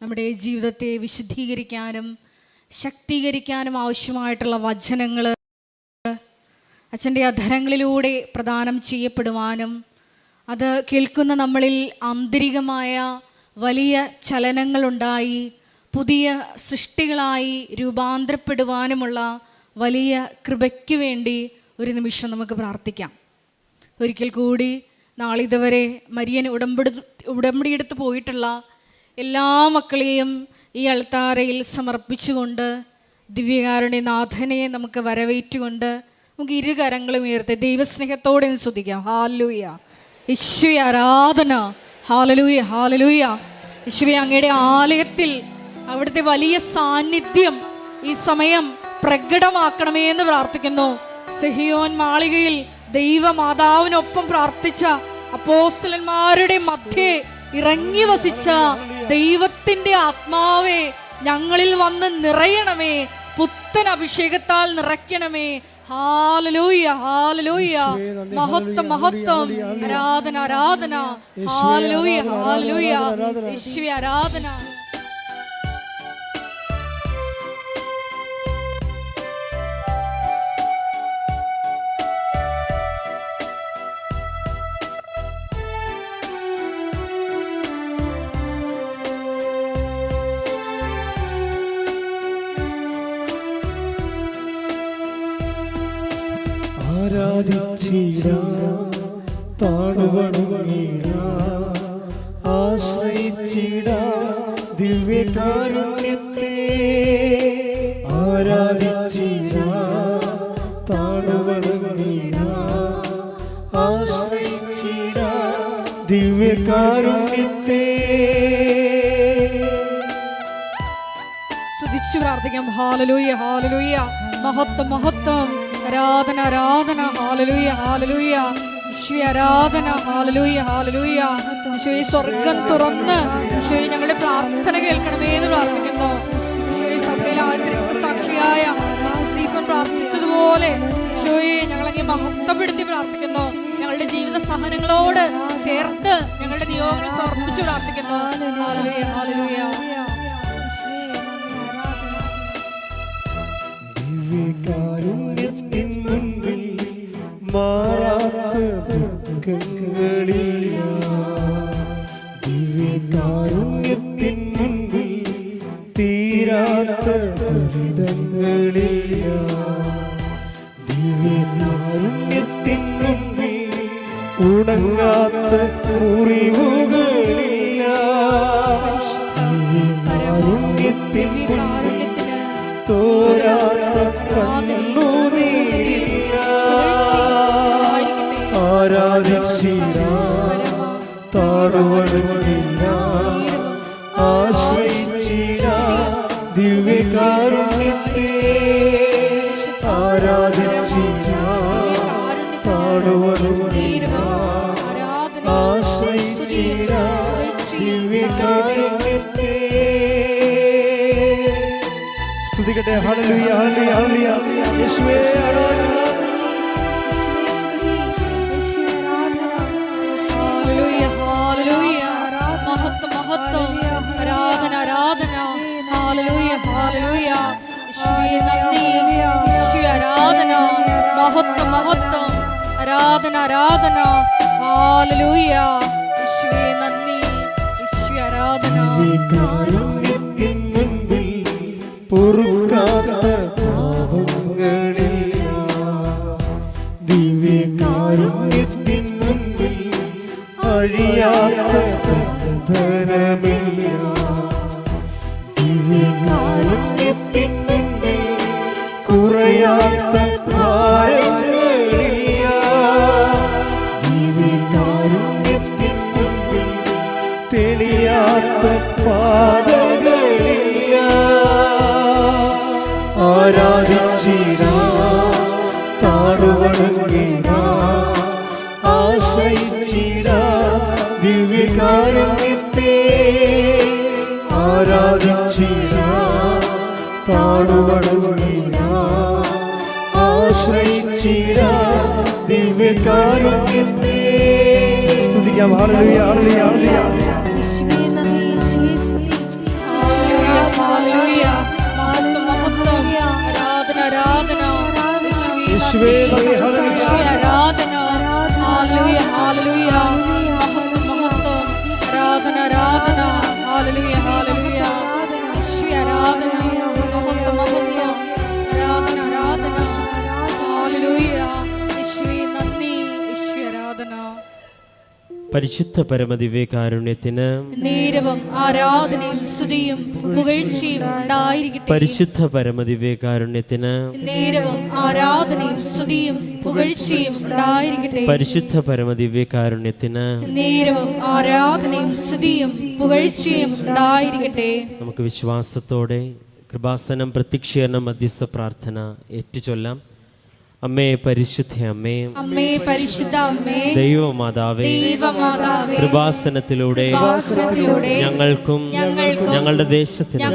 നമ്മുടെ ജീവിതത്തെ വിശുദ്ധീകരിക്കാനും ശക്തീകരിക്കാനും ആവശ്യമായിട്ടുള്ള വചനങ്ങൾ അച്ഛൻ്റെ അധരങ്ങളിലൂടെ പ്രദാനം ചെയ്യപ്പെടുവാനും അത് കേൾക്കുന്ന നമ്മളിൽ ആന്തരികമായ വലിയ ചലനങ്ങളുണ്ടായി പുതിയ സൃഷ്ടികളായി രൂപാന്തരപ്പെടുവാനുമുള്ള വലിയ കൃപയ്ക്ക് വേണ്ടി ഒരു നിമിഷം നമുക്ക് പ്രാർത്ഥിക്കാം. ഒരിക്കൽ കൂടി നാളിതുവരെ മരിയൻ ഉടമ്പടിയെടുത്ത് പോയിട്ടുള്ള എല്ലാ മക്കളെയും ഈ അൾത്താരയിൽ സമർപ്പിച്ചുകൊണ്ട് ദിവ്യകാരുണ്യനാഥനെ നമുക്ക് വരവേറ്റുകൊണ്ട് നമുക്ക് ഇരുകരങ്ങളും ഉയർത്തി ദൈവസ്നേഹത്തോടെ സ്തുതിക്കാം. ഹല്ലേലൂയ, യേശുവേ ആരാധന. ഹല്ലേലൂയ, ഹല്ലേലൂയ. യേശുവേ, അങ്ങയുടെ ആലയത്തിൽ അവിടുത്തെ വലിയ സാന്നിധ്യം ഈ സമയം പ്രകടമാക്കണമേ എന്ന് പ്രാർത്ഥിക്കുന്നു. സിഹിയോൻ മാളികയിൽ ദൈവമാതാവിനൊപ്പം പ്രാർത്ഥിച്ച അപ്പോസ്തലന്മാരുടെ മധ്യേ ഇറങ്ങി വസിച്ച ദൈവത്തിന്റെ ആത്മാവേ, ഞങ്ങളിൽ വന്ന് നിറയണമേ, പുത്തൻ അഭിഷേകത്താൽ നിറയ്ക്കണമേ. ഹല്ലേലൂയ, ഹല്ലേലൂയ. മഹത്വം, മഹത്വം. ആരാധന, ആരാധന. ഹല്ലേലൂയ, ഹല്ലേലൂയ. യേശുവേ ആരാധന. ആരാധിച്ചിടാം, താണുവണങ്ങിടാം, ആശ്രയിച്ചിടാം ദിവ്യകാരുണ്യത്തെ. ആരാധിച്ചിടാം, താണുവണങ്ങിടാം, ആശ്രയിച്ചിടാം ദിവ്യകാരുണ്യത്തെ. സ്തുതിച്ചു പ്രാർത്ഥിക്കാം. ഹല്ലേലൂയ, ഹല്ലേലൂയ. മഹത്വം, മഹത്വം. ആരാധന, ആരാധന. ഹല്ലേലൂയ, ഹല്ലേലൂയ. യേശുവേ ആരാധന. ഹല്ലേലൂയ, ഹല്ലേലൂയ. യേശുവേ, സ്വർഗ്ഗം തുറന്ന് യേശുവേ ഞങ്ങളുടെ പ്രാർത്ഥന കേൾക്കണമേ എന്ന് പ്രാർത്ഥിക്കുന്നു. യേശുവേ, സഭയിലെ ആദ്യ സാക്ഷിയായ സ്റ്റീഫൻ പ്രാർത്ഥിച്ചതുപോലെ യേശുവേ ഞങ്ങളങ്ങ് മഹത്വപ്പെടുത്തി പ്രാർത്ഥിക്കുന്നു. ഞങ്ങളുടെ ജീവിത സഹനങ്ങളോട് ചേർത്ത് ഞങ്ങളുടെ നിയോഗങ്ങൾ സമർപ്പിച്ച് പ്രാർത്ഥിക്കുന്നു. Hallelujah, hallelujah. ദിവ്യകാരുണ്യത്തിൻ മുൻപിൽ മാറാത്ത ദുഃഖങ്ങളില്ല. ദിവ്യകാരുണ്യത്തിൻ മുൻപിൽ തീരാത്ത ദുരിതങ്ങളില്ല. ദിവ്യകാരുണ്യത്തിൻ മുൻപിൽ ഉണങ്ങാത്ത മുറിവുകളില്ല. ദിവ്യകാരുണ്യത്തിൻ മുൻപിൽ തോരാത്ത കണ്ണുനീരില്ല. ആരാധിച്ചിടാം, താണുവണങ്ങിടാം, ആശ്രയിച്ചിടാം ദിവ്യകാരുണ്യത്തെ. ആരാധിച്ചിടാം, താണുവണങ്ങിടാം, ആശ്രയിച്ചിടാം ദിവ്യകാരുണ്യത്തെ. സ്തുതിക്കട്ടെ. ഹല്ലേലൂയ, ഹല്ലേലൂയ, ഹല്ലേലൂയ. യേശുവേ ആരാധന. ഹല്ലേലൂയ, ഹല്ലേലൂയ. മഹത്വം, മഹത്വം. ആരാധന, ആരാധന. ഹല്ലേലൂയ, ഹല്ലേലൂയ. യേശുവേ നന്ദി. യേശുവേ ആരാധന. മഹത്വം, മഹത്വം. ആരാധന, ആരാധന. ഹല്ലേലൂയ. യേശുവേ നന്ദി. യേശുവേ ആരാധന. ദിവ്യകാരുണ്യത്തിൻ മുൻപിൽ പൊറുക്കാത്ത പാപങ്ങളില്ല. ദിവ്യകാരുണ്യത്തിൻ മുൻപിൽ അഴിയാത്ത ബന്ധനമില്ല. ദിവ്യകാരുണ്യത്തിൻ മുൻപിൽ കുറയാത്ത ഭാരങ്ങളില്ല. ദിവ്യകാരുണ്യത്തിൻ മുൻപിൽ തെളിയാത്ത പാതകളില്ല. ആരാധിച്ചിടാം, താണുവണങ്ങിടാം, ആശ്രയിച്ചിടാം ദിവ്യകാരുണ്യത്തെ. ആരാധിച്ചിടാം, താണുവണങ്ങിടാം, ആശ്രയിച്ചിടാം ദിവ്യകാരുണ്യത്തെ. സ്തുതിക്കാം. ഹല്ലേലൂയ, ഹല്ലേലൂയ, ഹല്ലേലൂയ. ഹല്ലേലൂയ ഹല്ലേലൂയ യേശുവേ ആരാധന മഹത്വം മഹത്വം ആരാധന ആരാധന ഹല്ലേലൂയ യേശുവേ നന്ദി യേശുവേ ആരാധന. പരിശുദ്ധ പരമദിവ്യകാരുണ്യത്തിന് നേരവും ആരാധനയും സ്തുതിയും പുകഴ്ചയും ഉണ്ടായിരിക്കട്ടെ. പരിശുദ്ധ പരമദിവ്യകാരുണ്യത്തിന് നേരവും ആരാധനയും സ്തുതിയും പുകഴ്ചയും ഉണ്ടായിരിക്കട്ടെ. പരിശുദ്ധ പരമദിവ്യകാരുണ്യത്തിന് നേരവും ആരാധനയും സ്തുതിയും പുകഴ്ചയും ഉണ്ടായിരിക്കട്ടെ. നമുക്ക് വിശ്വാസത്തോടെ കൃപാസനം പ്രത്യക്ഷീകരണം മധ്യസ്ഥ പ്രാർത്ഥന ഏറ്റുചൊല്ലാം. അമ്മേ പരിശുദ്ധ അമ്മേ, അമ്മേ പരിശുദ്ധ അമ്മേ, ദൈവമാതാവേ, ദൈവമാതാവേ, കൃപാസനത്തിലൂടെ ഞങ്ങൾക്കും ഞങ്ങളുടെ ദേശത്തിനും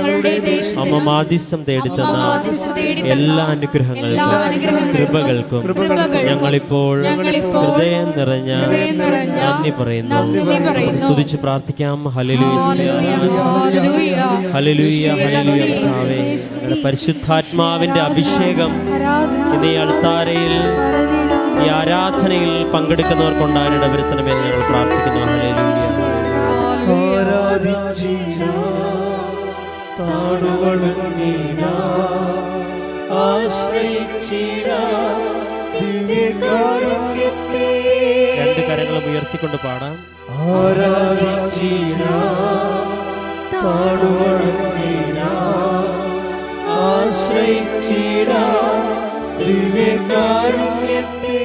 അമ്മ മാധ്യസ്ഥം തേടിത്തന്ന എല്ലാ അനുഗ്രഹങ്ങൾക്കും കൃപകൾക്കും ഞങ്ങളിപ്പോൾ ഹൃദയം നിറഞ്ഞ നന്ദി പറയുന്നു. സ്തുതിച്ച് പ്രാർത്ഥിക്കാം. ഹല്ലേലൂയ ഹല്ലേലൂയ ഹല്ലേലൂയ. കർത്താവേ, ഞങ്ങളുടെ പരിശുദ്ധാത്മാവിന്റെ അഭിഷേകം ഇന്ന് ഈ അൾത്താരയിൽ ഈ ആരാധനയിൽ പങ്കെടുക്കുന്നവർക്കുണ്ടാകാൻ ഇടവരുത്തണമെന്ന് ഞങ്ങൾ പ്രാർത്ഥിക്കുന്നു. ഹല്ലേലൂയ. ആരാധിച്ചിടാം, താണുവണങ്ങിടാം, ആശ്രയിച്ചിടാം ദിവ്യകാരുണ്യത്തെ. രണ്ട് കരങ്ങളും ഉയർത്തിക്കൊണ്ട് പാടാം. ആരാധിച്ചിടാം, താണുവണങ്ങിടാം, ആശ്രയിച്ചിടാം ദിവ്യകാരുണ്യത്തെ.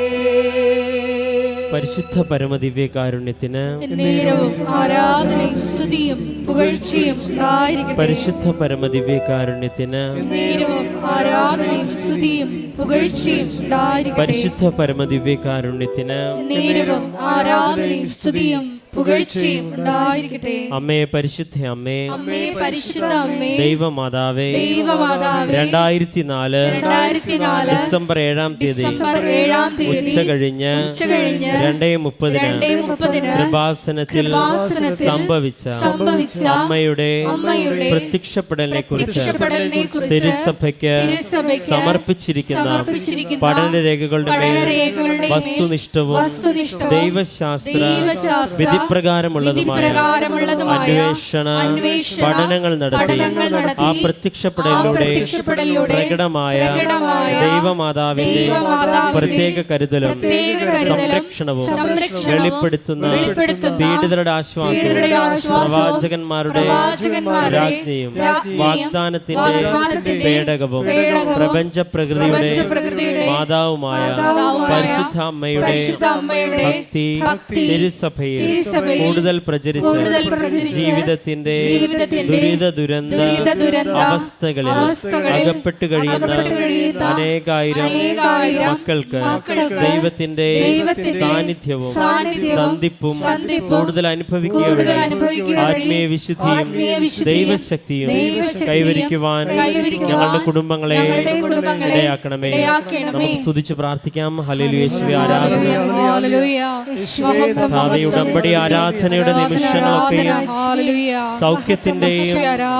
പരിശുദ്ധ പരമദിവ്യകാരുണ്യത്തിന് നേരവും ആരാധനയും സ്തുതിയും പുകഴ്ചയും ഉണ്ടായിരിക്കട്ടെ. പരിശുദ്ധ പരമദിവ്യകാരുണ്യത്തിന് നേരവും ആരാധനയും സ്തുതിയും പുകഴ്ചയും ഉണ്ടായിരിക്കട്ടെ. പരിശുദ്ധ പരമദിവ്യകാരുണ്യത്തിന് നേരവും ആരാധനയും സ്തുതിയും പുകഴ്ചയും ഉണ്ടായിരിക്കട്ടെ. അമ്മേ പരിശുദ്ധ അമ്മേ, അമ്മേ പരിശുദ്ധ അമ്മേ, ദൈവമാതാവേ, ദൈവമാതാവേ, 2004 ഡിസംബർ 7-ാം തീയതി ഉച്ച കഴിഞ്ഞ് 2:30 കൃപാസനത്തിൽ സംഭവിച്ച അമ്മയുടെ പ്രത്യക്ഷപ്പെടലിനെ കുറിച്ച് തിരുസഭയ്ക്ക് സമർപ്പിച്ചിരിക്കുന്ന പഠനരേഖകളുടെ മേൽ വസ്തുനിഷ്ഠവും ദൈവശാസ്ത്ര വിധിപ്രകാരമുള്ളതുമായ അന്വേഷണ പഠനങ്ങൾ നടത്തി ആ പ്രത്യക്ഷപ്പെടലിലൂടെ പ്രകടമായ ദൈവമാതാവിന്റെ പ്രത്യേക കരുതലും സംരക്ഷണവും വെളിപ്പെടുത്തുന്ന പീഡിതരുടെ ആശ്വാസവും പ്രവാചകന്മാരുടെ രാജ്ഞിയും വാഗ്ദാനത്തിന്റെ പേടകവും പ്രപഞ്ച പ്രകൃതിയുടെ മാതാവുമായ പരിശുദ്ധ അമ്മയുടെ ഭക്തി തിരുസഭയിൽ കൂടുതൽ പ്രചരിച്ച് ജീവിതത്തിന്റെ ദുരിത അവസ്ഥകളിൽ അകപ്പെട്ടു കഴിയുന്ന അനേകായിരം മക്കൾക്ക് ദൈവത്തിന്റെ സാന്നിധ്യവും സന്ധിപ്പും കൂടുതൽ അനുഭവിക്കുക ആത്മീയ വിശുദ്ധിയും ദൈവശക്തിയും കൈവരിക്കുവാൻ ഞങ്ങളുടെ കുടുംബങ്ങളെ ഇടയാക്കണമേ. നമുക്ക് സ്തുതിച്ച് പ്രാർത്ഥിക്കാം. ഹല്ലേലൂയ. യേശുവേ ആരാധന. ഉടമ്പടി ആരാധനയുടെ നിമിഷങ്ങളൊക്കെയും സൗഖ്യത്തിന്റെയും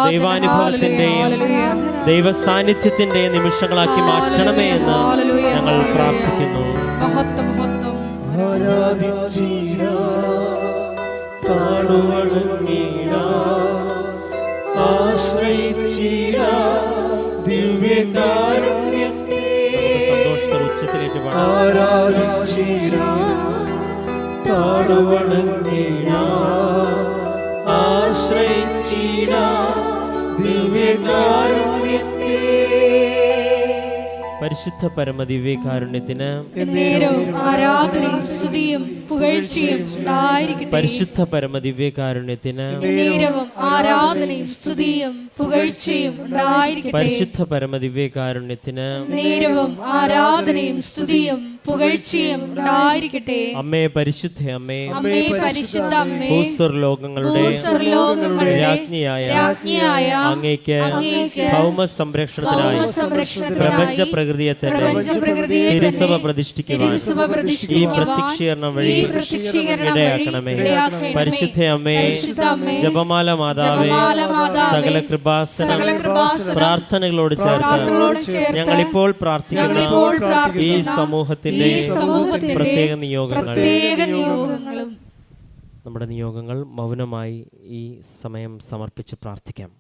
ദൈവാനുഭവത്തിന്റെയും ദൈവസാന്നിധ്യത്തിന്റെയും നിമിഷങ്ങളാക്കി മാറ്റണമേ എന്ന് ഞങ്ങൾ പ്രാർത്ഥിക്കുന്നു. സന്തോഷത്തോടെ ഉച്ചത്തിലേക്ക് പരിശുദ്ധ പരമദിവ്യകാരുണ്യത്തിന് ആരാധനയും സ്തുതിയും പുകഴ്ചയും ഉണ്ടായിരിക്കട്ടെ. പരിശുദ്ധ പരമദിവ്യകാരുണ്യത്തിന് ആരാധനയും സ്തുതിയും പുകഴ്ചയും ഉണ്ടായിരിക്കട്ടെ. പരിശുദ്ധ പരമദിവ്യകാരുണ്യത്തിന് ആരാധനയും സ്തുതിയും പുകഴ്ചയും ഉണ്ടായിരിക്കട്ടെ. അമ്മേ പരിശുദ്ധ അമ്മേ, അമ്മേ പരിശുദ്ധ അമ്മേ, ഭൂസ്വർലോകങ്ങളുടെ രാജ്ഞിയായ അങ്ങേക്ക് ഭൗമ സംരക്ഷണത്തിനായി പ്രപഞ്ച പ്രകൃതിയെ തന്നെ തിരുസഭ പ്രതിഷ്ഠിക്കുവാൻ ഈ പ്രത്യക്ഷീകരണം വഴി ഇടയാക്കണമേ. പരിശുദ്ധ അമ്മേ, ജപമാല മാതാവേ, സകല കൃപാസന പ്രാർത്ഥനകളോട് ചേർത്ത് ഞങ്ങളിപ്പോൾ പ്രാർത്ഥിക്കുന്ന ഈ സമൂഹത്തിന്റെ പ്രത്യേക നിയോഗങ്ങളും നമ്മുടെ നിയോഗങ്ങൾ മൗനമായി ഈ സമയം സമർപ്പിച്ച് പ്രാർത്ഥിക്കാം.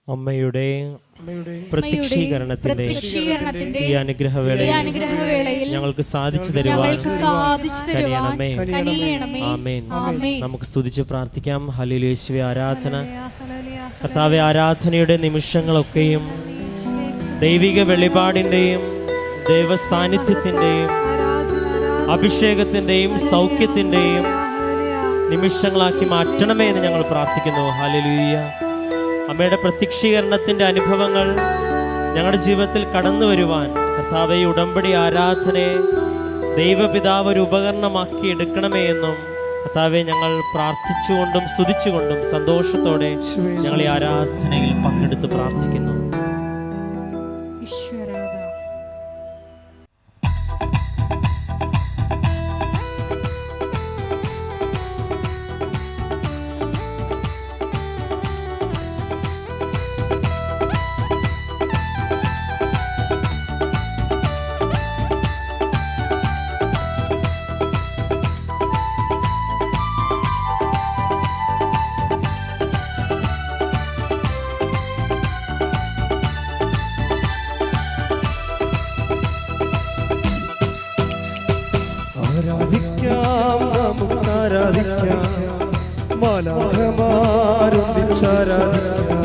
അമ്മയുടെ പ്രത്യക്ഷീകരണത്തിന്റെ ഈ അനുഗ്രഹവേളയിൽ ഞങ്ങൾക്ക് സാധിച്ചു തരുവാൻ കനിയണമേ. ആമേൻ. നമുക്ക് സ്തുതിച്ച് പ്രാർത്ഥിക്കാം. ഹല്ലേലൂയ. യേശുവേ ആരാധന. കർത്താവേ, ആരാധനയുടെ നിമിഷങ്ങളൊക്കെയും ദൈവിക വെളിപാടിന്റെയും ദൈവസാന്നിധ്യത്തിന്റെയും അഭിഷേകത്തിന്റെയും സൗഖ്യത്തിന്റെയും നിമിഷങ്ങളാക്കി മാറ്റണമേ എന്ന് ഞങ്ങൾ പ്രാർത്ഥിക്കുന്നു. ഹല്ലേലൂയ. അമ്മയുടെ പ്രത്യക്ഷീകരണത്തിൻ്റെ അനുഭവങ്ങൾ ഞങ്ങളുടെ ജീവിതത്തിൽ കടന്നു വരുവാൻ കർത്താവേ, ഉടമ്പടി ആരാധനയെ ദൈവപിതാവ് ഒരു ഉപകരണമാക്കി എടുക്കണമേ എന്നും കർത്താവെ ഞങ്ങൾ പ്രാർത്ഥിച്ചുകൊണ്ടും സ്തുതിച്ചുകൊണ്ടും സന്തോഷത്തോടെ ഞങ്ങൾ ഈ ആരാധനയിൽ പങ്കെടുത്ത് പ്രാർത്ഥിക്കുന്നു. ആരാധിക്കാം, നമുക്ക് ആരാധിക്കാം, മാലാഖമാരൊന്നിച്ചാരാധിക്കാം.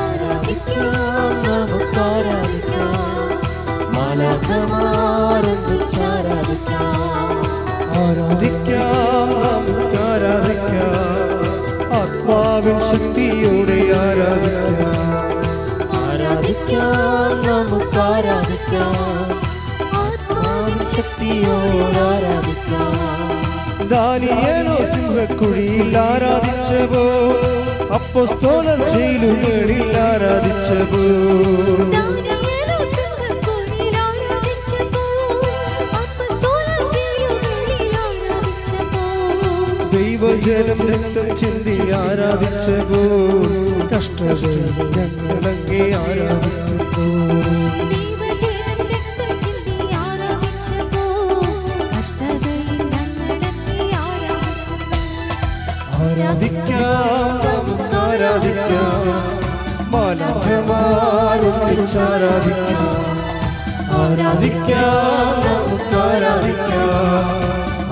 ആരാധിക്കാം, നമുക്ക് ആരാധിക്കാം, മാലാഖമാരൊന്നിച്ചാരാധിക്കാം. ആരാധിക്കാം, നമുക്ക് ആരാധിക്കാം, ആത്മാവിൻ ശക്തിയോടെ ആരാധിക്കാം. ആരാധിക്കാം, നമുക്ക് ആരാധിക്കാം, ദാനിയേലോ സിംഹക്കുഴിയിൽ ആരാധിച്ചവോ, അപ്പോസ്തലർ ജയിലുകളിൽ ആരാധിച്ചവോ. ദൈവജനം രക്തം ചിന്തി ആരാധിച്ചവോ, കഷ്ടതയിൽ ഞങ്ങളങ്ങേ ആരാധിച്ചവോ. ആരാധിക്കാം, നമുക്ക് ആരാധിക്കാം, മാലാഖമാരൊന്നിച്ചാരാധിക്കാം. ആരാധിക്കാം, നമുക്ക് ആരാധിക്കാം,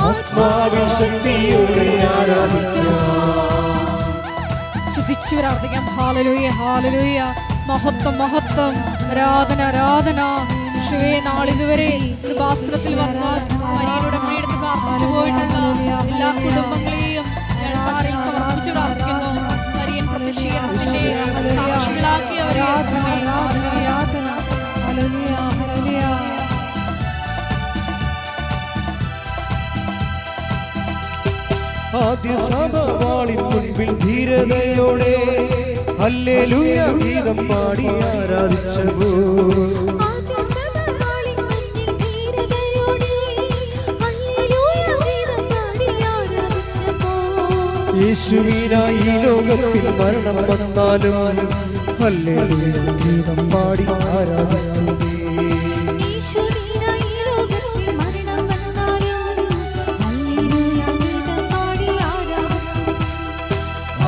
ആത്മാവിൻ ശക്തിയോടെ ആരാധിക്കാം. സ്തുതിച്ചു പ്രാർത്ഥിക്കാം. ഹല്ലേലൂയ, ഹല്ലേലൂയ. മഹത്വം, മഹത്വം. ആരാധന, ആരാധന. യേശുവേ, നാളിതുവരെ കൃപാസനത്തിൽ വന്ന് മരിയയുടെ പണിയെടുത്ത് പ്രാർത്ഥിച്ചു പോയിട്ടുള്ള എല്ലാ കുടുംബങ്ങളെയും താറിൽ സമർപ്പിച്ചു പ്രാർത്ഥിക്കുന്നു. മരിയൻ പ്രത്യക്ഷീകരണത്തിന്റെ സാക്ഷികളാക്കിയവരെ ആദ്യ സഭവാളിൻ മുൻപിൽ ധീരതയോടെ ഹല്ലേലൂയ ഗീതം പാടി ആരാധിച്ചവോ. യേശുവിനായി ഈ ലോകത്തിൽ മരണം വന്നാലും ഹല്ലേലൂയ ഗീതം പാടി ആരാധിക്കുന്നേ.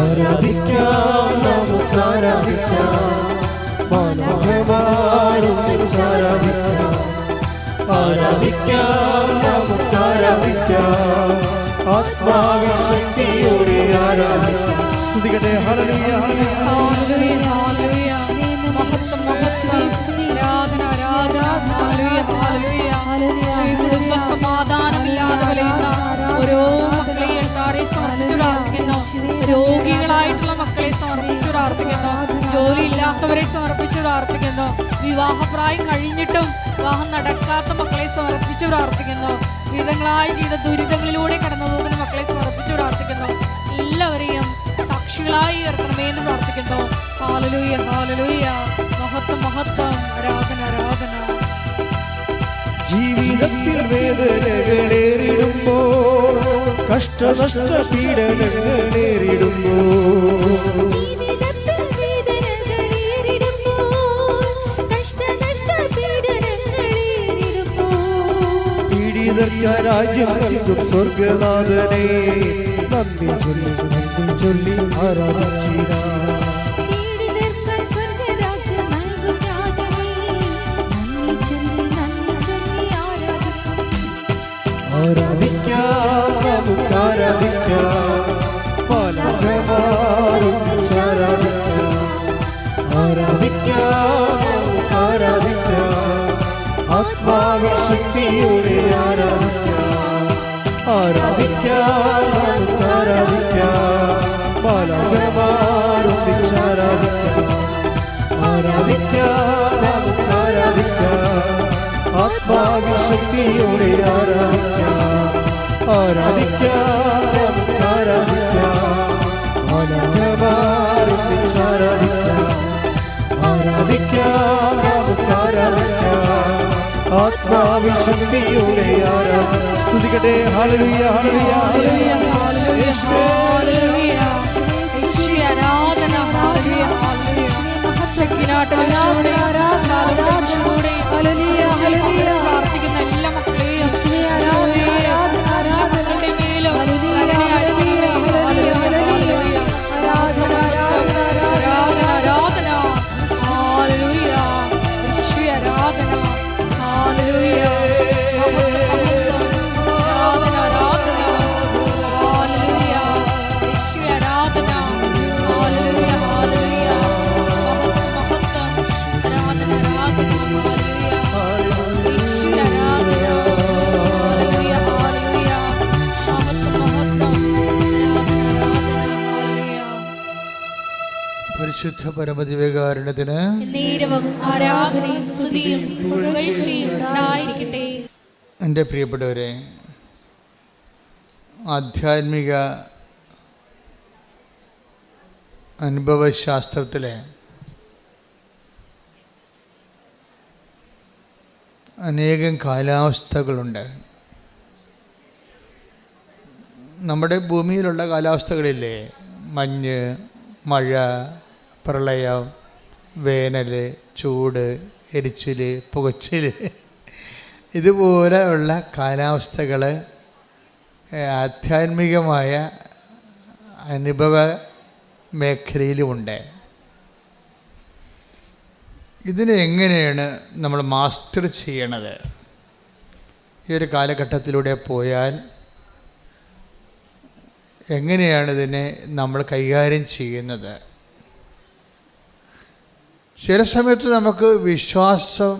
ആരാധിക്കാം, നമുക്ക് ആരാധിക്കാം, മാലാഖമാരൊന്നിച്ചാരാധിക്കാം. ആരാധിക്കാം, നമുക്ക് ആരാധിക്കാം, ആത്മാവിൻ ശക്തിയോടെ ആരാധിക്കാം. സ്തുതിക്കട്ടെ. ഹല്ലേലൂയ, ഹല്ലേലൂയ, ഹല്ലേലൂയ. മഹത്വം, മഹത്വം. ആരാധന, ആരാധന. ഹല്ലേലൂയ, ഹല്ലേലൂയ. കുടുംബ സമാധാനമില്ലാതെ വലയുന്ന ഓരോ മക്കളെയും താരെ സമർപ്പിച്ചു പ്രാർത്ഥിക്കുന്നു. രോഗികളായിട്ടുള്ള മക്കളെ സമർപ്പിച്ചു പ്രാർത്ഥിക്കുന്നു. ജോലിയില്ലാത്തവരെ സമർപ്പിച്ചു പ്രാർത്ഥിക്കുന്നു. വിവാഹപ്രായം കഴിഞ്ഞിട്ടും വിവാഹം നടക്കാത്ത മക്കളെ സമർപ്പിച്ചു പ്രാർത്ഥിക്കുന്നു. വിധങ്ങളായ ജീവിത ദുരിതങ്ങളിലൂടെ കടന്നു പോകുന്ന മക്കളെ സമർപ്പിച്ചു പ്രാർത്ഥിക്കുന്നു. എല്ലാവരെയും സാക്ഷികളായി ഉയർത്തണമേ എന്ന് പ്രാർത്ഥിക്കുന്നു. ഹല്ലേലൂയ, ഹല്ലേലൂയ. മഹത്വം, മഹത്വം. ആരാധന, ആരാധന. ജീവിതത്തിൽ വേദനകളേറിടുമ്പോൾ കഷ്ടനഷ്ട പീഡനങ്ങൾ നേരിടുമ്പോൾ ജീവിതത്തിൽ വേദനകളേറിടുമ്പോൾ കഷ്ടനഷ്ട പീഡനങ്ങളേറിടുമ്പോൾ പീഡിതർക്കായി രാജ്യം നൽകും സ്വർഗനാഥനെ നന്ദി ചൊല്ലി ആരാധിച്ചിടാം. പീഡിതർക്കായി സ്വർഗരാജ്യം നൽകും രാജനേ നന്ദി ചൊല്ലി ആരാധിക്കാം, നമുക്ക് ആരാധിക്കാം, മാലാഖമാരൊന്നിച്ചാരാധിക്കാം. ആരാധിക്കാം, നമുക്ക് ആരാധിക്കാം, ആത്മാവിൻ ശക്തിയോടെ ആരാധിക്കാം. ആരാധിക്കാം, നമുക്ക് ആരാധിക്കാം, മാലാഖമാരൊന്നിച്ചാരാധിക്കാം. ആരാധിക്കാം, നമുക്ക് ആരാധിക്കാം, ആത്മാവിൻ ശക്തിയോടെ ആരാധിക്കാം. ആരാധിക്കാം, നമുക്ക് ആരാധിക്കാം, മാലാഖമാരൊന്നിച്ചാരാധിക്കാം. ആരാധിക്കാം, നമുക്ക് ആരാധിക്കാം, ആത്മാവിൻ ശക്തിയോടെ ആരാധിക്കാം. സ്തുതിക്കട്ടെ. ഹല്ലേലൂയ, ഹല്ലേലൂയ, ഹല്ലേലൂയ, ഹല്ലേലൂയ, ഹല്ലേലൂയ. യേശുവേ ആരാധന. ഹല്ലേലൂയ, ഹല്ലേലൂയ. ശക്തിനാട്ടലൂടെ പ്രാർത്ഥിക്കുന്ന എല്ലാ മക്കളെയും യേശുവേ എല്ലാ മക്കളുടെ മേലും കരുണയായിരിക്കണമേ. ഹല്ലേലൂയ, ഹല്ലേലൂയ. ആരാധന, ആരാധന. ഹല്ലേലൂയ. യേശുവേ ആരാധന. ഹല്ലേലൂയ. ആരാധന. ഹല്ലേലൂയ. യേശുവേ ആരാധന. ഹല്ലേലൂയ, ഹല്ലേലൂയ. മഹത്വം. ആരാധന. ഹല്ലേലൂയ. യേശുവേ ആരാധന. ഹല്ലേലൂയ, ഹല്ലേലൂയ. മഹത്വം. ആരാധന. ഹല്ലേലൂയ. പരിശുദ്ധ പരമദിവ്യകാരുണ്യത്തിന് നേരവും ആരാധനയും സ്തുതിയും പുകഴ്ചയും ഉണ്ടായിരിക്കട്ടെ. എൻ്റെ പ്രിയപ്പെട്ടവരെ, ആധ്യാത്മിക അനുഭവശാസ്ത്രത്തിലെ അനേകം കാലാവസ്ഥകളുണ്ട്. നമ്മുടെ ഭൂമിയിലുള്ള കാലാവസ്ഥകളില്ലേ, മഞ്ഞ്, മഴ, പ്രളയം, വേനൽ, ചൂട്, എരിച്ചിൽ, പുകച്ചിൽ, ഇതുപോലെയുള്ള കാലാവസ്ഥകൾ ആധ്യാത്മികമായ അനുഭവ മേഖലയിലുമുണ്ട്. ഇതിനെ എങ്ങനെയാണ് നമ്മൾ മാസ്റ്റർ ചെയ്യണത്? ഈ ഒരു കാലഘട്ടത്തിലൂടെ പോയാൽ എങ്ങനെയാണ് ഇതിനെ നമ്മൾ കൈകാര്യം ചെയ്യുന്നത്? ചില സമയത്ത് നമുക്ക് വിശ്വാസം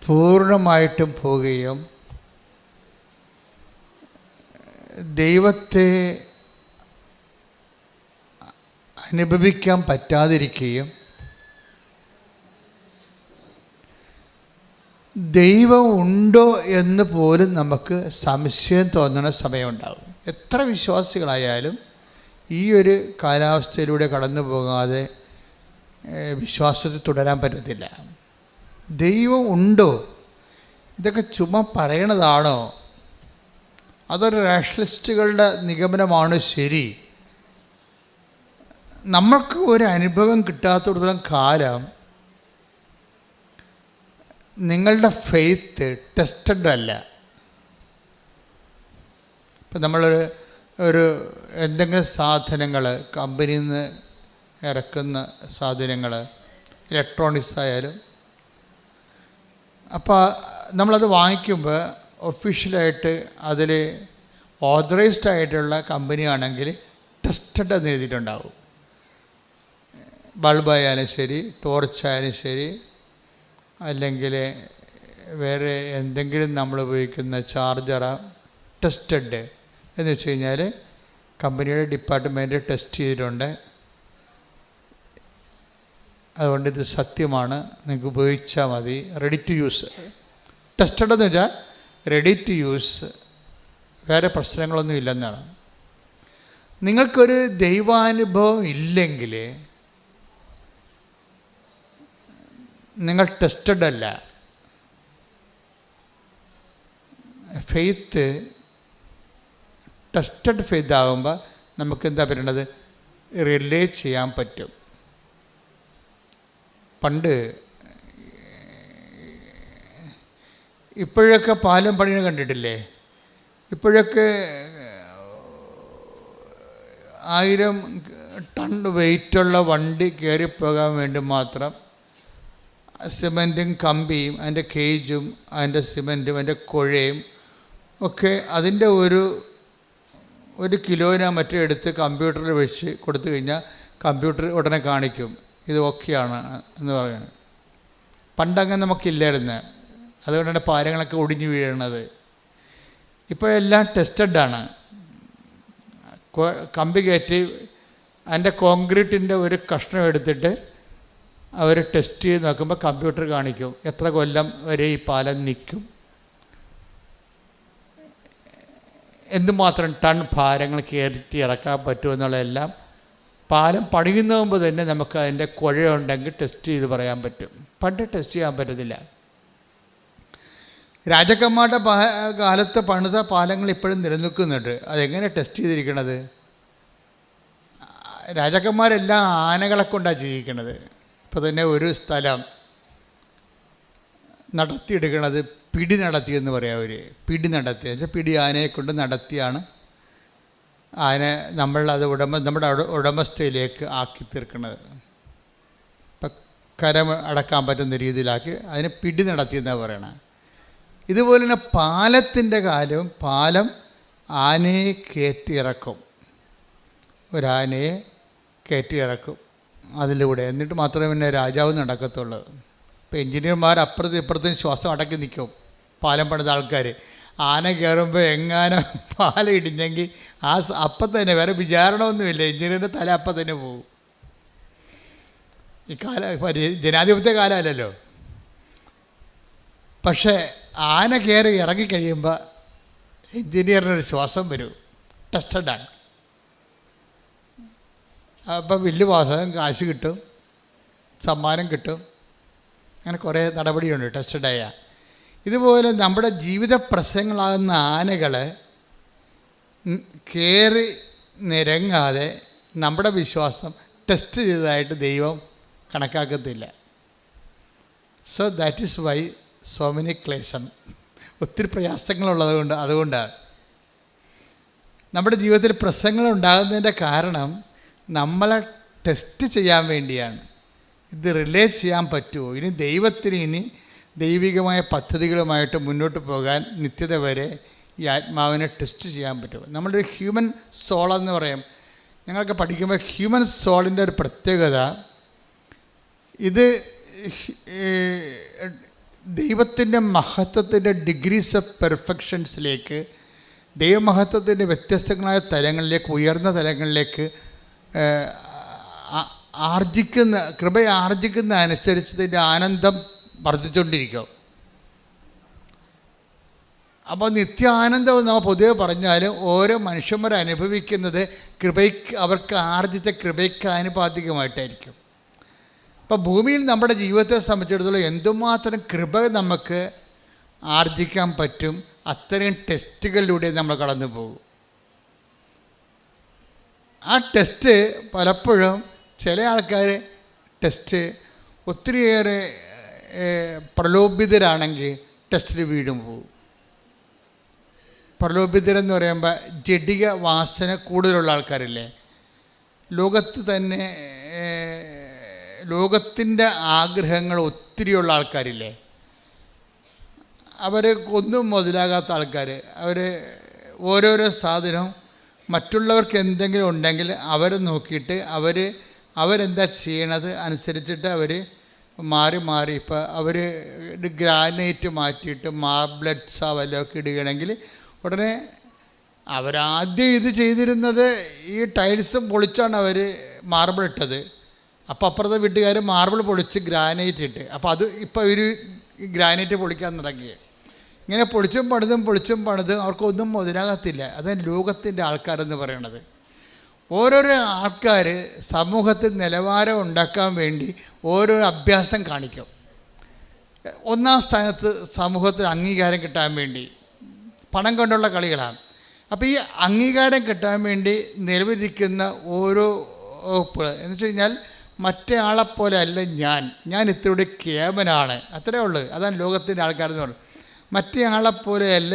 പൂർണ്ണമായിട്ടും പോവുകയും ദൈവത്തെ അനുഭവിക്കാൻ പറ്റാതിരിക്കുകയും ദൈവം ഉണ്ടോ എന്ന് പോലും നമുക്ക് സംശയം തോന്നുന്ന സമയമുണ്ടാകും. എത്ര വിശ്വാസികളായാലും ഈ ഒരു കാലാവസ്ഥയിലൂടെ കടന്നു പോകാതെ വിശ്വാസത്തിൽ തുടരാൻ പറ്റത്തില്ല. ദൈവം ഉണ്ടോ? ഇതൊക്കെ ചുമ്മാ പറയണതാണോ? അതൊരു റാഷണലിസ്റ്റുകളുടെ നിഗമനമാണ് ശരി? നമ്മൾക്ക് ഒരു അനുഭവം കിട്ടാത്തിടത്തോളം കാലം നിങ്ങളുടെ ഫെയ്ത്ത് ടെസ്റ്റഡ് അല്ല. ഇപ്പം നമ്മളൊരു എന്തെങ്കിലും സാധനങ്ങൾ, കമ്പനിയിൽ നിന്ന് ഇറക്കുന്ന സാധനങ്ങൾ, ഇലക്ട്രോണിക്സ് ആയാലും, അപ്പോൾ നമ്മളത് വാങ്ങിക്കുമ്പോൾ ഒഫീഷ്യലായിട്ട് അതിൽ ഓതറൈസ്ഡ് ആയിട്ടുള്ള കമ്പനിയാണെങ്കിൽ ടെസ്റ്റഡ് എന്ന് എഴുതിയിട്ടുണ്ടാവും. ബൾബായാലും ശരി, ടോർച്ചായാലും ശരി, അല്ലെങ്കിൽ വേറെ എന്തെങ്കിലും നമ്മൾ ഉപയോഗിക്കുന്ന ചാർജറാ, ടെസ്റ്റഡ് എന്ന് വെച്ച് കഴിഞ്ഞാൽ കമ്പനിയുടെ ഡിപ്പാർട്ട്മെൻറ്റ് ടെസ്റ്റ് ചെയ്തിട്ടുണ്ട്, അതുകൊണ്ട് ഇത് സത്യമാണ്, നിങ്ങൾക്ക് ഉപയോഗിച്ചാൽ മതി, റെഡി ടു യൂസ്. ടെസ്റ്റഡ് എന്ന് വെച്ചാൽ റെഡി ടു യൂസ്, വേറെ പ്രശ്നങ്ങളൊന്നും ഇല്ലെന്നാണ്. നിങ്ങൾക്കൊരു ദൈവാനുഭവം ഇല്ലെങ്കിൽ നിങ്ങൾ ടെസ്റ്റഡ് അല്ല. ഫെയ്ത്ത് ടെസ്റ്റഡ് ഫെയ്ത്ത് ആകുമ്പോൾ നമുക്ക് എന്താ പറയുന്നത്, റിലേ ചെയ്യാൻ പറ്റും. പണ്ട് ഇപ്പോഴൊക്കെ പാലം പണിയെ കണ്ടിട്ടില്ലേ? ഇപ്പോഴൊക്കെ 1000 ടൺ വെയിറ്റുള്ള വണ്ടി കയറിപ്പോകാൻ വേണ്ടി മാത്രം സിമൻറ്റും കമ്പിയും അതിൻ്റെ കേജും അതിൻ്റെ സിമൻറ്റും അതിൻ്റെ കുഴയും ഒക്കെ അതിൻ്റെ ഒരു കിലോനാ മറ്റേ എടുത്ത് കമ്പ്യൂട്ടറിൽ വെച്ച് കൊടുത്തു കഴിഞ്ഞാൽ കമ്പ്യൂട്ടർ ഉടനെ കാണിക്കും ഇത് ഓക്കെയാണ് എന്ന് പറയുന്നത്. പണ്ടങ്ങനെ നമുക്കില്ലായിരുന്നു. അതുകൊണ്ടാണ് പാലങ്ങളൊക്കെ ഒടിഞ്ഞു വീഴുന്നത്. ഇപ്പോൾ എല്ലാം ടെസ്റ്റഡാണ്. കമ്പി കയറ്റി അതിൻ്റെ കോൺക്രീറ്റിൻ്റെ ഒരു കഷ്ണം എടുത്തിട്ട് അവർ ടെസ്റ്റ് ചെയ്ത് നോക്കുമ്പോൾ കമ്പ്യൂട്ടർ കാണിക്കും എത്ര കൊല്ലം വരെ ഈ പാലം നിൽക്കും, എന്തുമാത്രം ടൺ ഭാരങ്ങൾ കയറ്റി ഇറക്കാൻ പറ്റുമെന്നുള്ളതെല്ലാം പാലം പണിയുന്ന മുമ്പ് തന്നെ നമുക്ക് അതിൻ്റെ കുഴയുണ്ടെങ്കിൽ ടെസ്റ്റ് ചെയ്ത് പറയാൻ പറ്റും. പണ്ട് ടെസ്റ്റ് ചെയ്യാൻ പറ്റത്തില്ല. രാജാക്കന്മാരുടെ കാലത്ത് പണിത പാലങ്ങൾ ഇപ്പോഴും നിലനിൽക്കുന്നുണ്ട്. അതെങ്ങനെ ടെസ്റ്റ് ചെയ്തിരിക്കണത്? രാജാക്കന്മാരെല്ലാം ആനകളെ കൊണ്ടാണ് ജീവിക്കണത്. ഇപ്പോൾ തന്നെ ഒരു സ്ഥലം നടത്തിയെടുക്കണത് പിടി നടത്തിയെന്ന് പറയാം. അവർ പിടി നടത്തി വെച്ചാൽ പിടി ആനയെ കൊണ്ട് നടത്തിയാണ് ആന നമ്മളത് നമ്മുടെ ഉടമസ്ഥയിലേക്ക് ആക്കി തീർക്കുന്നത്. ഇപ്പം കരം അടക്കാൻ പറ്റുന്ന രീതിയിലാക്കി അതിനെ പിടി നടത്തിയെന്നാണ് പറയണത്. ഇതുപോലെ തന്നെ പാലത്തിൻ്റെ കാലവും പാലം ആനയെ കയറ്റിയിറക്കും. ഒരാനയെ കയറ്റിയിറക്കും അതിലൂടെ. എന്നിട്ട് മാത്രമേ പിന്നെ രാജാവ് നടക്കത്തുള്ളൂ. ഇപ്പോൾ എഞ്ചിനീയർമാർ അപ്പുറത്തും ഇപ്പുറത്തും ശ്വാസം അടക്കി നിൽക്കും. പാലം പണിത ആൾക്കാർ ആന കയറുമ്പോൾ എങ്ങാനും പാലം ഇടിഞ്ഞെങ്കിൽ അപ്പം തന്നെ വേറെ വിചാരണമൊന്നുമില്ല, എഞ്ചിനീയറിൻ്റെ തല അപ്പം തന്നെ പോകും. ഈ ജനാധിപത്യ കാലമല്ലല്ലോ. പക്ഷേ ആന കയറി ഇറങ്ങിക്കഴിയുമ്പോൾ എഞ്ചിനീയറിനൊരു ശ്വാസം വരും. ടെസ്റ്റഡാണ്. അപ്പം ബില്ല് പാസ്സാകും, കാശ് കിട്ടും, സമ്മാനം കിട്ടും. അങ്ങനെ കുറേ നടപടിയുണ്ട് ടെസ്റ്റഡായ. ഇതുപോലെ നമ്മുടെ ജീവിത പ്രശ്നങ്ങളാകുന്ന ആനകളെ കയറി നിരങ്ങാതെ നമ്മുടെ വിശ്വാസം ടെസ്റ്റ് ചെയ്തതായിട്ട് ദൈവം കണക്കാക്കത്തില്ല. So that is why so many ക്ലേശം. ഒത്തിരി പ്രയാസങ്ങളുള്ളത് അതുകൊണ്ടാണ് നമ്മുടെ ജീവിതത്തിൽ പ്രശ്നങ്ങൾ ഉണ്ടാകുന്നതിൻ്റെ കാരണം നമ്മളെ ടെസ്റ്റ് ചെയ്യാൻ വേണ്ടിയാണ്. ഇത് റിലേറ്റ് ചെയ്യാൻ പറ്റുമോ, ഇനി ദൈവത്തിന് ഇനി ദൈവികമായ പദ്ധതികളുമായിട്ട് മുന്നോട്ട് പോകാൻ നിത്യത വരെ ഈ ആത്മാവിനെ ടെസ്റ്റ് ചെയ്യാൻ പറ്റുമോ? നമ്മുടെ ഒരു ഹ്യൂമൻ സോളെന്ന് പറയും. ഞങ്ങൾക്ക് പഠിക്കുമ്പോൾ ഹ്യൂമൻ സോളിൻ്റെ ഒരു പ്രത്യേകത, ഇത് ദൈവത്തിൻ്റെ മഹത്വത്തിൻ്റെ ഡിഗ്രീസ് ഓഫ് പെർഫെക്ഷൻസിലേക്ക്, ദൈവമഹത്വത്തിൻ്റെ വ്യത്യസ്തങ്ങളായ തലങ്ങളിലേക്ക്, ഉയർന്ന തലങ്ങളിലേക്ക് കൃപയെ ആർജിക്കുന്ന അനുസരിച്ച് ഇതിൻ്റെ ആനന്ദം വർദ്ധിച്ചുകൊണ്ടിരിക്കും. അപ്പോൾ നിത്യ ആനന്ദം നമ്മൾ പൊതുവെ പറഞ്ഞാൽ ഓരോ മനുഷ്യന്മാർ അനുഭവിക്കുന്നത് അവർക്ക് ആർജിച്ച കൃപയ്ക്ക് ആനുപാതികമായിട്ടായിരിക്കും. അപ്പോൾ ഭൂമിയിൽ നമ്മുടെ ജീവിതത്തെ സംബന്ധിച്ചിടത്തോളം എന്തുമാത്രം കൃപ നമുക്ക് ആർജിക്കാൻ പറ്റും, അത്രയും ടെസ്റ്റുകളിലൂടെ നമ്മൾ കടന്നു പോകും. ആ ടെസ്റ്റ് പലപ്പോഴും ചില ആൾക്കാർ ടെസ്റ്റ് ഒത്തിരിയേറെ പ്രലോഭിതരാണെങ്കിൽ ടെസ്റ്റിൽ വീഴും പോകും. പ്രലോഭിതരെന്ന് പറയുമ്പോൾ ജഡിക വാസന കൂടുതലുള്ള ആൾക്കാരില്ലേ, ലോകത്ത് തന്നെ ലോകത്തിൻ്റെ ആഗ്രഹങ്ങൾ ഒത്തിരിയുള്ള ആൾക്കാരില്ലേ, അവർ ഒന്നും മുതലാകാത്ത ആൾക്കാർ. അവർ ഓരോരോ സാധനവും മറ്റുള്ളവർക്ക് എന്തെങ്കിലും ഉണ്ടെങ്കിൽ അവരെ നോക്കിയിട്ട് അവരെന്താ ചെയ്യണത് അനുസരിച്ചിട്ട് അവർ മാറി മാറി ഇപ്പോൾ അവർ ഗ്രാനൈറ്റ് മാറ്റിയിട്ട് മാർബിൾസാ വല്ലതൊക്കെ ഇടുകയാണെങ്കിൽ ഉടനെ അവരാദ്യം ഇത് ചെയ്തിരുന്നത് ഈ ടൈൽസും പൊളിച്ചാണ് അവർ മാർബിൾ ഇട്ടത്. അപ്പോൾ അപ്പുറത്തെ വീട്ടുകാർ മാർബിൾ പൊളിച്ച് ഗ്രാനൈറ്റ് ഇട്ട്, അപ്പോൾ അത് ഇപ്പോൾ ഇവർ ഈ ഗ്രാനൈറ്റ് പൊളിക്കാൻ തുടങ്ങി. ഇങ്ങനെ പൊളിച്ചും പണിതും അവർക്കൊന്നും മുതലാകത്തില്ല. അതാണ് ലോകത്തിൻ്റെ ആൾക്കാരെന്ന് പറയണത്. ഓരോരോ ആൾക്കാർ സമൂഹത്തിൽ നിലവാരം ഉണ്ടാക്കാൻ വേണ്ടി ഓരോരോ അഭ്യാസം കാണിക്കും. ഒന്നാം സ്ഥാനത്ത് സമൂഹത്തിൽ അംഗീകാരം കിട്ടാൻ വേണ്ടി പണം കൊണ്ടുള്ള കളികളാണ്. അപ്പോൾ ഈ അംഗീകാരം കിട്ടാൻ വേണ്ടി നിലവിലിരിക്കുന്ന ഓരോ വകുപ്പുകൾ എന്ന് വെച്ച് കഴിഞ്ഞാൽ മറ്റേ ആളെപ്പോലെ അല്ല ഞാൻ ഇത്രയുടെ കേമനാണ്, അത്രേ ഉള്ളൂ. അതാണ് ലോകത്തിൻ്റെ ആൾക്കാരെന്ന് പറയുന്നത്. മറ്റേ ആളെപ്പോലെ അല്ല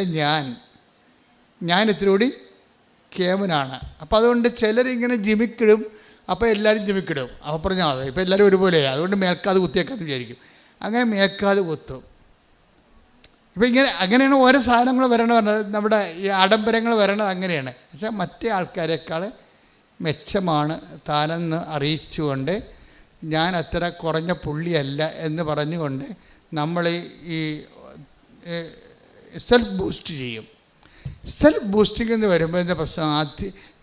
ഞാൻ ഇത്രയോടി കേമനാണ്. അപ്പോൾ അതുകൊണ്ട് ചിലരിങ്ങനെ ജിമിക്കിടും, അപ്പോൾ എല്ലാവരും ജിമിക്കിടും. അപ്പോൾ പറഞ്ഞാൽ ഇപ്പോൾ എല്ലാവരും ഒരുപോലെയാണ്, അതുകൊണ്ട് മേൽക്കാതെ കുത്തിയേക്കാന്ന് വിചാരിക്കും. അങ്ങനെ മേൽക്കാതെ കുത്തും. ഇപ്പം അങ്ങനെയാണ് ഓരോ സാധനങ്ങൾ വരണത്, നമ്മുടെ ഈ ആഡംബരങ്ങൾ വരണത് അങ്ങനെയാണ്. പക്ഷേ മറ്റേ ആൾക്കാരെക്കാൾ മെച്ചമാണ് താനെന്ന് അറിയിച്ചുകൊണ്ട് ഞാൻ അത്ര കുറഞ്ഞ പുള്ളിയല്ല എന്ന് പറഞ്ഞുകൊണ്ട് നമ്മൾ ഈ സെൽഫ് ബൂസ്റ്റ് ചെയ്യും. സെൽഫ് ബൂസ്റ്റിംഗ് എന്ന് വരുമ്പോൾ എന്താ പ്രശ്നം?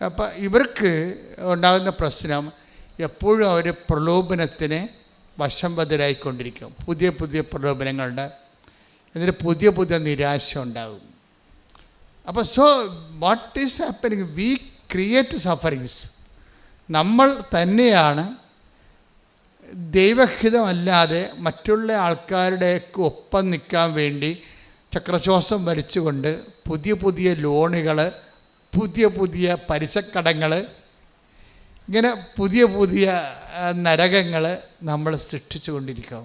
അപ്പം ഇവർക്ക് ഉണ്ടാകുന്ന പ്രശ്നം എപ്പോഴും അവർ പ്രലോഭനത്തിന് വശംവദരായിക്കൊണ്ടിരിക്കും. പുതിയ പുതിയ പ്രലോഭനങ്ങളുണ്ട്, എന്നിട്ട് പുതിയ നിരാശ ഉണ്ടാകും. അപ്പോൾ what is happening? We create sufferings. നമ്മൾ തന്നെയാണ് ദൈവഹിതമല്ലാതെ മറ്റുള്ള ആൾക്കാരുടെയൊക്കെ ഒപ്പം നിൽക്കാൻ വേണ്ടി ചക്രശ്വാസം വലിച്ചുകൊണ്ട് പുതിയ ലോണുകൾ, പുതിയ പലിശക്കടങ്ങൾ, ഇങ്ങനെ പുതിയ നരകങ്ങൾ നമ്മൾ സൃഷ്ടിച്ചു കൊണ്ടിരിക്കും.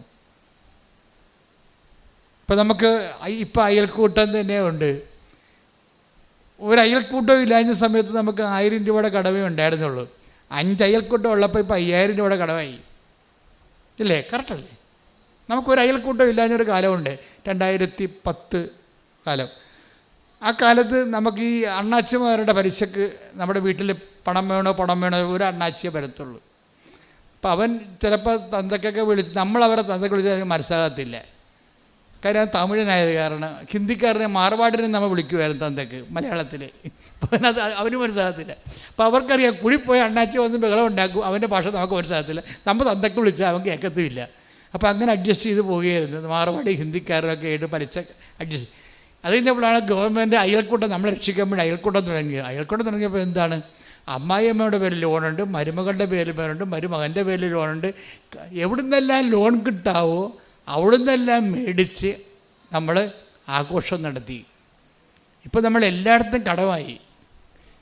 ഇപ്പം നമുക്ക് ഇപ്പം അയൽക്കൂട്ടം തന്നെ ഉണ്ട്. ഒരു അയൽക്കൂട്ടം ഇല്ലാഞ്ഞ സമയത്ത് നമുക്ക് 1000 രൂപയുടെ കടവേ ഉണ്ടായിരുന്നുള്ളൂ. 5 അയൽക്കൂട്ടം ഉള്ളപ്പോൾ ഇപ്പോൾ 5000 രൂപയുടെ കടവായി. ഇല്ലേ? കറക്റ്റല്ലേ? നമുക്കൊരു അയൽക്കൂട്ടം ഇല്ലാഞ്ഞൊരു കാലമുണ്ട്, 2010 കാലം. ആ കാലത്ത് നമുക്ക് ഈ അണ്ണാച്ചിമാരുടെ പലിശക്ക് നമ്മുടെ വീട്ടിൽ പണം വേണോ ഒരു അണ്ണാച്ചിയെ വരത്തുള്ളൂ. അപ്പം അവൻ ചിലപ്പോൾ തന്തക്കൊക്കെ വിളിച്ച്, നമ്മളവരെ തന്തക്ക് വിളിച്ചാൽ മനസ്സിലാകത്തില്ല. കാര്യം തമിഴനായത് കാരണം. ഹിന്ദിക്കാരനെ മാർവാടിനെ നമ്മൾ വിളിക്കുമായിരുന്നു തന്തക്ക് മലയാളത്തിൽ. അപ്പം അവന് മനസ്സിലാകത്തില്ല. അപ്പോൾ അവർക്കറിയാം കുഴിപ്പോയി അണ്ണാച്ചി വന്ന് ബഹളം ഉണ്ടാക്കും, അവൻ്റെ ഭാഷ നമുക്ക് മനസ്സിലാകത്തില്ല. നമ്മൾ തന്തക്ക് വിളിച്ചാൽ അവൻ കേൾക്കത്തുമില്ല. അപ്പോൾ അങ്ങനെ അഡ്ജസ്റ്റ് ചെയ്ത് പോവുകയായിരുന്നു. മാർവാടി ഹിന്ദിക്കാരൊക്കെ ആയിട്ട് പലിശ അഡ്ജസ്റ്റ്. അത് കഴിഞ്ഞപ്പോഴാണ് ഗവൺമെൻറ് അയൽക്കൂട്ടം നമ്മളെ രക്ഷിക്കാൻ വേണ്ടി അയൽക്കൂട്ടം തുടങ്ങിയത്. അയൽക്കൂട്ടം തുടങ്ങിയപ്പോൾ എന്താണ്? അമ്മായിയമ്മയുടെ പേരിൽ ലോണുണ്ട്, മരുമകളുടെ പേരിൽ ലോണുണ്ട്, മരുമകൻ്റെ പേരിൽ ലോണുണ്ട്. എവിടുന്നെല്ലാം ലോൺ കിട്ടാവോ അവിടുന്നെല്ലാം മേടിച്ച് നമ്മൾ ആഘോഷം നടത്തി. ഇപ്പോൾ നമ്മൾ എല്ലായിടത്തും കടമായി.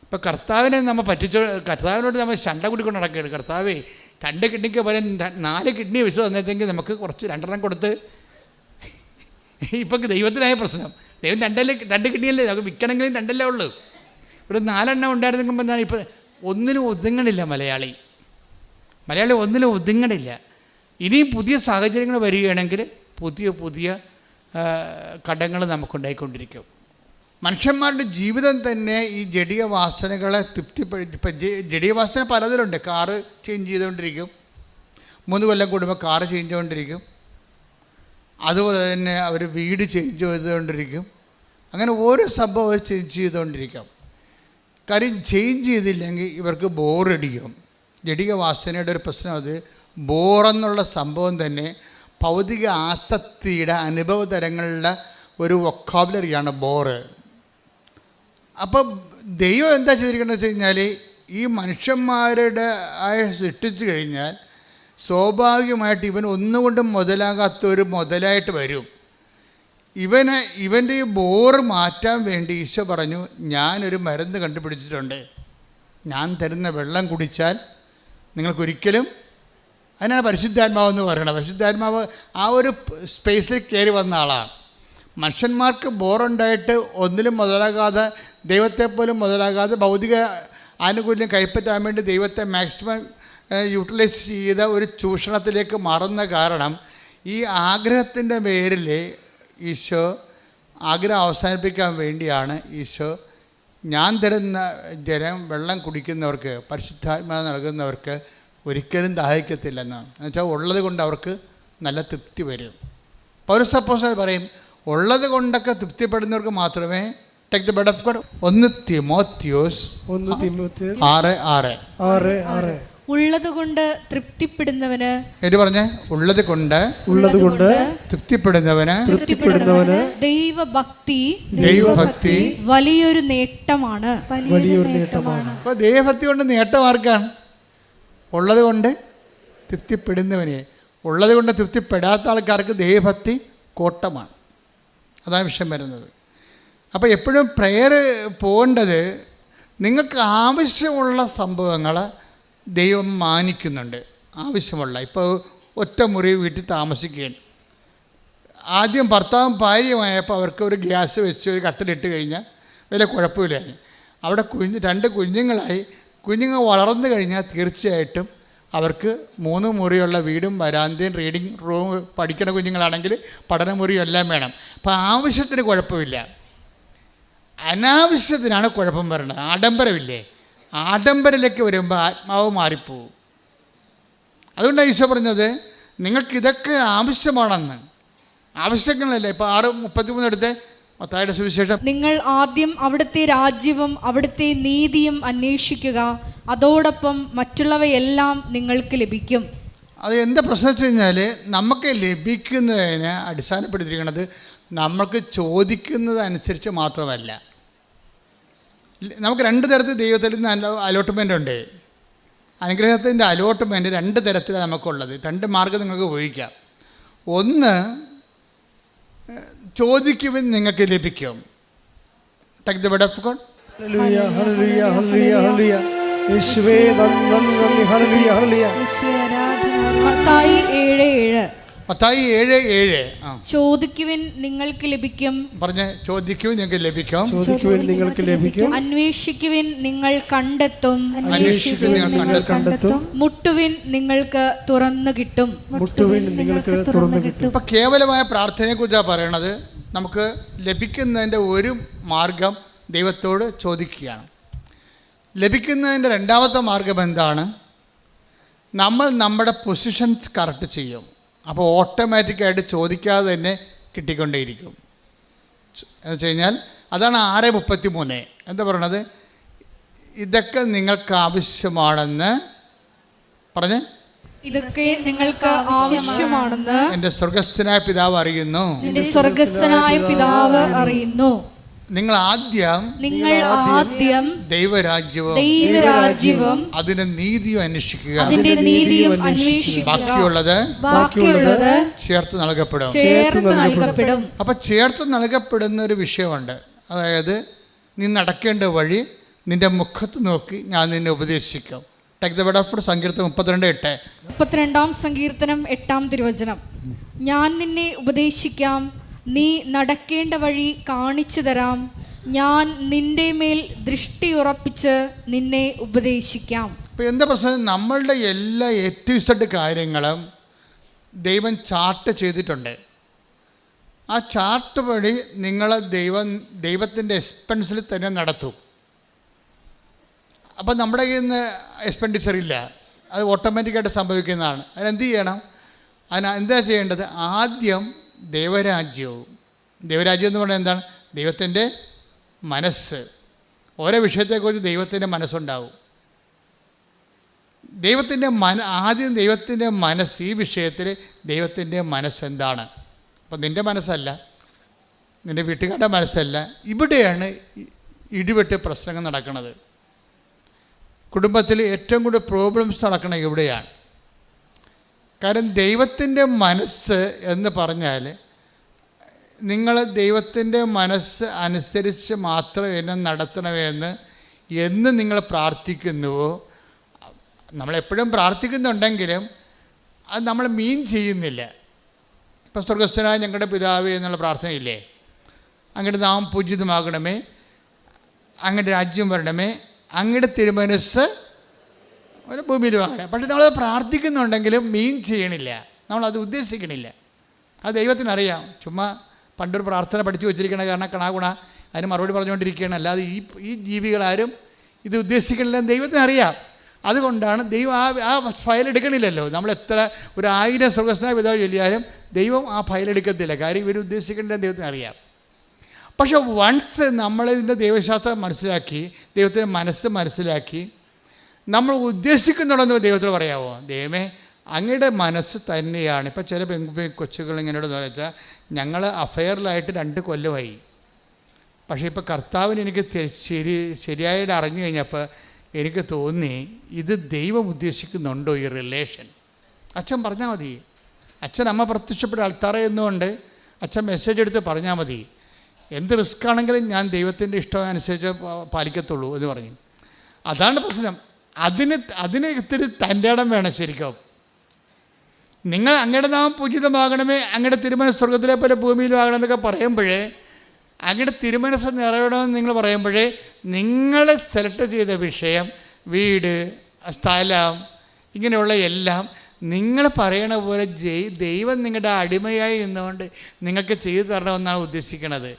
ഇപ്പോൾ കർത്താവിനെ നമ്മൾ കർത്താവിനോട് നമ്മൾ ശണ്ട കൂടിക്കൊണ്ട് നടക്കുകയാണ്. കർത്താവേ 2 കിഡ്നിക്ക് പകരം 4 കിഡ്നി വെച്ച് തന്നേക്കെങ്കിൽ നമുക്ക് കുറച്ച് 2 കൊടുത്ത്. ഇപ്പം ദൈവത്തിനായ പ്രശ്നം. ദൈവം 2 കിഡ്നിയല്ലേ, നമുക്ക് വിൽക്കണമെങ്കിലും 2 ഉള്ളൂ. ഇവിടെ 4 ഉണ്ടായിരുന്നെങ്കിൽ എന്താണ്? ഇപ്പം ഒന്നിനും ഒതുങ്ങണില്ല മലയാളി ഒന്നിനും ഒതുങ്ങണില്ല. ഇനിയും പുതിയ സാഹചര്യങ്ങൾ വരികയാണെങ്കിൽ പുതിയ കടങ്ങൾ നമുക്കുണ്ടായിക്കൊണ്ടിരിക്കും. മനുഷ്യന്മാരുടെ ജീവിതം തന്നെ ഈ ജഡിക വാസനകളെ ഇപ്പം ജഡിക വാസന പലതിലുണ്ട്. കാറ് ചേഞ്ച് ചെയ്തുകൊണ്ടിരിക്കും, 3 കൊല്ലം കൂടുമ്പോൾ കാറ് ചേഞ്ച് ചെയ്തുകൊണ്ടിരിക്കും. അതുപോലെ തന്നെ അവർ വീട് ചേഞ്ച് ചെയ്തുകൊണ്ടിരിക്കും. അങ്ങനെ ഓരോ സംഭവം അവർ ചേഞ്ച് ചെയ്തുകൊണ്ടിരിക്കും. കാര്യം ചേഞ്ച് ചെയ്തില്ലെങ്കിൽ ഇവർക്ക് ബോറടിക്കും. ജഡിക വാസനയുടെ ഒരു പ്രശ്നം അത് ബോറെന്നുള്ള സംഭവം തന്നെ ഭൗതിക ആസക്തിയുടെ അനുഭവ തരങ്ങളുടെ ഒരു വൊക്കാബുലറിയാണ് ബോറ്. അപ്പം ദൈവം എന്താ ചെയ്തിരിക്കുന്നത് വെച്ച് കഴിഞ്ഞാൽ ഈ മനുഷ്യന്മാരുടെ സൃഷ്ടിച്ചു കഴിഞ്ഞാൽ സ്വാഭാവികമായിട്ട് ഇവൻ ഒന്നുകൊണ്ടും മുതലാകാത്തൊരു മുതലായിട്ട് വരും. ഇവൻ്റെ ഈ ബോറ് മാറ്റാൻ വേണ്ടി ഈശോ പറഞ്ഞു, ഞാനൊരു മരുന്ന് കണ്ടുപിടിച്ചിട്ടുണ്ട്. ഞാൻ തരുന്ന വെള്ളം കുടിച്ചാൽ നിങ്ങൾക്കൊരിക്കലും, അതിനാണ് പരിശുദ്ധാത്മാവെന്ന് പറയുന്നത്. പരിശുദ്ധാത്മാവ് ആ ഒരു സ്പേസിൽ കയറി വന്ന ആളാണ്. മനുഷ്യന്മാർക്ക് ബോറുണ്ടായിട്ട് ഒന്നിലും മുതലാകാതെ, ദൈവത്തെപ്പോലും മുതലാകാതെ ഭൗതിക ആനുകൂല്യം കൈപ്പറ്റാൻ വേണ്ടി ദൈവത്തെ മാക്സിമം യൂട്ടിലൈസ് ചെയ്ത ഒരു ചൂഷണത്തിലേക്ക് മാറുന്ന കാരണം ഈ ആഗ്രഹത്തിൻ്റെ പേരിൽ ഈശോ ആഗ്രഹം അവസാനിപ്പിക്കാൻ വേണ്ടിയാണ് ഈശോ ഞാൻ തരുന്ന വെള്ളം കുടിക്കുന്നവർക്ക്, പരിശുദ്ധാത്മാവ് നൽകുന്നവർക്ക് ഒരിക്കലും ദാഹിക്കത്തില്ലെന്നാണ്. എന്നുവെച്ചാൽ ഉള്ളത് കൊണ്ട് അവർക്ക് നല്ല തൃപ്തി വരും. പൗലോസ് അപ്പോസ്തലൻ പറയും, ഉള്ളത് കൊണ്ടൊക്കെ തൃപ്തിപ്പെടുന്നവർക്ക് മാത്രമേ take the bread of God. 1 തിമോത്തിയോസ് 6:6 ഉള്ളത് കൊണ്ട് തൃപ്തിപ്പെടുന്നവന്, എന്നിട്ട് പറഞ്ഞേ, ഉള്ളത് കൊണ്ട് തൃപ്തിപ്പെടുന്നവന് ദൈവഭക്തി വലിയൊരു നേട്ടമാണ്. അപ്പോൾ ദൈവഭക്തി കൊണ്ട് നേട്ടം ആർക്കാണ്? ഉള്ളത് കൊണ്ട് തൃപ്തിപ്പെടുന്നവനെ. ഉള്ളത് കൊണ്ട് തൃപ്തിപ്പെടാത്ത ആൾക്കാർക്ക് ദൈവഭക്തി കോട്ടമാണ്. അതാണ് വിഷയം വരുന്നത്. അപ്പോൾ എപ്പോഴും പ്രെയർ പോകേണ്ടത് നിങ്ങൾക്ക് ആവശ്യമുള്ള സംഭവങ്ങൾ ദൈവം മാനിക്കുന്നുണ്ട്. ആവശ്യമുള്ള, ഇപ്പോൾ ഒറ്റ മുറി വീട്ടിൽ താമസിക്കുകയാണ്. ആദ്യം ഭർത്താവും ഭാര്യയുമായപ്പോൾ അവർക്ക് ഒരു ഗ്യാസ് വെച്ച് ഒരു കട്ടിലിട്ട് കഴിഞ്ഞാൽ വലിയ കുഴപ്പമില്ലായിരുന്നു. അവിടെ 2 കുഞ്ഞുങ്ങളായി. കുഞ്ഞുങ്ങൾ വളർന്നു കഴിഞ്ഞാൽ തീർച്ചയായിട്ടും അവർക്ക് 3 മുറിയുള്ള വീടും വരാന്തയും റീഡിങ് റൂം, പഠിക്കുന്ന കുഞ്ഞുങ്ങളാണെങ്കിൽ പഠനമുറിയും എല്ലാം വേണം. അപ്പോൾ ആവശ്യത്തിന് കുഴപ്പമില്ല. അനാവശ്യത്തിനാണ് കുഴപ്പം വരുന്നത്. ആഡംബരമില്ലേ, ആഡംബരത്തിലേക്ക് വരുമ്പോൾ ആത്മാവ് മാറിപ്പോവും. അതുകൊണ്ടാണ് ഈശോ പറഞ്ഞത് നിങ്ങൾക്കിതൊക്കെ ആവശ്യമാണെന്ന്. ആവശ്യങ്ങളല്ലേ. ഇപ്പോൾ 6:33 എടുത്ത് മത്തായിയുടെ സുവിശേഷം, നിങ്ങൾ ആദ്യം അവിടുത്തെ രാജ്യവും അവിടുത്തെ നീതിയും അന്വേഷിക്കുക, അതോടൊപ്പം മറ്റുള്ളവയെല്ലാം നിങ്ങൾക്ക് ലഭിക്കും. അത് എന്താ പ്രശ്നം വെച്ച് കഴിഞ്ഞാൽ നമുക്ക് ലഭിക്കുന്നതിന് അടിസ്ഥാനപ്പെടുത്തിയിരിക്കുന്നത് നമ്മൾക്ക് ചോദിക്കുന്നതനുസരിച്ച് മാത്രമല്ല. നമുക്ക് 2 തരത്തിൽ ദൈവത്തിൽ നിന്ന് അലോട്ട്മെൻ്റ് ഉണ്ട്. അനുഗ്രഹത്തിൻ്റെ അലോട്ട്മെൻറ്റ് 2 തരത്തിലാണ് നമുക്കുള്ളത്. 2 മാർഗ്ഗം നിങ്ങൾക്ക് ഉപയോഗിക്കാം. ഒന്ന്, ചോദിക്കുവാൻ നിങ്ങൾക്ക് ലഭിക്കും. Take the word of God. Hallelujah ഹല്ലേലൂയ ഹല്ലേലൂയ ഹല്ലേലൂയ. യേശുവേ നന്ദി നന്ദി ഹല്ലേലൂയ ഹല്ലേലൂയ. യേശുവേ ആരാധന. മത്തായി 7:7. മത്തായി 7:7. ചോദിക്കുവിൻ നിങ്ങൾക്ക് ലഭിക്കും. പറഞ്ഞ്, ചോദിക്കുവിൻ നിങ്ങൾക്ക് ലഭിക്കും. ചോദിക്കുവിൻ നിങ്ങൾക്ക് ലഭിക്കും. അന്വേഷിക്കുവിൻ നിങ്ങൾ കണ്ടെത്തും. അന്വേഷിക്കുവിൻ നിങ്ങൾ കണ്ടെത്തും. മുട്ടുവിൻ നിങ്ങൾക്ക് തുറന്നു കിട്ടും. മുട്ടുവിൻ നിങ്ങൾക്ക് തുറന്നു കിട്ടും. ഇപ്പം കേവലമായ പ്രാർത്ഥനയെക്കുറിച്ചാണ് പറയണത്. നമുക്ക് ലഭിക്കുന്നതിൻ്റെ ഒരു മാർഗം ദൈവത്തോട് ചോദിക്കുകയാണ്. ലഭിക്കുന്നതിൻ്റെ 2ാമത്തെ മാർഗം എന്താണ്? നമ്മൾ നമ്മുടെ പൊസിഷൻസ് കറക്റ്റ് ചെയ്യും. അപ്പോൾ ഓട്ടോമാറ്റിക്കായിട്ട് ചോദിക്കാതെ തന്നെ കിട്ടിക്കൊണ്ടേയിരിക്കും. എന്ന് വെച്ച് കഴിഞ്ഞാൽ അതാണ് 6:33 എന്താ പറയണത്? ഇതൊക്കെ നിങ്ങൾക്ക് ആവശ്യമാണെന്ന് പറഞ്ഞ്, ഇതൊക്കെ നിങ്ങൾക്ക് ആവശ്യമാണെന്ന് എൻ്റെ സ്വർഗസ്ഥനായ പിതാവ് അറിയുന്നു. നിന്റെ സ്വർഗസ്ഥനായ പിതാവ് അറിയുന്നു. നിങ്ങൾ ആദ്യം ദൈവരാജ്യവും അതിന്റെ നീതിയും അന്വേഷിക്കുക. ബാക്കിയുള്ളത് ചേർത്ത് നൽകപ്പെടും. അപ്പൊ ചേർത്ത് നൽകപ്പെടുന്ന ഒരു വിഷയമുണ്ട്. അതായത് നീ നടക്കേണ്ട വഴി നിന്റെ മുഖത്ത് നോക്കി ഞാൻ നിന്നെ ഉപദേശിക്കും. Take the word of God. സങ്കീർത്തനം 32:8. 32-ാം സങ്കീർത്തനം 8-ാം തിരുവചനം. ഞാൻ നിന്നെ ഉപദേശിക്കാം, നീ നടക്കേണ്ട വഴി കാണിച്ചു തരാം, ഞാൻ നിന്റെ മേൽ ദൃഷ്ടി ഉറപ്പിച്ച് നിന്നെ ഉപദേശിക്കാം. ഇപ്പം എന്താ പ്രശ്നം? നമ്മളുടെ എല്ലാ A to Z കാര്യങ്ങളും ദൈവം ചാർട്ട് ചെയ്തിട്ടുണ്ട്. ആ ചാർട്ട് വഴി നിങ്ങളെ ദൈവത്തിൻ്റെ എക്സ്പെൻസിൽ തന്നെ നടത്തും. അപ്പം നമ്മുടെ കയ്യിൽ നിന്ന് എക്സ്പെൻഡിച്ചർ ഇല്ല, അത് ഓട്ടോമാറ്റിക്കായിട്ട് സംഭവിക്കുന്നതാണ്. അതിനെന്ത് ചെയ്യണം? എന്താ ചെയ്യേണ്ടത്? ആദ്യം ദൈവരാജ്യം എന്ന് പറഞ്ഞാൽ എന്താണ്? ദൈവത്തിൻ്റെ മനസ്സ്. ഓരോ വിഷയത്തെക്കുറിച്ച് ദൈവത്തിൻ്റെ മനസ്സുണ്ടാവും. ആദ്യം ദൈവത്തിൻ്റെ മനസ്സ്. ഈ വിഷയത്തിൽ ദൈവത്തിൻ്റെ മനസ്സെന്താണ്? അപ്പം നിൻ്റെ മനസ്സല്ല, നിൻ്റെ വീട്ടുകാരുടെ മനസ്സല്ല. ഇവിടെയാണ് ഇടിവെട്ട് പ്രശ്നങ്ങൾ നടക്കുന്നത്. കുടുംബത്തിൽ ഏറ്റവും കൂടുതൽ പ്രോബ്ലംസ് നടക്കുന്നത് ഇവിടെയാണ്. കാരണം ദൈവത്തിൻ്റെ മനസ്സ് എന്ന് പറഞ്ഞാൽ നിങ്ങൾ ദൈവത്തിൻ്റെ മനസ്സ് അനുസരിച്ച് മാത്രം എന്നെ നടത്തണമെന്ന് എന്ന് നിങ്ങൾ പ്രാർത്ഥിക്കുന്നുവോ, നമ്മളെപ്പോഴും പ്രാർത്ഥിക്കുന്നുണ്ടെങ്കിലും അത് നമ്മൾ മീൻ ചെയ്യുന്നില്ല. ഇപ്പോൾ സ്വർഗസ്ഥനായ ഞങ്ങളുടെ പിതാവേ എന്നുള്ള പ്രാർത്ഥനയില്ലേ? അങ്ങയുടെ നാമം പൂജിതമാകണമേ, അങ്ങയുടെ രാജ്യം വരണമേ, അങ്ങയുടെ തിരുമനസ്സ് ഒരു ഭൂമിയിലുമാകണം. പക്ഷെ നമ്മൾ പ്രാർത്ഥിക്കുന്നുണ്ടെങ്കിലും മീൻ ചെയ്യണില്ല, നമ്മളത് ഉദ്ദേശിക്കണില്ല. അത് ദൈവത്തിനറിയാം. ചുമ്മാ പണ്ടൊരു പ്രാർത്ഥന പഠിച്ചു വെച്ചിരിക്കണ കാരണം കണാകുണ അതിന് മറുപടി പറഞ്ഞുകൊണ്ടിരിക്കുകയാണ്. അല്ലാതെ ഈ ജീവികളാരും ഇത് ഉദ്ദേശിക്കണില്ല, ദൈവത്തിനറിയാം. അതുകൊണ്ടാണ് ദൈവം ആ ഫയൽ എടുക്കണില്ലല്ലോ. നമ്മൾ എത്ര 1000 സ്വർഗസ്ഥനായ പിതാവ് ചൊല്ലിയാലും ദൈവം ആ ഫയൽ എടുക്കത്തില്ല. കാര്യം ഇവർ ഉദ്ദേശിക്കേണ്ടത് ദൈവത്തിന് അറിയാം. പക്ഷെ വൺസ് നമ്മളിതിൻ്റെ ദൈവശാസ്ത്രം മനസ്സിലാക്കി, ദൈവത്തിൻ്റെ മനസ്സ് മനസ്സിലാക്കി, നമ്മൾ ഉദ്ദേശിക്കുന്നുണ്ടെന്ന് ദൈവത്തോട് പറയാമോ? ദൈവമേ അങ്ങയുടെ മനസ്സ് തന്നെയാണ്. ഇപ്പോൾ ചില കൊച്ചുകൾ ഇങ്ങനെയോട് വെച്ചാൽ ഞങ്ങൾ അഫെയറിലായിട്ട് 2 കൊല്ലമായി, പക്ഷേ ഇപ്പോൾ കർത്താവിന് എനിക്ക് ശരിയായിട്ട് അറിഞ്ഞു കഴിഞ്ഞപ്പോൾ എനിക്ക് തോന്നി ഇത് ദൈവം ഉദ്ദേശിക്കുന്നുണ്ടോ ഈ റിലേഷൻ. അച്ഛൻ പറഞ്ഞാൽ മതി. അച്ഛൻ അമ്മ പ്രത്യക്ഷപ്പെട്ട അൾത്താറ എന്നുകൊണ്ട് അച്ഛൻ മെസ്സേജ് എടുത്ത് പറഞ്ഞാൽ മതി. എന്ത് റിസ്ക് ആണെങ്കിലും ഞാൻ ദൈവത്തിൻ്റെ ഇഷ്ടം അനുസരിച്ച് പാലിക്കത്തുള്ളൂ എന്ന് പറഞ്ഞു. അതാണ് പ്രശ്നം. അതിന് ഇത്തിരി തൻ്റെ ഇടം വേണം ശരിക്കും. നിങ്ങൾ അങ്ങയുടെ നാമം പൂജിതമാകണമേ, അങ്ങയുടെ തിരുമനസ് സ്വർഗത്തിലെ പോലെ ഭൂമിയിലും ആകണം എന്നൊക്കെ പറയുമ്പോഴേ, അങ്ങയുടെ തിരുമനസ് നിറയണമെന്ന് നിങ്ങൾ പറയുമ്പോഴേ, നിങ്ങൾ സെലക്ട് ചെയ്ത വിഷയം, വീട്, സ്ഥലം, ഇങ്ങനെയുള്ള എല്ലാം നിങ്ങൾ പറയണ പോലെ ദൈവം നിങ്ങളുടെ അടിമയായി നിന്നുകൊണ്ട് നിങ്ങൾക്ക് ചെയ്തു തരണമെന്നാണ് ഉദ്ദേശിക്കുന്നത്.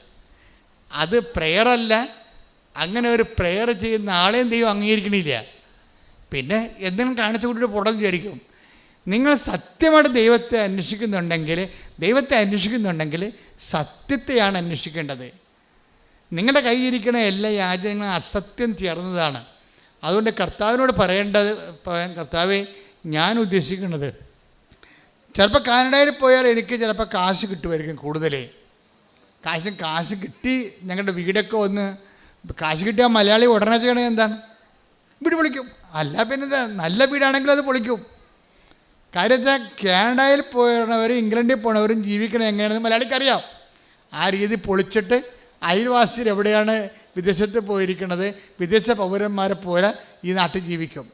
അത് പ്രെയറല്ല. അങ്ങനെ ഒരു പ്രെയർ ചെയ്യുന്ന ആളെയും ദൈവം അംഗീകരിക്കണില്ല. പിന്നെ എന്തെങ്കിലും കാണിച്ചു കൂട്ടിയിട്ട് പുറം വിചാരിക്കും. നിങ്ങൾ സത്യമായിട്ട് ദൈവത്തെ അന്വേഷിക്കുന്നുണ്ടെങ്കിൽ സത്യത്തെയാണ് അന്വേഷിക്കേണ്ടത്. നിങ്ങളുടെ കയ്യിരിക്കണ എല്ലാ യാചനകളും അസത്യം ചേർന്നതാണ്. അതുകൊണ്ട് കർത്താവിനോട് പറയേണ്ടത്, കർത്താവേ, ഞാൻ ഉദ്ദേശിക്കുന്നത്, ചിലപ്പോൾ കാനഡയിൽ പോയാൽ എനിക്ക് ചിലപ്പോൾ കാശ് കിട്ടുമായിരിക്കും കൂടുതൽ. കാശ് കിട്ടി ഞങ്ങളുടെ വീടൊക്കെ ഒന്ന് കാശ് കിട്ടിയാൽ മലയാളി ഉടനെ ചെയ്യണത് എന്താണ്? വീട് പൊളിക്കും. അല്ല പിന്നെ നല്ല വീടാണെങ്കിൽ അത് പൊളിക്കും. കാര്യം വെച്ചാൽ കാനഡയിൽ പോയവരും ഇംഗ്ലണ്ടിൽ പോണവരും ജീവിക്കണം എങ്ങനെയാണെന്ന് മലയാളിക്കറിയാം. ആ രീതി പൊളിച്ചിട്ട് അയൽവാസികൾ എവിടെയാണ് വിദേശത്ത് പോയിരിക്കുന്നത്, വിദേശ പൗരന്മാരെ പോലെ ഈ നാട്ടിൽ ജീവിക്കും.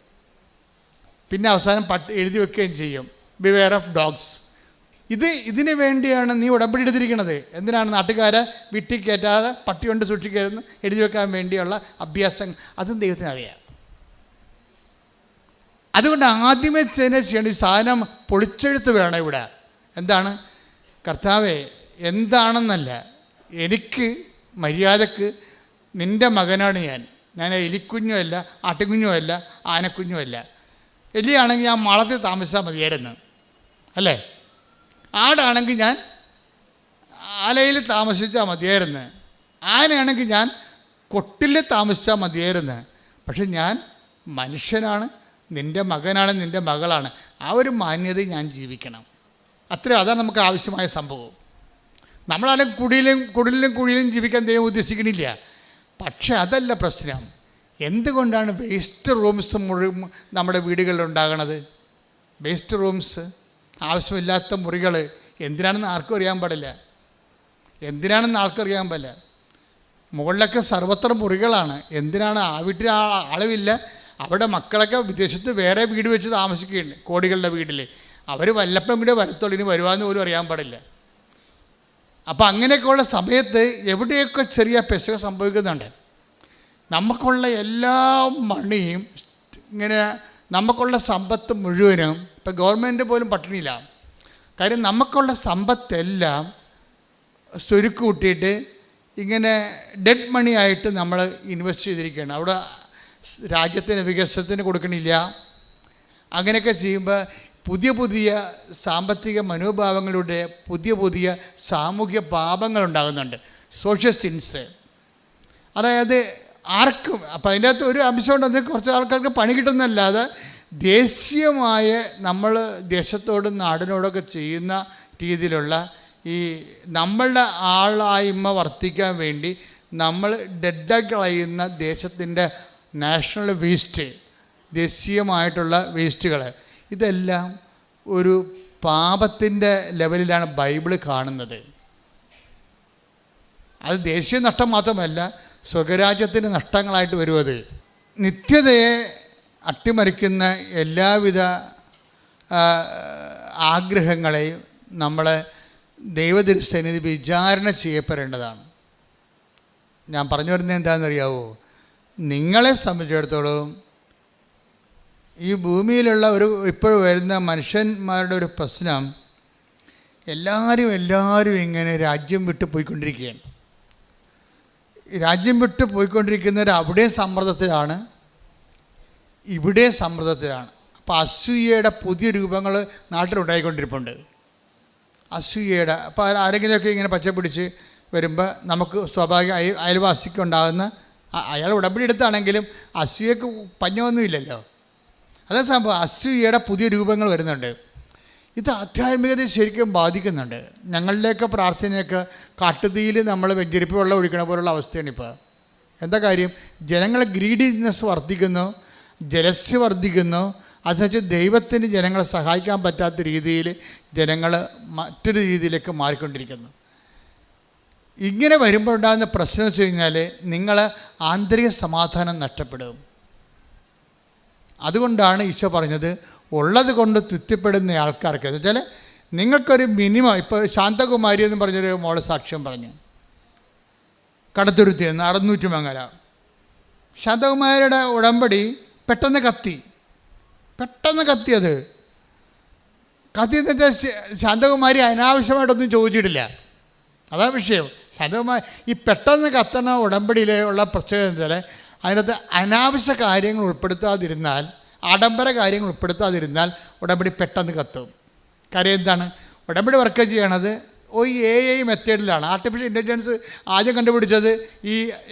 പിന്നെ അവസാനം എഴുതി വെക്കുകയും ചെയ്യും, ബിവെയർ ഓഫ് ഡോഗ്സ്. ഇതിന് വേണ്ടിയാണ് നീ ഉടമ്പടി എടുത്തിരിക്കുന്നത്. എന്തിനാണ്? നാട്ടുകാരെ വീട്ടിൽ കയറ്റാതെ പട്ടി കൊണ്ട് സൂക്ഷിക്കരുതെന്ന് എഴുതി വെക്കാൻ വേണ്ടിയുള്ള അഭ്യാസം. അതും ദൈവത്തിന് അറിയാം. അതുകൊണ്ട് ആദ്യമേ തന്നെ ചെയ്യേണ്ട ഈ സാധനം പൊളിച്ചെഴുത്ത് വേണം ഇവിടെ. എന്താണ്? കർത്താവേ, എന്താണെന്നല്ല, എനിക്ക് മര്യാദക്ക് നിൻ്റെ മകനാണ് ഞാൻ എലിക്കുഞ്ഞുമല്ല, ആട്ടുകുഞ്ഞുമല്ല, ആനക്കുഞ്ഞുമല്ല. എലിയാണെങ്കിൽ ഞാൻ മാളത്തിൽ താമസിച്ചാൽ മതിയായിരുന്നു, അല്ലേ? ആടാണെങ്കിൽ ഞാൻ ആലയിൽ താമസിച്ചാൽ മതിയായിരുന്നു, ആനയാണെങ്കിൽ ഞാൻ കൊട്ടിൽ താമസിച്ചാൽ മതിയായിരുന്നു. പക്ഷെ ഞാൻ മനുഷ്യനാണ്, നിൻ്റെ മകനാണ്, നിൻ്റെ മകളാണ്. ആ ഒരു മാന്യത ഞാൻ ജീവിക്കണം. അതാണ് നമുക്ക് ആവശ്യമായ സംഭവം. നമ്മളാലും കുടിലും ജീവിക്കാൻ ദൈവം ഉദ്ദേശിക്കണില്ല. പക്ഷെ അതല്ല പ്രശ്നം. എന്തുകൊണ്ടാണ് വേസ്റ്റ് റൂംസ് നമ്മുടെ വീടുകളിൽ ഉണ്ടാകണത്? വേസ്റ്റ് റൂംസ്, ആവശ്യമില്ലാത്ത മുറികൾ എന്തിനാണെന്ന് ആർക്കും അറിയാൻ പാടില്ല. മുകളിലൊക്കെ സർവത്ര മുറികളാണ്. എന്തിനാണ്? ആ വീട്ടിൽ അളവില്ല. അവിടെ മക്കളൊക്കെ വിദേശത്ത് വേറെ വീട് വെച്ച് താമസിക്കുകയുണ്ട്, കോടികളുടെ വീട്ടിൽ. അവർ വല്ലപ്പോഴും കൂടെ വരത്തുള്ളൂ, ഇനി വരുവാന്ന് പോലും അറിയാൻ പാടില്ല. അപ്പോൾ അങ്ങനെയൊക്കെയുള്ള സമയത്ത് എവിടെയൊക്കെ ചെറിയ പെശക സംഭവിക്കുന്നുണ്ട്. നമുക്കുള്ള എല്ലാ മണിയും ഇങ്ങനെ, നമുക്കുള്ള സമ്പത്ത് മുഴുവനും, ഇപ്പം ഗവൺമെൻറ് പോലും പട്ടിണിയില്ല. കാര്യം നമുക്കുള്ള സമ്പത്തെല്ലാം സ്വരുക്ക് കൂട്ടിയിട്ട് ഇങ്ങനെ ഡെഡ് മണി ആയിട്ട് നമ്മൾ ഇൻവെസ്റ്റ് ചെയ്തിരിക്കുകയാണ്. അവിടെ രാജ്യത്തിന് വികസനത്തിന് കൊടുക്കണില്ല. അങ്ങനെയൊക്കെ ചെയ്യുമ്പോൾ പുതിയ സാമ്പത്തിക മനോഭാവങ്ങളുടെ പുതിയ സാമൂഹ്യ പാപങ്ങളുണ്ടാകുന്നുണ്ട്, സോഷ്യൽ സിൻസ്. അതായത് ആർക്കും, അപ്പം അതിൻ്റെ അകത്ത് ഒരു അംശം ഉണ്ടെങ്കിൽ കുറച്ച് ആൾക്കാർക്ക് പണി കിട്ടുന്നല്ലാതെ ദേശീയമായ നമ്മൾ ദേശത്തോടും നാടിനോടൊക്കെ ചെയ്യുന്ന രീതിയിലുള്ള ഈ നമ്മളുടെ ആളായ്മ വർദ്ധിക്കാൻ വേണ്ടി നമ്മൾ ഡെഡാക്കി കളയുന്ന ദേശത്തിൻ്റെ നാഷണൽ വേസ്റ്റ്, ദേശീയമായിട്ടുള്ള വേസ്റ്റുകൾ, ഇതെല്ലാം ഒരു പാപത്തിൻ്റെ ലെവലിലാണ് ബൈബിൾ കാണുന്നത്. അത് ദേശീയ നഷ്ടം മാത്രമല്ല, സ്വകരാജ്യത്തിൻ്റെ നഷ്ടങ്ങളായിട്ട് വരുന്നത്. നിത്യതയെ അട്ടിമറിക്കുന്ന എല്ലാവിധ ആഗ്രഹങ്ങളെയും നമ്മൾ ദൈവതിരുസന്നിധി വിചാരണ ചെയ്യപ്പെടേണ്ടതാണ്. ഞാൻ പറഞ്ഞു വരുന്നത് എന്താണെന്നറിയാവോ? നിങ്ങളെ സംബന്ധിച്ചിടത്തോളം ഈ ഭൂമിയിലുള്ള ഇപ്പോൾ വരുന്ന മനുഷ്യന്മാരുടെ ഒരു പ്രശ്നം, എല്ലാവരും ഇങ്ങനെ രാജ്യം വിട്ട് പോയിക്കൊണ്ടിരിക്കുകയാണ്. രാജ്യം വിട്ട് പോയിക്കൊണ്ടിരിക്കുന്നവർ അവിടെ സമ്മർദ്ദത്തിലാണ്, ഇവിടെ സമ്മർദ്ദത്തിലാണ്. അപ്പോൾ അസൂയയുടെ പുതിയ രൂപങ്ങൾ നാട്ടിലുണ്ടായിക്കൊണ്ടിരിപ്പുണ്ട്. അസൂയയുടെ, അപ്പോൾ ആരെങ്കിലുമൊക്കെ ഇങ്ങനെ പച്ചപ്പിടിച്ച് വരുമ്പോൾ നമുക്ക് സ്വാഭാവിക അയൽവാസിക്കുണ്ടാകുന്ന, അയാൾ ഉടമ്പടി എടുത്താണെങ്കിലും അസൂയക്ക് പഞ്ഞമൊന്നുമില്ലല്ലോ. അതേ സംഭവം, അസൂയയുടെ പുതിയ രൂപങ്ങൾ വരുന്നുണ്ട്. ഇത് ആധ്യാത്മികതയെ ശരിക്കും ബാധിക്കുന്നുണ്ട്. ഞങ്ങളിലേക്ക് പ്രാർത്ഥനയൊക്കെ കാട്ടുതീയിൽ നമ്മൾ വെഞ്ചരിപ്പ് വെള്ളം ഒഴിക്കണ പോലുള്ള അവസ്ഥയാണ് ഇപ്പോൾ. എന്താ കാര്യം? ജനങ്ങളെ ഗ്രീഡിനെസ് വർദ്ധിക്കുന്നു, ജലസ്യ വർദ്ധിക്കുന്നു. അതുവെച്ച് ദൈവത്തിന് ജനങ്ങളെ സഹായിക്കാൻ പറ്റാത്ത രീതിയിൽ ജനങ്ങൾ മറ്റൊരു രീതിയിലേക്ക് മാറിക്കൊണ്ടിരിക്കുന്നു. ഇങ്ങനെ വരുമ്പോൾ ഉണ്ടാകുന്ന പ്രശ്നം വെച്ച് കഴിഞ്ഞാൽ നിങ്ങൾ ആന്തരിക സമാധാനം നഷ്ടപ്പെടും. അതുകൊണ്ടാണ് ഈശോ പറഞ്ഞത് ഉള്ളത് കൊണ്ട് തൃപ്തിപ്പെടുന്ന ആൾക്കാർക്ക്. എന്ന് വെച്ചാൽ നിങ്ങൾക്കൊരു മിനിമം, ഇപ്പോൾ ശാന്തകുമാരി എന്ന് പറഞ്ഞൊരു മോള് സാക്ഷ്യം പറഞ്ഞു, കടത്തുരുത്തി എന്ന് 600 മംഗല. ശാന്തകുമാരിയുടെ ഉടമ്പടി പെട്ടെന്ന് കത്തിയത് കത്തിയെന്ന് വെച്ചാൽ ശാന്തകുമാരി അനാവശ്യമായിട്ടൊന്നും ചോദിച്ചിട്ടില്ല. അതാണ് വിഷയം. ശാന്തകുമാരി ഈ പെട്ടെന്ന് കത്തണ ഉടമ്പടിയിലുള്ള പ്രത്യേകത വെച്ചാൽ അതിനകത്ത് അനാവശ്യ കാര്യങ്ങൾ ഉൾപ്പെടുത്താതിരുന്നാൽ, ആഡംബര കാര്യങ്ങൾ ഉൾപ്പെടുത്താതിരുന്നാൽ ഉടമ്പടി പെട്ടെന്ന് കത്തും. കാര്യം എന്താണ്? ഉടമ്പടി വർക്ക് ചെയ്യണത് AI മെത്തേഡിലാണ്. ആർട്ടിഫിഷ്യൽ ഇൻ്റലിജൻസ് ആദ്യം കണ്ടുപിടിച്ചത്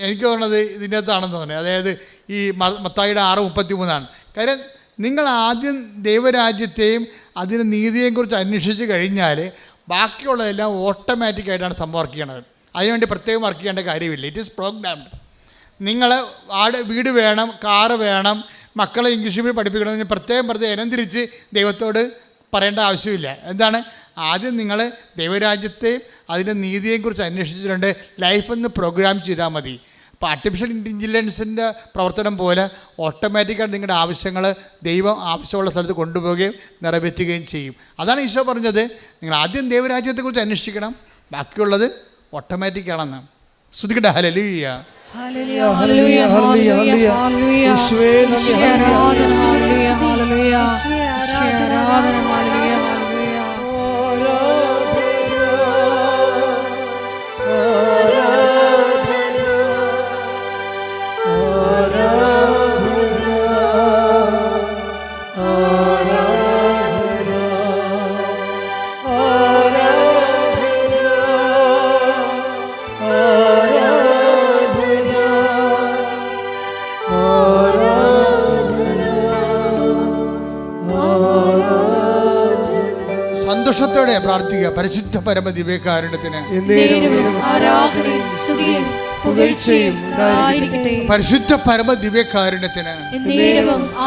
എനിക്ക് തോന്നുന്നത് ഇതിൻ്റെ അകത്താണെന്ന് തോന്നുന്നത്. അതായത് ഈ മത്തായിയുടെ 6:33. കാര്യം നിങ്ങൾ ആദ്യം ദൈവരാജ്യത്തെയും അതിന് നീതിയെയും കുറിച്ച് അന്വേഷിച്ച് കഴിഞ്ഞാൽ ബാക്കിയുള്ളതെല്ലാം ഓട്ടോമാറ്റിക്കായിട്ടാണ് സംഭവം വർക്ക് ചെയ്യണത്. അതിനുവേണ്ടി പ്രത്യേകം വർക്ക് ചെയ്യേണ്ട കാര്യമില്ല. It is programmed. നിങ്ങൾ വീട് വേണം, കാറ് വേണം, മക്കളെ ഇംഗ്ലീഷ് മീഡിയം പഠിപ്പിക്കണമെന്ന് പ്രത്യേകം ഇനം ദൈവത്തോട് പറയേണ്ട ആവശ്യമില്ല. എന്താണ്? ആദ്യം നിങ്ങൾ ദൈവരാജ്യത്തെയും അതിൻ്റെ നീതിയെയും കുറിച്ച് അന്വേഷിച്ചിട്ടുണ്ട്, ലൈഫൊന്ന് പ്രോഗ്രാം ചെയ്താൽ മതി. അപ്പോൾ ആർട്ടിഫിഷ്യൽ ഇൻ്റലിജൻസിൻ്റെ പ്രവർത്തനം പോലെ ഓട്ടോമാറ്റിക്കായിട്ട് നിങ്ങളുടെ ആവശ്യങ്ങൾ ദൈവം ആവശ്യമുള്ള സ്ഥലത്ത് കൊണ്ടുപോവുകയും നിറവേറ്റുകയും ചെയ്യും. അതാണ് ഈശോ പറഞ്ഞത്, നിങ്ങൾ ആദ്യം ദൈവരാജ്യത്തെക്കുറിച്ച് അന്വേഷിക്കണം, ബാക്കിയുള്ളത് ഓട്ടോമാറ്റിക്കാണെന്ന്. ശ്രുതിക്കട്ടെ. ഹല്ലേലൂയ. ഹല്ലേലൂയ, ഹല്ലേലൂയ, ഹല്ലേലൂയ, ഹല്ലേലൂയ. യേശുവേ ആരാധന, ഹല്ലേലൂയ, ഹല്ലേലൂയ. യേശുവേ ആരാധന, ഹല്ലേലൂയ, ഹല്ലേലൂയ. സന്തോഷത്തോടെ പ്രാർത്ഥിക്കുക. പരിശുദ്ധ പരമദിവ്യകാരുണ്യത്തിന് ആരാധനയും സ്തുതിയും പുകഴ്ചയും ഉണ്ടായിരിക്കട്ടെ. പരിശുദ്ധ പരമദിവ്യകാരുണ്യത്തിന്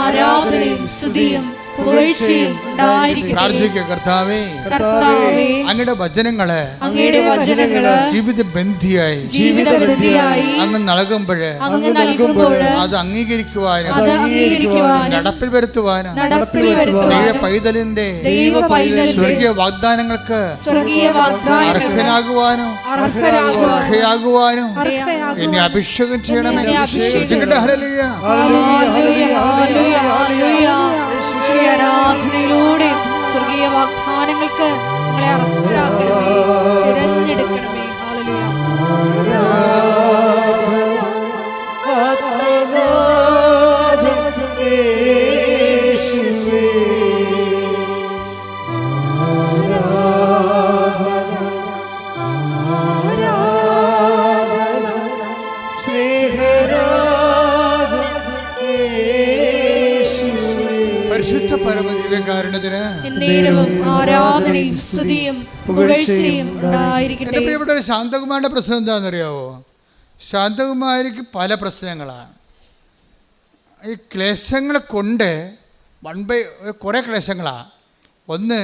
ആരാധനയും സ്തുതിയും പുകഴ്ചയും ഉണ്ടായിരിക്കട്ടെ. പ്രാർത്ഥിക്കുക. കർത്താവേ, അങ്ങയുടെ വചനങ്ങള് ജീവിതബന്ധിയായി അങ്ങ് നൽകുമ്പോൾ അത് അംഗീകരിക്കുവാനും നടപ്പിൽ വരുത്തുവാനും ദൈവ പൈതലിന്റെ സ്വർഗീയ വാഗ്ദാനങ്ങൾക്ക് അർഹനാകുവാനും എന്നെ അഭിഷേകം ചെയ്യണമേ. ഹല്ലേലൂയ. ആരാധനയിലൂടെ സ്വർഗീയ വാഗ്ദാനങ്ങൾക്ക് നിങ്ങളെ അർഹരാക്കണമേ, തിരഞ്ഞെടുക്കണമേ. ഹല്ലേലൂയ. പരിശുദ്ധ പരമദിവ്യകാരുണ്യത്തിന് ആരാധനയും സ്തുതിയും പുകഴ്ചയും ഉണ്ടായിരിക്കട്ടെ. എൻ്റെ പ്രിയപ്പെട്ട ശാന്തകുമാരിയുടെ പ്രശ്നം എന്താണെന്നറിയാവോ? ശാന്തകുമാരിക്ക് പല പ്രശ്നങ്ങളാണ്. ഈ ക്ലേശങ്ങളെ കൊണ്ട് കുറേ ക്ലേശങ്ങളാണ്. ഒന്ന്,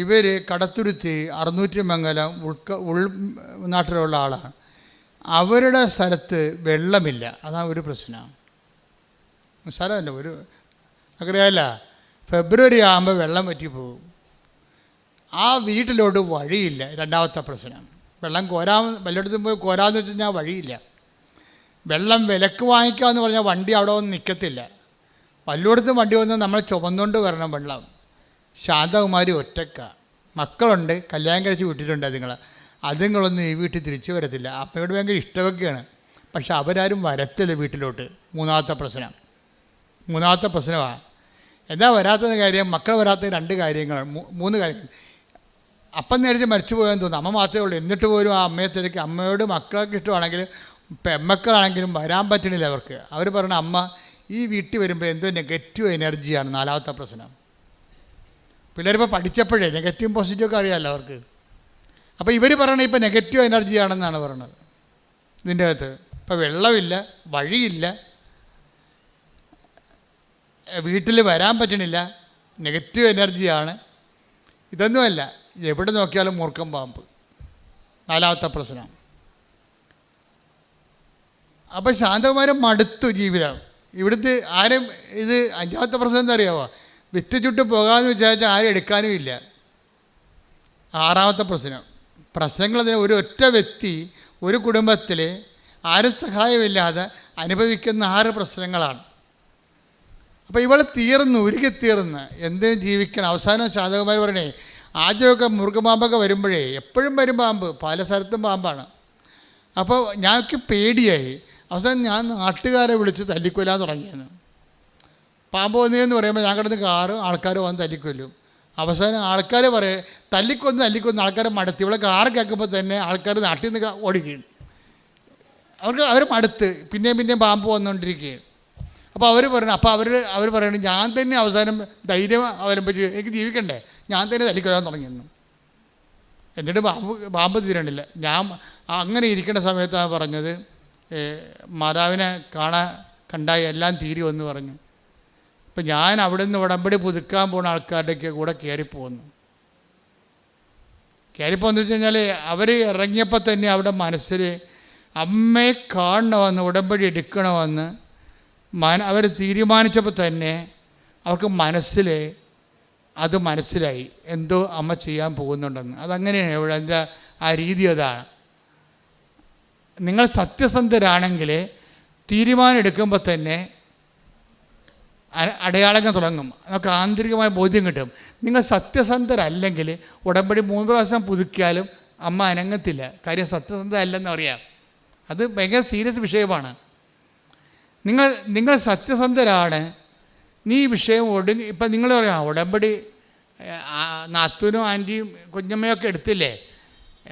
ഇവർ കടത്തുരുത്തി 600 മംഗലം ഉൾനാട്ടിലുള്ള ആളാണ്. അവരുടെ സ്ഥലത്ത് വെള്ളമില്ല. അതാണ് ഒരു പ്രശ്നം. സ്ഥലമല്ല, അറിയാമല്ല, ഫെബ്രുവരി ആകുമ്പോൾ വെള്ളം വറ്റിപ്പോകും. ആ വീട്ടിലോട്ട് വഴിയില്ല. രണ്ടാമത്തെ പ്രശ്നം, വെള്ളം വല്ലയിടത്തും പോയി കോരാന്ന് വെച്ച് കഴിഞ്ഞാൽ വഴിയില്ല. വെള്ളം വിലക്ക് വാങ്ങിക്കാമെന്ന് പറഞ്ഞാൽ വണ്ടി അവിടെ വന്ന് നിൽക്കത്തില്ല. വല്ലയിടത്തും വണ്ടി വന്ന് നമ്മൾ ചുമന്നുകൊണ്ട് വരണം വെള്ളം. ശാന്തകുമാരി ഒറ്റക്ക, മക്കളുണ്ട്, കല്യാണം കഴിച്ച് വിട്ടിട്ടുണ്ട്. അതുങ്ങളൊന്നും ഈ വീട്ടിൽ തിരിച്ചു വരത്തില്ല. അമ്മയോട് ഭയങ്കര ഇഷ്ടമൊക്കെയാണ്, പക്ഷെ അവരാരും വരത്തില്ല വീട്ടിലോട്ട്. മൂന്നാമത്തെ പ്രശ്നമാണ്. എന്താ വരാത്ത കാര്യം? മക്കൾ വരാത്ത 2 കാര്യങ്ങൾ, 3 കാര്യങ്ങൾ. അപ്പം നേരിച്ച് മരിച്ചു പോയെന്ന് തോന്നുന്നു. അമ്മ മാത്രമേ ഉള്ളൂ. എന്നിട്ട് പോലും ആ അമ്മയെ തിരക്കി. അമ്മയോട് മക്കൾക്ക് ഇഷ്ടമാണെങ്കിലും പെമ്മക്കളാണെങ്കിലും വരാൻ പറ്റണില്ല അവർക്ക്. അവർ പറഞ്ഞ അമ്മ ഈ വീട്ടിൽ വരുമ്പോൾ എന്തോ നെഗറ്റീവ് എനർജിയാണ്. 4ാമത്തെ പ്രശ്നം. പിള്ളേരിപ്പോൾ പഠിച്ചപ്പോഴേ നെഗറ്റീവും പോസിറ്റീവൊക്കെ അറിയാമല്ലോ അവർക്ക്. അപ്പോൾ ഇവർ പറയണത് ഇപ്പോൾ നെഗറ്റീവ് എനർജിയാണെന്നാണ് പറയണത് ഇതിൻ്റെ അകത്ത്. ഇപ്പോൾ വെള്ളമില്ല, വഴിയില്ല, വീട്ടിൽ വരാൻ പറ്റണില്ല, നെഗറ്റീവ് എനർജിയാണ്. ഇതൊന്നുമല്ല, എവിടെ നോക്കിയാലും മൂർഖം പാമ്പ്. 4ാമത്തെ പ്രശ്നം. അപ്പം ശാന്തകുമാരൻ മടുത്തു ജീവിതം. ഇവിടുത്തെ ആരും ഇത് 5ാമത്തെ പ്രശ്നം എന്താ അറിയാമോ? വിറ്റ് ചുട്ട് പോകാമെന്ന് വിചാരിച്ചാൽ ആരും എടുക്കാനും ഇല്ല. 6ാമത്തെ പ്രശ്നങ്ങൾ ഒരു ഒറ്റ വ്യക്തി ഒരു കുടുംബത്തിൽ ആരും സഹായമില്ലാതെ അനുഭവിക്കുന്ന 6 പ്രശ്നങ്ങളാണ്. അപ്പോൾ ഇവൾ ഉരുകിത്തീർന്ന് എന്തിനും ജീവിക്കണം. അവസാനം ശാന്തകുമാർ പറയണേ, ആദ്യമൊക്കെ മൃഗപാമ്പൊക്കെ വരുമ്പോഴേ എപ്പോഴും വരും പാമ്പ്, പല സ്ഥലത്തും പാമ്പാണ്. അപ്പോൾ ഞങ്ങൾക്ക് പേടിയായി. അവസാനം ഞാൻ നാട്ടുകാരെ വിളിച്ച് തല്ലിക്കൊല്ലാൻ തുടങ്ങിയെന്ന്. പാമ്പ് വന്നതെന്ന് പറയുമ്പോൾ ഞാൻ കിടന്ന് ആൾക്കാർ വന്ന് തല്ലിക്കൊല്ലും. അവസാനം ആൾക്കാർ പറയും തല്ലിക്കൊന്ന് ആൾക്കാരെ മടുത്ത്. ഇവിടെ കാറ് കേൾക്കുമ്പോൾ തന്നെ ആൾക്കാർ നാട്ടിൽ നിന്ന് ഓടിക്കുകയാണ്. അവർ മടുത്ത് പിന്നെയും പാമ്പ് വന്നുകൊണ്ടിരിക്കുകയാണ്. അപ്പോൾ അവർ പറയണം ഞാൻ തന്നെ അവസാനം ധൈര്യം അവലംബിച്ച് എനിക്ക് ജീവിക്കണ്ടേ, ഞാൻ തന്നെ തല്ലിക്കൊല്ലാൻ തുടങ്ങിയെന്നു. എന്നിട്ട് പാമ്പ് തീരണില്ല. ഞാൻ അങ്ങനെ ഇരിക്കേണ്ട സമയത്താണ് പറഞ്ഞത്, മാതാവിനെ കണ്ടായി എല്ലാം തീരി വന്ന് പറഞ്ഞു. അപ്പം ഞാൻ അവിടെ നിന്ന് ഉടമ്പടി പുതുക്കാൻ പോകുന്ന ആൾക്കാരുടെയൊക്കെ കൂടെ കയറിപ്പോന്നു വെച്ച് കഴിഞ്ഞാൽ അവർ ഇറങ്ങിയപ്പോൾ തന്നെ അവിടെ മനസ്സിൽ അമ്മയെ കാണണമെന്ന്, ഉടമ്പടി എടുക്കണമെന്ന് അവർ തീരുമാനിച്ചപ്പോൾ തന്നെ അവർക്ക് അത് മനസ്സിലായി എന്തോ അമ്മ ചെയ്യാൻ പോകുന്നുണ്ടെന്ന്. അതങ്ങനെയാണ് ഇവിടെ എന്താ ആ രീതി. അതാണ് നിങ്ങൾ സത്യസന്ധരാണെങ്കിൽ തീരുമാനം എടുക്കുമ്പോൾ തന്നെ അടയാളങ്ങൾ തുടങ്ങും, നമുക്ക് ആന്തരികമായ ബോധ്യം കിട്ടും. നിങ്ങൾ സത്യസന്ധരല്ലെങ്കിൽ ഉടമ്പടി 3 പ്രാവശ്യം പുതുക്കിയാലും അമ്മ അനങ്ങത്തില്ല. കാര്യം സത്യസന്ധ അല്ലെന്ന് അറിയാം. അത് ഭയങ്കര സീരിയസ് വിഷയമാണ്. നിങ്ങൾ സത്യസന്ധരാണ്, നീ വിഷയം ഇപ്പം നിങ്ങൾ പറയാം ഉടമ്പടി നാത്തൂനും ആൻറ്റിയും കുഞ്ഞമ്മയൊക്കെ എടുത്തില്ലേ,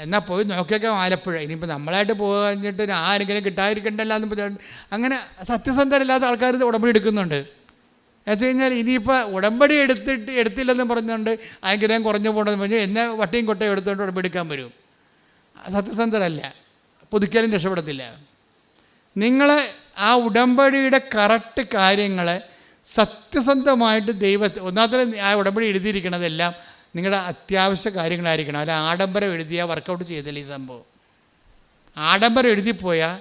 എന്നാൽ പോയി നോക്കിയൊക്കെ ആലപ്പുഴ. ഇനിയിപ്പോൾ നമ്മളായിട്ട് പോകാഞ്ഞിട്ട് ആരെങ്കിലും കിട്ടാതിരിക്കണ്ടല്ലോ എന്ന് പറഞ്ഞിട്ട് അങ്ങനെ സത്യസന്ധരല്ലാത്ത ആൾക്കാർ ഉടമ്പടി എടുക്കുന്നുണ്ട്. എന്ന് കഴിഞ്ഞാൽ ഇനിയിപ്പോൾ ഉടമ്പടി എടുത്തില്ലെന്ന് പറഞ്ഞുകൊണ്ട് ആഗ്രഹം കുറഞ്ഞു പോകണമെന്ന് പറഞ്ഞാൽ എന്നെ വട്ടിയും കൊട്ടയും എടുത്തുകൊണ്ട് ഉടമ്പടി എടുക്കാൻ വരും. സത്യസന്ധരല്ല, പുതുക്കിയാലും രക്ഷപ്പെടത്തില്ല. നിങ്ങൾ ആ ഉടമ്പടിയുടെ കറക്റ്റ് കാര്യങ്ങളെ സത്യസന്ധമായിട്ട് ഒന്നാമത്തെ ആ ഉടമ്പടി എഴുതിയിരിക്കണതെല്ലാം നിങ്ങളുടെ അത്യാവശ്യ കാര്യങ്ങളായിരിക്കണം. അല്ല ആഡംബരം എഴുതിയാൽ വർക്കൗട്ട് ചെയ്തില്ല. ഈ സംഭവം ആഡംബരം എഴുതിപ്പോയാൽ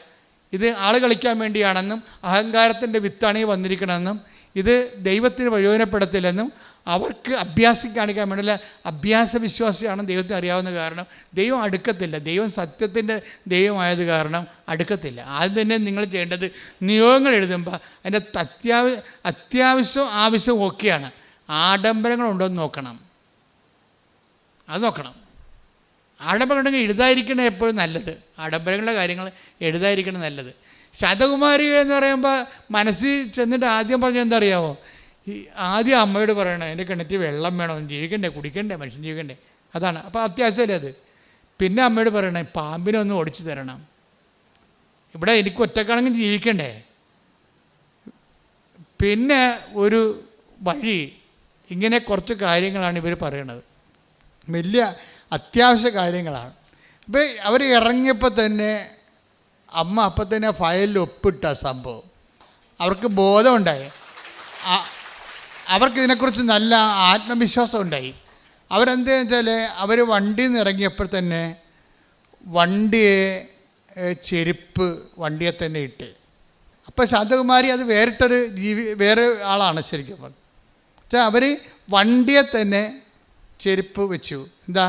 ഇത് ആൾ കളിക്കാൻ വേണ്ടിയാണെന്നും അഹങ്കാരത്തിൻ്റെ വിത്താണ് ഈ വന്നിരിക്കണമെന്നും ഇത് ദൈവത്തിന് പ്രയോജനപ്പെടത്തില്ലെന്നും അവർക്ക് അഭ്യാസം കാണിക്കാൻ വേണ്ടിയുള്ള അഭ്യാസ വിശ്വാസിയാണെന്ന് ദൈവത്തിന് അറിയാവുന്ന കാരണം ദൈവം അടുക്കത്തില്ല. ദൈവം സത്യത്തിൻ്റെ ദൈവമായത് കാരണം അടുക്കത്തില്ല. ആദ്യം തന്നെ നിങ്ങൾ ചെയ്യേണ്ടത് നിയോഗങ്ങൾ എഴുതുമ്പോൾ അതിൻ്റെ അത്യാവശ്യവും ആവശ്യവും ഓക്കെയാണ്. ആഡംബരങ്ങളുണ്ടോ എന്ന് നോക്കണം. അത് നോക്കണം. ആഡംബരം ഉണ്ടെങ്കിൽ എഴുതാതിരിക്കണം എപ്പോഴും നല്ലത്. ആഡംബരങ്ങളുടെ കാര്യങ്ങൾ എഴുതാതിരിക്കണം നല്ലത്. ശതകുമാരി എന്ന് പറയുമ്പോൾ മനസ്സിൽ ചെന്നിട്ട് ആദ്യം പറഞ്ഞാൽ എന്താ അറിയാമോ? ആദ്യം അമ്മയോട് പറയണം എൻ്റെ കിണറ്റിൽ വെള്ളം വേണം, ജീവിക്കണ്ടേ, കുടിക്കണ്ടേ, മനുഷ്യൻ ജീവിക്കണ്ടേ. അതാണ്. അപ്പോൾ അത്യാവശ്യമല്ലേ അത്. പിന്നെ അമ്മയോട് പറയണം പാമ്പിനെ ഒന്ന് ഓടിച്ചു തരണം, ഇവിടെ എനിക്ക് ഒറ്റക്കാണെങ്കിൽ ജീവിക്കണ്ടേ. പിന്നെ ഒരു വഴി, ഇങ്ങനെ കുറച്ച് കാര്യങ്ങളാണ് ഇവർ പറയണത്. വലിയ അത്യാവശ്യ കാര്യങ്ങളാണ്. അപ്പോൾ അവർ ഇറങ്ങിയപ്പോൾ തന്നെ അമ്മ അപ്പം തന്നെ ഫയലിൽ ഒപ്പിട്ട സംഭവം അവർക്ക് ബോധമുണ്ടായി. അവർക്കിതിനെക്കുറിച്ച് നല്ല ആത്മവിശ്വാസം ഉണ്ടായി. അവരെന്താണെന്ന് വെച്ചാൽ അവർ വണ്ടിയിൽ നിന്ന് ഇറങ്ങിയപ്പോൾ തന്നെ ചെരുപ്പ് വണ്ടിയെ തന്നെ ഇട്ട്. അപ്പോൾ ശാന്തകുമാരി അത് വേറെ ആളാണ് ശരിക്കും പറഞ്ഞത്. വെച്ചാൽ അവർ വണ്ടിയെ തന്നെ ചെരുപ്പ് വെച്ചു. എന്താ,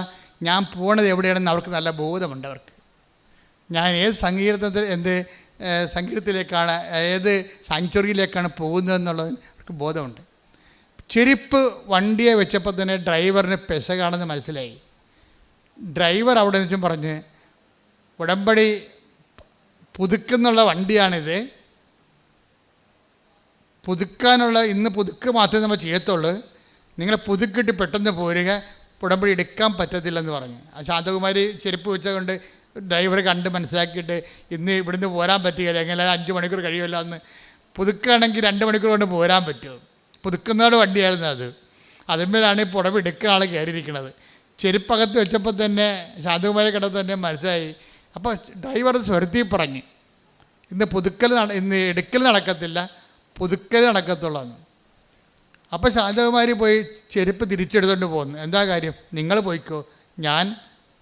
ഞാൻ പോണത് എവിടെയാണെന്ന് അവർക്ക് നല്ല ബോധമുണ്ട്. അവർക്ക് ഞാൻ ഏത് സംഗീതത്തിലേക്കാണ്, ഏത് സാങ്ച്വറിയിലേക്കാണ് പോകുന്നതെന്നുള്ളത് അവർക്ക് ബോധമുണ്ട്. ചെരുപ്പ് വണ്ടിയെ വെച്ചപ്പോൾ തന്നെ ഡ്രൈവറിന് പെശകാണെന്ന് മനസ്സിലായി. ഡ്രൈവർ അവിടെ നിന്നും പറഞ്ഞ് ഉടമ്പടി പുതുക്കുന്നുള്ള വണ്ടിയാണിത്, പുതുക്കാനുള്ള ഇന്ന് പുതുക്ക് മാത്രമേ നമ്മൾ ചെയ്യത്തുള്ളൂ, നിങ്ങൾ പുതുക്കിട്ട് പെട്ടെന്ന് പോരുക, ഉടമ്പടി എടുക്കാൻ പറ്റത്തില്ലെന്ന് പറഞ്ഞു. ആ ശാന്തകുമാരി ചെരുപ്പ് വെച്ചുകൊണ്ട് ഡ്രൈവറെ കണ്ട് മനസ്സിലാക്കിയിട്ട് ഇന്ന് ഇവിടുന്ന് പോരാൻ പറ്റുകയില്ല, എങ്ങനെ 5 മണിക്കൂർ കഴിയുമല്ലോ എന്ന്. പുതുക്കുകയാണെങ്കിൽ 2 മണിക്കൂർ കൊണ്ട് പോരാൻ പറ്റുമോ? പുതുക്കുന്നവരുടെ വണ്ടിയായിരുന്നു അത്. അതിന്മേലാണ് ഈ ഉടമ്പടി എടുക്കുന്ന ആൾ കയറിയിരിക്കുന്നത്. ചെരുപ്പകത്ത് വെച്ചപ്പോൾ തന്നെ ശാന്തകുമാരി കിടന്ന് തന്നെ മനസ്സിലായി. അപ്പോൾ ഡ്രൈവർ സ്വരത്തിൽ പറഞ്ഞ് ഇന്ന് എടുക്കൽ നടക്കത്തില്ല, പുതുക്കൽ നടക്കത്തുള്ളൂ. അപ്പോൾ ശാന്തകുമാരി പോയി ചെരുപ്പ് തിരിച്ചെടുത്തുകൊണ്ട് പോകുന്നു. എന്താ കാര്യം? നിങ്ങൾ പോയിക്കോ, ഞാൻ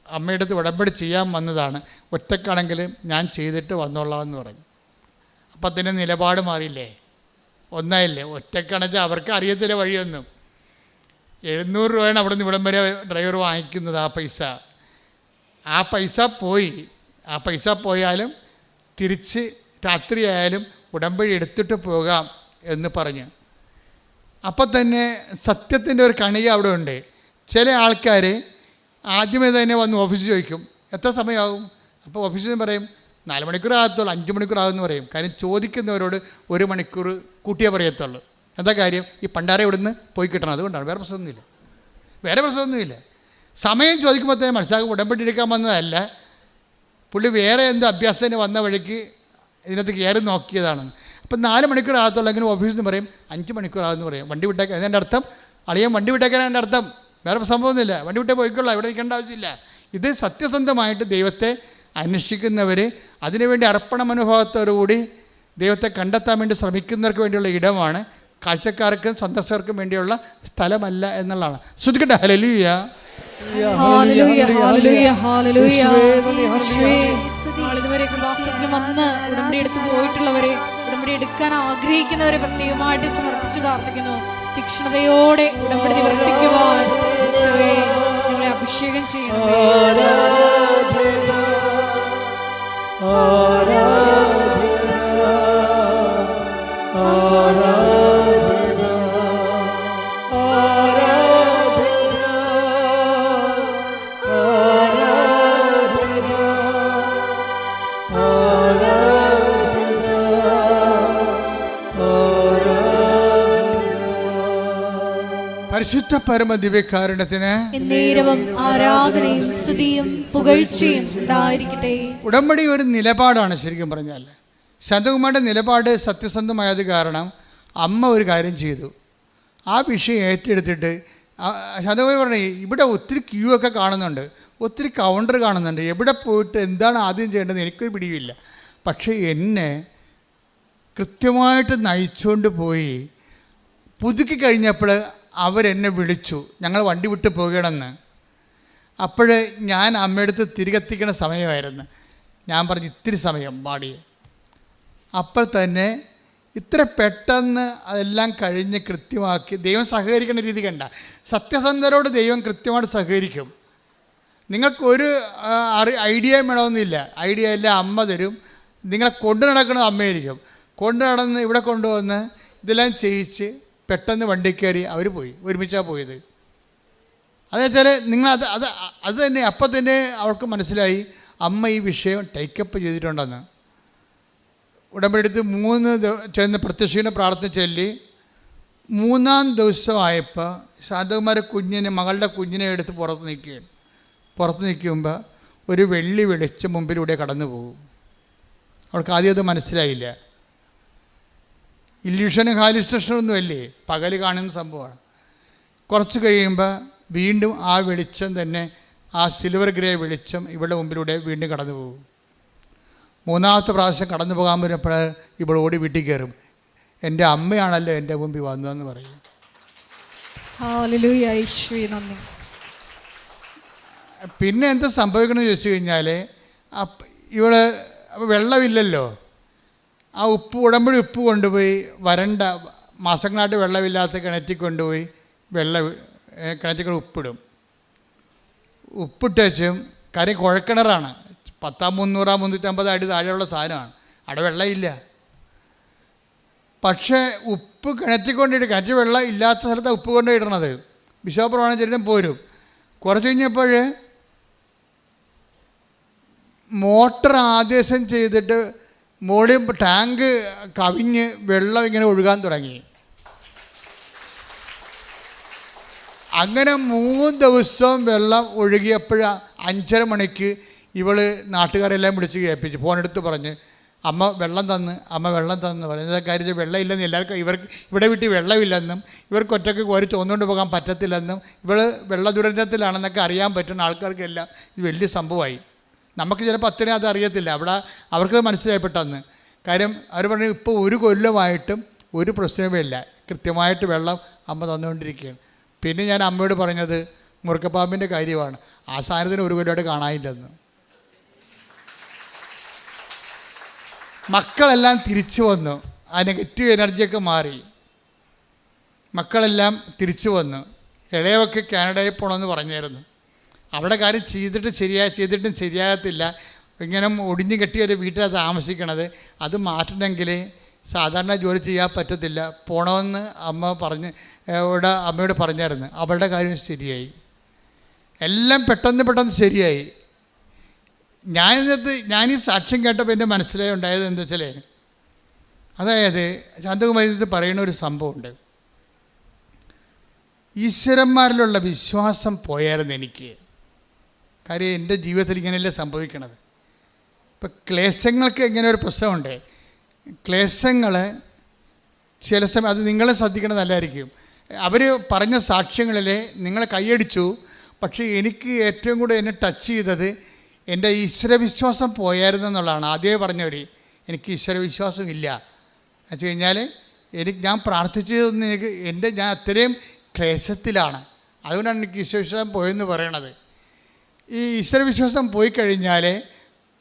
അമ്മയുടെ അടുത്ത് ഉടമ്പടി ചെയ്യാൻ വന്നതാണ്, ഒറ്റക്കാണെങ്കിലും ഞാൻ ചെയ്തിട്ട് വന്നോളാം എന്ന് പറഞ്ഞു. അപ്പം തന്നെ നിലപാട് മാറിയില്ലേ? ഒന്നായില്ലേ? ഒറ്റക്കണച്ച് അവർക്ക് അറിയത്തില്ല വഴിയൊന്നും. 700 രൂപയാണ് അവിടെ നിന്ന് ഇവിടം വരെ ഡ്രൈവർ വാങ്ങിക്കുന്നത്. ആ പൈസ പോയി. ആ പൈസ പോയാലും തിരിച്ച് രാത്രിയായാലും ഉടമ്പടി എടുത്തിട്ട് പോകാം എന്ന് പറഞ്ഞു. അപ്പം തന്നെ സത്യത്തിൻ്റെ ഒരു കണിക അവിടെ ഉണ്ട്. ചില ആൾക്കാർ ആദ്യമേ തന്നെ വന്ന് ഓഫീസിൽ ചോദിക്കും എത്ര സമയമാകും. അപ്പോൾ ഓഫീസിൽ നിന്ന് പറയും 4 മണിക്കൂർ ആകത്തുള്ളൂ, 5 മണിക്കൂർ ആകുമെന്ന് പറയും. കാര്യം ചോദിക്കുന്നവരോട് 1 മണിക്കൂർ കൂട്ടിയേ പറയത്തുള്ളൂ. എന്താ കാര്യം? ഈ പണ്ടാരെ ഇവിടുന്ന് പോയി കിട്ടണം, അതുകൊണ്ടാണ്. വേറെ പ്രശ്നമൊന്നുമില്ല. സമയം ചോദിക്കുമ്പോൾ തന്നെ മനസ്സിലാക്കും ഉടമ്പടി എടുക്കാൻ വന്നതല്ല, പുള്ളി വേറെ എന്തോ അഭ്യാസത്തിന് വന്ന വഴിക്ക് ഇതിനകത്ത് കയറി നോക്കിയതാണെന്ന്. അപ്പം 4 മണിക്കൂർ ആകത്തുള്ളൂ. എങ്കിലും ഓഫീസിൽ നിന്ന് പറയും 5 മണിക്കൂർ ആകുമെന്ന് പറയും. വണ്ടി വിട്ടേക്കാൻ എൻ്റെ അർത്ഥം, അളിയൻ വണ്ടി വിട്ടേക്കാനാണ് എൻ്റെ അർത്ഥം. വേറെ സംഭവമൊന്നുമില്ല. വണ്ടി വിട്ടേ പോയിക്കൊള്ളാം, ഇവിടെ നിൽക്കേണ്ട ആവശ്യമില്ല. ഇത് സത്യസന്ധമായിട്ട് ദൈവത്തെ അന്വേഷിക്കുന്നവർ, അതിനുവേണ്ടി അർപ്പണ മനോഭാവത്തോടുകൂടി ദൈവത്തെ കണ്ടെത്താൻ വേണ്ടി ശ്രമിക്കുന്നവർക്ക് വേണ്ടിയുള്ള ഇടമാണ്. കാഴ്ചക്കാർക്കും സന്ദർശകർക്കും വേണ്ടിയുള്ള സ്ഥലമല്ല എന്നുള്ളതാണ്. ശ്രദ്ധിക്കട്ടെ. ഹല്ലേലൂയ. ഇതുവരെ കൃപാസനത്തിൽ വന്ന് ഉടമ്പടി എടുത്ത് പോയിട്ടുള്ളവരെ, ഉടമ്പടി എടുക്കാൻ ആഗ്രഹിക്കുന്നവരെ പ്രത്യേകമായിട്ട് സമർപ്പിച്ച് പ്രാർത്ഥിക്കുന്നു. തീക്ഷ്ണതയോടെ ഉടമ്പടി നിവർത്തിക്കുവാൻ ഞങ്ങളെ അഭിഷേകം ചെയ്യണം. പരിശുദ്ധ പരമ ദിവ്യകാരുണ്യത്തിന് എന്നേരവും ആരാധനയും സ്തുതിയും പുകഴ്ചയും ഉണ്ടായിരിക്കട്ടെ. ഉടമ്പടി ഒരു നിലപാടാണ്. ശരിക്കും പറഞ്ഞാൽ ശാന്തകുമാരുടെ നിലപാട് സത്യസന്ധമായത് കാരണം അമ്മ ഒരു കാര്യം ചെയ്തു. ആ വിഷയം ഏറ്റെടുത്തിട്ട് ശാന്തകുമാരി പറഞ്ഞു, ഇവിടെ ഒത്തിരി ക്യൂ ഒക്കെ കാണുന്നുണ്ട്, ഒത്തിരി കൗണ്ടർ കാണുന്നുണ്ട്, എവിടെ പോയിട്ട് എന്താണ് ആദ്യം ചെയ്യേണ്ടത് എനിക്കൊരു പിടിയുമില്ല. പക്ഷേ എന്നെ കൃത്യമായിട്ട് നയിച്ചുകൊണ്ട് പോയി പുതുക്കി കഴിഞ്ഞപ്പോൾ അവരെന്നെ വിളിച്ചു, ഞങ്ങൾ വണ്ടി വിട്ട് പോകണമെന്ന്. അപ്പോൾ ഞാൻ അമ്മയടുത്ത് തിരികെത്തിക്കണ സമയമായിരുന്നു. ഞാൻ പറഞ്ഞു ഇത്തിരി സമയം പാടി. അപ്പോൾ തന്നെ ഇത്ര പെട്ടെന്ന് അതെല്ലാം കഴിഞ്ഞ് കൃത്യമാക്കി ദൈവം സഹകരിക്കുന്ന രീതി കണ്ട. സത്യസന്ധരോട് ദൈവം കൃത്യമായിട്ട് സഹകരിക്കും. നിങ്ങൾക്കൊരു ഐഡിയ വേണമെന്നില്ല. ഐഡിയ എല്ലാം അമ്മ തരും. നിങ്ങളെ കൊണ്ടു നടക്കുന്നത് അമ്മയായിരിക്കും. കൊണ്ടു നടന്ന് ഇവിടെ കൊണ്ടുവന്ന് ഇതെല്ലാം ചെയ്യിച്ച് പെട്ടെന്ന് വണ്ടി കയറി അവർ പോയി. ഒരുമിച്ചാണ് പോയത്. അതെന്നുവെച്ചാൽ നിങ്ങൾ അത് തന്നെ അപ്പം തന്നെ അവൾക്ക് മനസ്സിലായി അമ്മ ഈ വിഷയം ടേക്കപ്പ് ചെയ്തിട്ടുണ്ടെന്ന്. ഉടമ്പടി എടുത്ത് 3 ചെന്ന് പ്രത്യക്ഷീണ പ്രാർത്ഥന ചൊല്ലി 3-ാം ദിവസമായപ്പോൾ ശാന്തകുമാരി മകളുടെ കുഞ്ഞിനെ എടുത്ത് പുറത്ത് നിൽക്കുമ്പോൾ ഒരു വെള്ളി വെളിച്ചം മുമ്പിലൂടെ കടന്നു പോകും. അവൾക്ക് ആദ്യം അത് മനസ്സിലായില്ല. ഇല്യൂഷനും ഹാലുസിനേഷനൊന്നും അല്ലേ, പകൽ കാണുന്ന സംഭവമാണ്. കുറച്ച് കഴിയുമ്പോൾ വീണ്ടും ആ വെളിച്ചം തന്നെ, ആ സിൽവർ ഗ്രേ വെളിച്ചം ഇവളുടെ മുമ്പിലൂടെ വീണ്ടും കടന്നു പോകും. 3-ാമത്തെ പ്രാവശ്യം കടന്നു പോകാൻ വരുമ്പോൾ ഇവൾ ഓടി വീട്ടിൽ കയറും. എൻ്റെ അമ്മയാണല്ലോ എൻ്റെ മുമ്പിൽ വന്നതെന്ന് പറയും. പിന്നെ എന്താ സംഭവിക്കണമെന്ന് ചോദിച്ചു കഴിഞ്ഞാൽ ഇവള് വെള്ളമില്ലല്ലോ, ആ ഉടമ്പടി ഉപ്പ് കൊണ്ടുപോയി വരണ്ട മാസങ്ങളായിട്ട് വെള്ളമില്ലാത്ത കിണറ്റിൽ കൊണ്ടുപോയി കിണറ്റിൽ ഉപ്പിടും. ഉപ്പിട്ടും കാര്യം കുഴക്കിണറാണ്, 300-350 അടി താഴെയുള്ള സാധനമാണ്, അവിടെ വെള്ളമില്ല. പക്ഷേ ഉപ്പ് കിണറ്റിൽ കൊണ്ടിട്ട്, കിണറ്റിൽ വെള്ളം ഇല്ലാത്ത സ്ഥലത്ത് ഉപ്പ് കൊണ്ടുപോയിടണത്. ബിഷോപ്രമാണം ചെല്ലും പോരും. കുറച്ച് കഴിഞ്ഞപ്പോൾ മോട്ടർ ആദേശം ചെയ്തിട്ട് മോളിൽ ടാങ്ക് കവിഞ്ഞ് വെള്ളം ഇങ്ങനെ ഒഴുകാൻ തുടങ്ങി. അങ്ങനെ 3 ദിവസം വെള്ളം ഒഴുകിയപ്പോൾ 5:30 മണിക്ക് ഇവൾ നാട്ടുകാരെല്ലാം വിളിച്ച് കേൾപ്പിച്ചു. ഫോണെടുത്ത് പറഞ്ഞ് അമ്മ വെള്ളം തന്ന് പറയുന്നത് കാര്യം വെള്ളം ഇല്ലെന്ന് എല്ലാവർക്കും, ഇവിടെ വീട്ടിൽ വെള്ളമില്ലെന്നും ഇവർക്ക് ഒറ്റയ്ക്ക് കോരി തോന്നുകൊണ്ട് പോകാൻ പറ്റത്തില്ലെന്നും ഇവൾ വെള്ള ദുരന്തത്തിലാണെന്നൊക്കെ അറിയാൻ പറ്റുന്ന ആൾക്കാർക്കെല്ലാം ഇത് വലിയ സംഭവമായി. നമുക്ക് ചിലപ്പോൾ അത്രയും അത് അറിയത്തില്ല, അവിടെ അവർക്കത് മനസ്സിലായിപ്പെട്ടന്ന്. കാര്യം അവർ പറഞ്ഞു ഇപ്പോൾ 1 കൊല്ലമായിട്ടും ഒരു പ്രശ്നമേ ഇല്ല, കൃത്യമായിട്ട് വെള്ളം അമ്മ തന്നുകൊണ്ടിരിക്കുകയാണ്. പിന്നെ ഞാൻ അമ്മയോട് പറഞ്ഞത് മുറുക്കപ്പാമ്പിൻ്റെ കാര്യമാണ്, ആ സാധനത്തിന് 1 കൊല്ലമായിട്ട് കാണാനില്ലെന്ന്. മക്കളെല്ലാം തിരിച്ചു വന്നു. ആ നെഗറ്റീവ് എനർജിയൊക്കെ മാറി. മക്കളെല്ലാം തിരിച്ചു വന്നു. ഇളയൊക്കെ കാനഡയിൽ പോകണമെന്ന് പറഞ്ഞായിരുന്നു. അവിടെ കാര്യം ചെയ്തിട്ടും ശരിയാകത്തില്ല. ഇങ്ങനെ ഒടിഞ്ഞു കെട്ടിയൊരു വീട്ടിലാണ് താമസിക്കണത്. അത് മാറ്റണമെങ്കിൽ സാധാരണ ജോലി ചെയ്യാൻ പറ്റത്തില്ല, പോകണമെന്ന് അമ്മയോട് പറഞ്ഞായിരുന്നു. അവളുടെ കാര്യം ശരിയായി. എല്ലാം പെട്ടെന്ന് ശരിയായി. ഞാൻ ഈ സാക്ഷ്യം കേട്ടപ്പോൾ എൻ്റെ മനസ്സിലേ ഉണ്ടായത് എന്താ വെച്ചാൽ, അതായത് ശാന്തകുമാരി പറയുന്ന ഒരു സംഭവമുണ്ട്. ഈശ്വരന്മാരിലുള്ള വിശ്വാസം പോയായിരുന്നു എനിക്ക്. കാര്യം എൻ്റെ ജീവിതത്തിൽ ഇങ്ങനെയല്ലേ സംഭവിക്കണത്. ഇപ്പം ക്ലേശങ്ങൾക്ക് ഇങ്ങനെ ഒരു പ്രശ്നമുണ്ട്. ക്ലേശങ്ങൾ ചില സമയം അത് നിങ്ങൾ ശ്രദ്ധിക്കണം, നല്ലതായിരിക്കും. അവർ പറഞ്ഞ സാക്ഷ്യങ്ങളിൽ നിങ്ങൾ കൈയടിച്ചു. പക്ഷേ എനിക്ക് ഏറ്റവും കൂടുതൽ എന്നെ ടച്ച് ചെയ്തത് എൻ്റെ ഈശ്വരവിശ്വാസം പോയായിരുന്നു എന്നുള്ളതാണ്. ആദ്യമേ പറഞ്ഞവർ, എനിക്ക് ഈശ്വരവിശ്വാസം ഇല്ല എന്ന് വെച്ച് കഴിഞ്ഞാൽ ഞാൻ പ്രാർത്ഥിച്ചതൊന്നും ഞാൻ അത്രയും ക്ലേശത്തിലാണ്. അതുകൊണ്ടാണ് എനിക്ക് ഈശ്വരവിശ്വാസം പോയെന്ന് പറയണത്. ഈ ഈശ്വരവിശ്വാസം പോയി കഴിഞ്ഞാൽ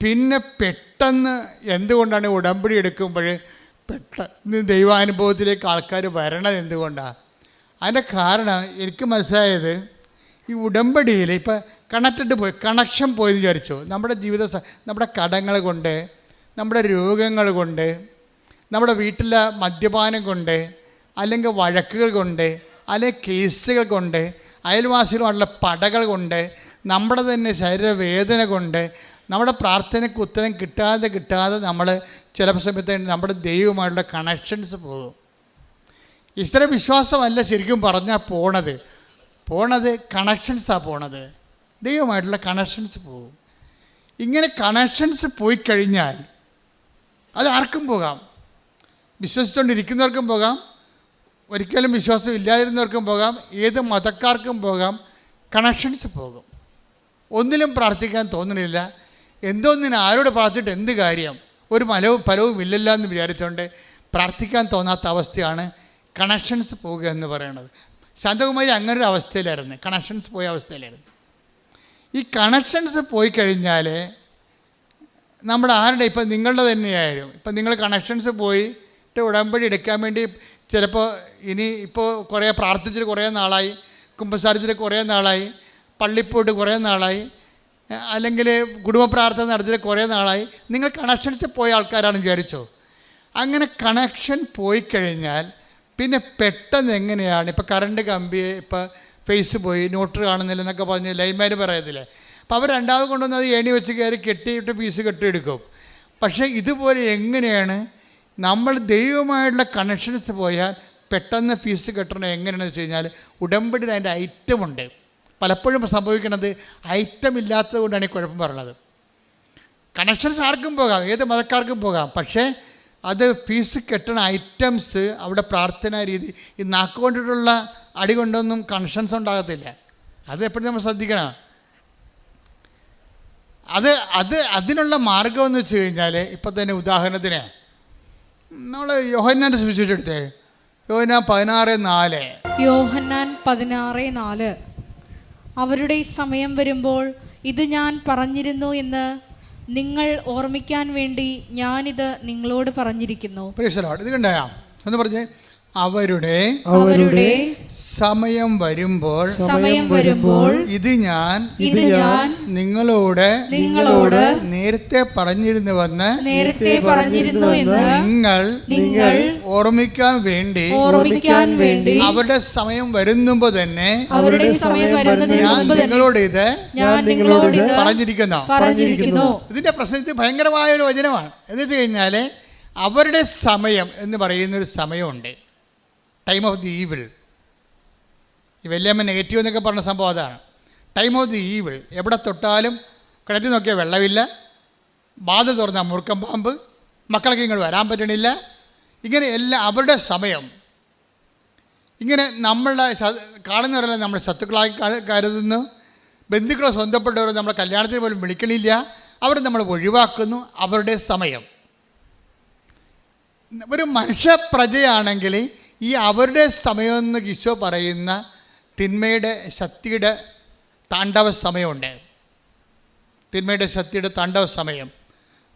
പിന്നെ പെട്ടെന്ന് എന്തുകൊണ്ടാണ് ഉടമ്പടി എടുക്കുമ്പോൾ പെട്ടെന്ന് ദൈവാനുഭവത്തിലേക്ക് ആൾക്കാർ വരണത് എന്തുകൊണ്ടാണ്? അതിൻ്റെ കാരണം എനിക്ക് മനസ്സിലായത്, ഈ ഉടമ്പടിയിൽ ഇപ്പം കണക്ഷൻ പോയെന്ന് വിചാരിച്ചു. നമ്മുടെ നമ്മുടെ കടങ്ങൾ കൊണ്ട്, നമ്മുടെ രോഗങ്ങൾ കൊണ്ട്, നമ്മുടെ വീട്ടിലെ മദ്യപാനം കൊണ്ട്, അല്ലെങ്കിൽ വഴക്കുകൾ കൊണ്ട്, അല്ലെങ്കിൽ കേസുകൾ കൊണ്ട്, അയൽവാസികളുമായിട്ടുള്ള പടകൾ കൊണ്ട്, നമ്മുടെ തന്നെ ശരീരവേദന കൊണ്ട്, നമ്മുടെ പ്രാർത്ഥനയ്ക്ക് ഉത്തരം കിട്ടാതെ നമ്മൾ ചില സമയത്ത് നമ്മുടെ ദൈവമായിട്ടുള്ള കണക്ഷൻസ് പോകും. ഈശ്വരവിശ്വാസമല്ല ശരിക്കും പറഞ്ഞാൽ പോണത് കണക്ഷൻസാണ് പോണത്. ദൈവമായിട്ടുള്ള കണക്ഷൻസ് പോകും. ഇങ്ങനെ കണക്ഷൻസ് പോയി കഴിഞ്ഞാൽ അത് ആർക്കും പോകാം. വിശ്വസിച്ചുകൊണ്ടിരിക്കുന്നവർക്കും പോകാം, ഒരിക്കലും വിശ്വാസം ഇല്ലാതിരുന്നവർക്കും പോകാം, ഏത് മതക്കാർക്കും പോകാം. കണക്ഷൻസ് പോകും. ഒന്നിലും പ്രാർത്ഥിക്കാൻ തോന്നുന്നില്ല. എന്തോന്നിന് ആരോട് പ്രാർത്ഥിച്ചിട്ട് എന്ത് കാര്യം, ഒരു ഫലവും ഇല്ലല്ലോ എന്ന് വിചാരിച്ചുകൊണ്ട് പ്രാർത്ഥിക്കാൻ തോന്നാത്ത അവസ്ഥയാണ് കണക്ഷൻസ് പോവുക എന്ന് പറയുന്നത്. ശാന്തകുമാരി അങ്ങനൊരു അവസ്ഥയിലായിരുന്നു, കണക്ഷൻസ് പോയ അവസ്ഥയിലായിരുന്നു. ഈ കണക്ഷൻസ് പോയി കഴിഞ്ഞാൽ നമ്മുടെ ആരുടെ, ഇപ്പം നിങ്ങളുടെ തന്നെയായിരുന്നു. ഇപ്പം നിങ്ങൾ കണക്ഷൻസ് പോയിട്ട് ഉടമ്പടി എടുക്കാൻ വേണ്ടി ചിലപ്പോൾ ഇപ്പോൾ കുറേ പ്രാർത്ഥിച്ചിട്ട് കുറേ നാളായി, കുമ്പസാരിച്ചിട്ട് കുറേ നാളായി, പള്ളിപ്പോയിട്ട് കുറേ നാളായി, അല്ലെങ്കിൽ കുടുംബ പ്രാർത്ഥന നടത്തിയിട്ട് കുറേ നാളായി, നിങ്ങൾ കണക്ഷൻസ് പോയ ആൾക്കാരാണെന്ന് വിചാരിച്ചോ. അങ്ങനെ കണക്ഷൻ പോയി കഴിഞ്ഞാൽ പിന്നെ പെട്ടെന്ന് എങ്ങനെയാണ്, ഇപ്പോൾ കറണ്ട് കമ്പി, ഇപ്പോൾ ഫേസ് പോയി, ന്യൂട്രൽ കാണുന്നില്ല എന്നൊക്കെ പറഞ്ഞ് ലൈൻമാൻ പറയത്തില്ലേ. അപ്പോൾ അവർ രണ്ടാമത് കൊണ്ടുവന്ന് അത് ഏണി വെച്ച് കയറി കെട്ടിയിട്ട് പീസ് കെട്ടിയെടുക്കും. പക്ഷേ ഇതുപോലെ എങ്ങനെയാണ് നമ്മൾ ദൈവമായിട്ടുള്ള കണക്ഷൻസ് പോയാൽ പെട്ടെന്ന് ഫീസ് കെട്ടണം എങ്ങനെയാണെന്ന് വെച്ച് കഴിഞ്ഞാൽ, ഉടമ്പടിയിൽ അതിൻ്റെ ഐറ്റമുണ്ട്. പലപ്പോഴും സംഭവിക്കുന്നത് ഐറ്റം ഇല്ലാത്തത് കൊണ്ടാണ് ഈ കുഴപ്പം പറയുന്നത്. കണക്ഷൻസ് ആർക്കും പോകാം, ഏത് മതക്കാർക്കും പോകാം, പക്ഷേ അത് ഫീസ് കെട്ടണ ഐറ്റംസ് അവിടെ പ്രാർത്ഥനാ രീതി, ഈ നാക്കുകൊണ്ടിട്ടുള്ള അടി കൊണ്ടൊന്നും കണക്ഷൻസ് ഉണ്ടാകത്തില്ല. അത് എപ്പോഴും നമ്മൾ ശ്രദ്ധിക്കണം. അതിനുള്ള മാർഗം എന്ന് വെച്ച് കഴിഞ്ഞാൽ, ഇപ്പം തന്നെ ഉദാഹരണത്തിന് നമ്മൾ യോഹന്നാൻ്റെ സുവിശേഷം എടുത്തേ, യോഹന്നാൻ 16:4. യോഹന്നാൻ 16:4. അവരുടെ സമയം വരുമ്പോൾ ഇത് ഞാൻ പറഞ്ഞിരുന്നു എന്ന് നിങ്ങൾ ഓർമ്മിക്കാൻ വേണ്ടി ഞാനിത് നിങ്ങളോട് പറഞ്ഞിരിക്കുന്നു. ഇത് കണ്ടാ എന്ന് പറഞ്ഞേ, അവരുടെ സമയം വരുമ്പോൾ ഇത് ഞാൻ നിങ്ങളോട് നേരത്തെ പറഞ്ഞിരുന്നുവെന്ന് നിങ്ങൾ ഓർമ്മിക്കാൻ വേണ്ടി അവരുടെ സമയം വരുന്നുമ്പോ തന്നെ ഞാൻ നിങ്ങളോട് ഇത് പറഞ്ഞിരിക്കുന്നു. ഇതിന്റെ പ്രശ്നത്തിൽ ഭയങ്കരമായ ഒരു വചനമാണ്. എന്ന് വെച്ച് കഴിഞ്ഞാൽ അവരുടെ സമയം എന്ന് പറയുന്നൊരു സമയമുണ്ട്, ടൈം ഓഫ് ദി ഈവിൾ. ഈ വല്യമ്മ നെഗറ്റീവ് എന്നൊക്കെ പറഞ്ഞ സംഭവം അതാണ്. Time of the evil. എവിടെ തൊട്ടാലും കിണറ്റിൽ നോക്കിയാൽ വെള്ളമില്ല, ബാധ തുറന്നാൽ മുറുക്കം പാമ്പ്, മക്കൾക്ക് ഇങ്ങോട്ട് വരാൻ പറ്റണില്ല, ഇങ്ങനെ എല്ലാം അവരുടെ സമയം. ഇങ്ങനെ നമ്മളെ കാണുന്നവരെല്ലാം നമ്മൾ ശത്രുക്കളായി കരുതുന്നു. ബന്ധുക്കളെ സ്വന്തപ്പെട്ടവർ നമ്മളെ കല്യാണത്തിന് പോലും വിളിക്കണില്ല, അവർ നമ്മൾ ഒഴിവാക്കുന്നു. അവരുടെ സമയം. ഒരു മനുഷ്യപ്രജയാണെങ്കിൽ ഈ അവരുടെ സമയമെന്ന് ഈശോ പറയുന്ന തിന്മയുടെ ശക്തിയുടെ താണ്ഡവ സമയമുണ്ട്. തിന്മയുടെ ശക്തിയുടെ താണ്ഡവ സമയം.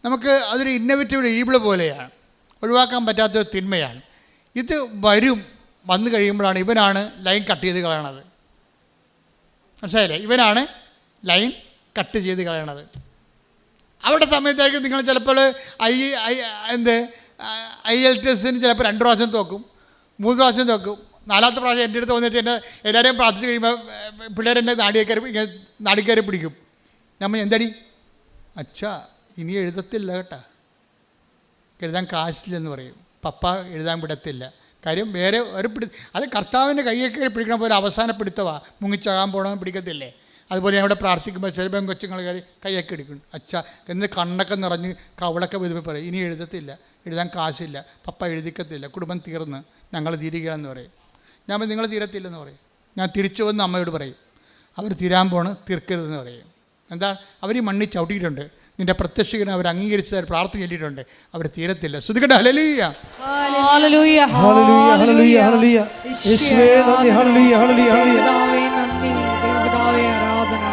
നമുക്ക് അതൊരു ഇന്നോവേറ്റീവ് ഈബിൾ പോലെയാണ്, ഒഴിവാക്കാൻ പറ്റാത്തൊരു തിന്മയാണ്. ഇത് വന്നു കഴിയുമ്പോഴാണ് ഇവനാണ് ലൈൻ കട്ട് ചെയ്ത് കളയണത്. മനസ്സിലായില്ലേ? ഇവനാണ് ലൈൻ കട്ട് ചെയ്ത് കളയണത്. അവിടെ സമയത്തായിരിക്കും നിങ്ങൾ ചിലപ്പോൾ IELTS ചിലപ്പോൾ 2 പ്രാവശ്യം തോക്കും, 3 പ്രാവശ്യം തോക്കും, 4ാമത്തെ പ്രാവശ്യം എൻ്റെ അടുത്ത് വന്നിട്ട് എന്നെ എല്ലാവരെയും പ്രാർത്ഥിച്ച് കഴിയുമ്പോൾ പിള്ളേരെന്നെ നാടിക്കയറി പിടിക്കും. നമ്മൾ എന്തടി അച്ഛാ ഇനി എഴുതത്തില്ല കേട്ടാ, എഴുതാൻ കാശില്ലെന്ന് പറയും. പപ്പ എഴുതാൻ വിടത്തില്ല. കാര്യം വേറെ ഒരു അത് കർത്താവിൻ്റെ കയ്യൊക്കെ പിടിക്കണ പോലെ അവസാന പിടുത്തവാ, മുങ്ങിച്ചാകാൻ പോകണമെന്ന് പിടിക്കത്തില്ലേ. അതുപോലെ ഞാൻ ഇവിടെ പ്രാർത്ഥിക്കുമ്പോൾ ചെറുപ്പം കൊച്ചുങ്ങൾ കൈയൊക്കെ എടുക്കും. അച്ഛാ എന്ന് കണ്ണൊക്കെ നിറഞ്ഞ് കവളൊക്കെ വിധവ പറയും ഇനി എഴുതത്തില്ല, എഴുതാൻ കാശില്ല, പപ്പ എഴുതിക്കത്തില്ല, കുടുംബം തീർന്ന് ഞങ്ങൾ തീരുകയാണെന്ന് പറയും. ഞാൻ നിങ്ങൾ തീരത്തില്ലെന്ന് പറയും. ഞാൻ തിരിച്ചു വന്ന് അമ്മയോട് പറയും അവർ തീരാൻ തീർക്കരുതെന്ന് പറയും. എന്താ അവർ ഈ മണ്ണിൽ ചവിട്ടിയിട്ടുണ്ട്, നിന്റെ പ്രത്യക്ഷീകരണം അവർ അംഗീകരിച്ച് പ്രാർത്ഥന ചൊല്ലിയിട്ടുണ്ട്, അവർ തീരത്തില്ല. ശ്രുതികട്ടെ ഹല്ലേലൂയ ഹല്ലേലൂയ ഹല്ലേലൂയ ഹല്ലേലൂയ. യേശുവേ നന്ദി. ഹല്ലേലൂയ ഹല്ലേലൂയ ഹല്ലേലൂയ. പിതാവേ നന്ദി, ദൈവപിതാവേ ആരാധന.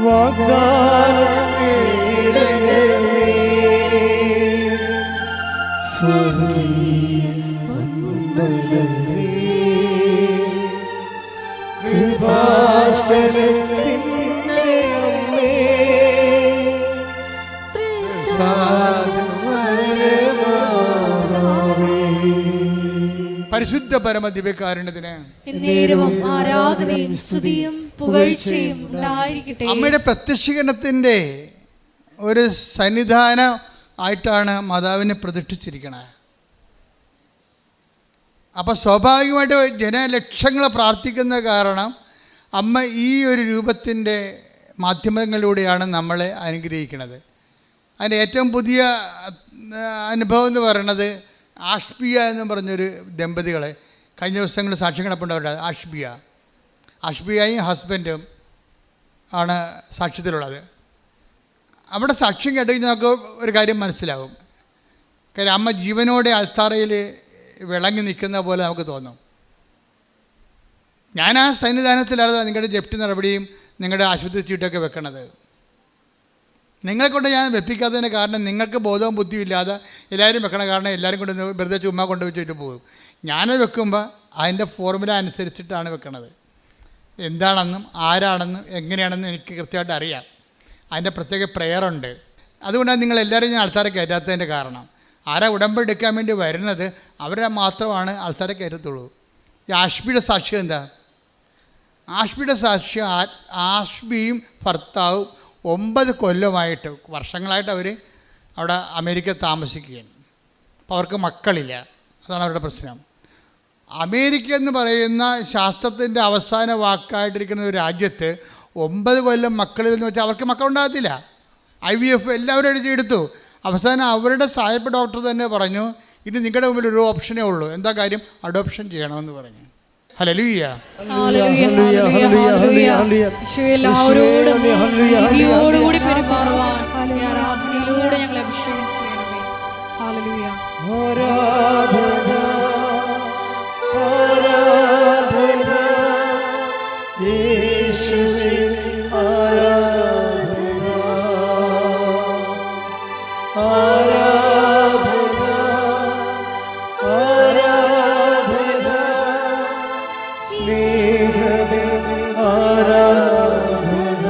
വാഗ്ദാനം കേടണമേ സ്വർഗീയ വന്ദനമേ കൃപാസനത്തിൻ്റെ അമ്മേ പരിശുദ്ധ പരമ ദിവ്യകാരുണ്യത്തിന് എന്നേരവും ആരാധനയും സ്തുതിയും പുകഴ്ചയും ഉണ്ടായിരിക്കട്ടെ. അമ്മയുടെ പ്രത്യക്ഷീകരണത്തിൻ്റെ ഒരു സന്നിധാനം ആയിട്ടാണ് മാതാവിനെ പ്രതിഷ്ഠിച്ചിരിക്കണത്. അപ്പോൾ സ്വാഭാവികമായിട്ട് ജനലക്ഷങ്ങൾ പ്രാർത്ഥിക്കുന്ന കാരണം അമ്മ ഈ ഒരു രൂപത്തിൻ്റെ മാധ്യമങ്ങളിലൂടെയാണ് നമ്മളെ അനുഗ്രഹിക്കുന്നത്. അതിൻ്റെ ഏറ്റവും പുതിയ അനുഭവം എന്ന് പറയുന്നത് ആഷ്ബിയ എന്ന് പറഞ്ഞൊരു ദമ്പതികളെ കഴിഞ്ഞ ദിവസങ്ങളിൽ സാക്ഷ്യം കിടപ്പുണ്ടവരുടെ ആഷ്ബിയയും ഹസ്ബൻഡും ആണ് സാക്ഷ്യത്തിലുള്ളത്. അവിടെ സാക്ഷ്യം കേട്ടുകഴിഞ്ഞാൽ നമുക്ക് ഒരു കാര്യം മനസ്സിലാവും. കാര്യം അമ്മ ജീവനോടെ അൾത്താറയിൽ വിളങ്ങി നിൽക്കുന്ന പോലെ നമുക്ക് തോന്നും. ഞാൻ ആ സന്നിധാനത്തിലാണ് നിങ്ങളുടെ ജപ്തി നടപടിയും നിങ്ങളുടെ ആശുപത്രി ചീട്ടൊക്കെ വെക്കണത്. നിങ്ങളെക്കൊണ്ട് ഞാൻ വെപ്പിക്കാത്തതിന് കാരണം നിങ്ങൾക്ക് ബോധവും ബുദ്ധിയും ഇല്ലാതെ എല്ലാവരും വെക്കണ കാരണം എല്ലാവരും കൊണ്ട് വെറുതെ ചുമ്മാ കൊണ്ട് വെച്ചിട്ട് പോകും. ഞാൻ വെക്കുമ്പോൾ അതിൻ്റെ ഫോർമുല അനുസരിച്ചിട്ടാണ് വെക്കണത്. എന്താണെന്നും ആരാണെന്നും എങ്ങനെയാണെന്നും എനിക്ക് കൃത്യമായിട്ട് അറിയാം. അതിൻ്റെ പ്രത്യേക പ്രെയറുണ്ട്. അതുകൊണ്ടാണ് നിങ്ങളെല്ലാവരും ഞാൻ ആൾക്കാരെ കയറ്റാത്തതിൻ്റെ കാരണം. ആരാ ഉടമ്പടി എടുക്കാൻ വേണ്ടി വരുന്നത് അവരെ മാത്രമാണ് ആൾക്കാരെ കയറ്റത്തുള്ളൂ. ഈ ആഷ്ബിയുടെ സാക്ഷ്യം എന്താ? ആഷ്ബിയുടെ സാക്ഷ്യം ആഷ്ബിയും ഭർത്താവും 9 കൊല്ലമായിട്ട് വർഷങ്ങളായിട്ട് അവർ അവിടെ അമേരിക്ക താമസിക്കുകയാണ്. അപ്പോൾ അവർക്ക് മക്കളില്ല. അതാണ് അവരുടെ പ്രശ്നം. അമേരിക്ക എന്ന് പറയുന്ന ശാസ്ത്രത്തിൻ്റെ അവസാന വാക്കായിട്ടിരിക്കുന്ന ഒരു രാജ്യത്ത് 9 കൊല്ലം മക്കളില്ലെന്ന് വെച്ചാൽ അവർക്ക് മക്കളുണ്ടാകത്തില്ല. IVF എല്ലാവരും എടുത്തു. അവസാനം അവരുടെ സായപ്പ് ഡോക്ടർ തന്നെ പറഞ്ഞു ഇനി നിങ്ങളുടെ മുമ്പിൽ ഒരു ഓപ്ഷനേ ഉള്ളൂ. എന്താ കാര്യം? അഡോപ്ഷൻ ചെയ്യണമെന്ന് പറഞ്ഞു. ഹല്ലേലൂയ എല്ലാവരോടും പെരുമാറുവാൻ ആരാധനയിലൂടെ ഞങ്ങൾ അഭിഷേകം ചെയ്യണമേ. ഹല്ലേലൂയ ആരാധന ആരാധന യേശുവേ ആരാധന ആരാധന ആരാധന സ്നേഹമേ ആരാധന.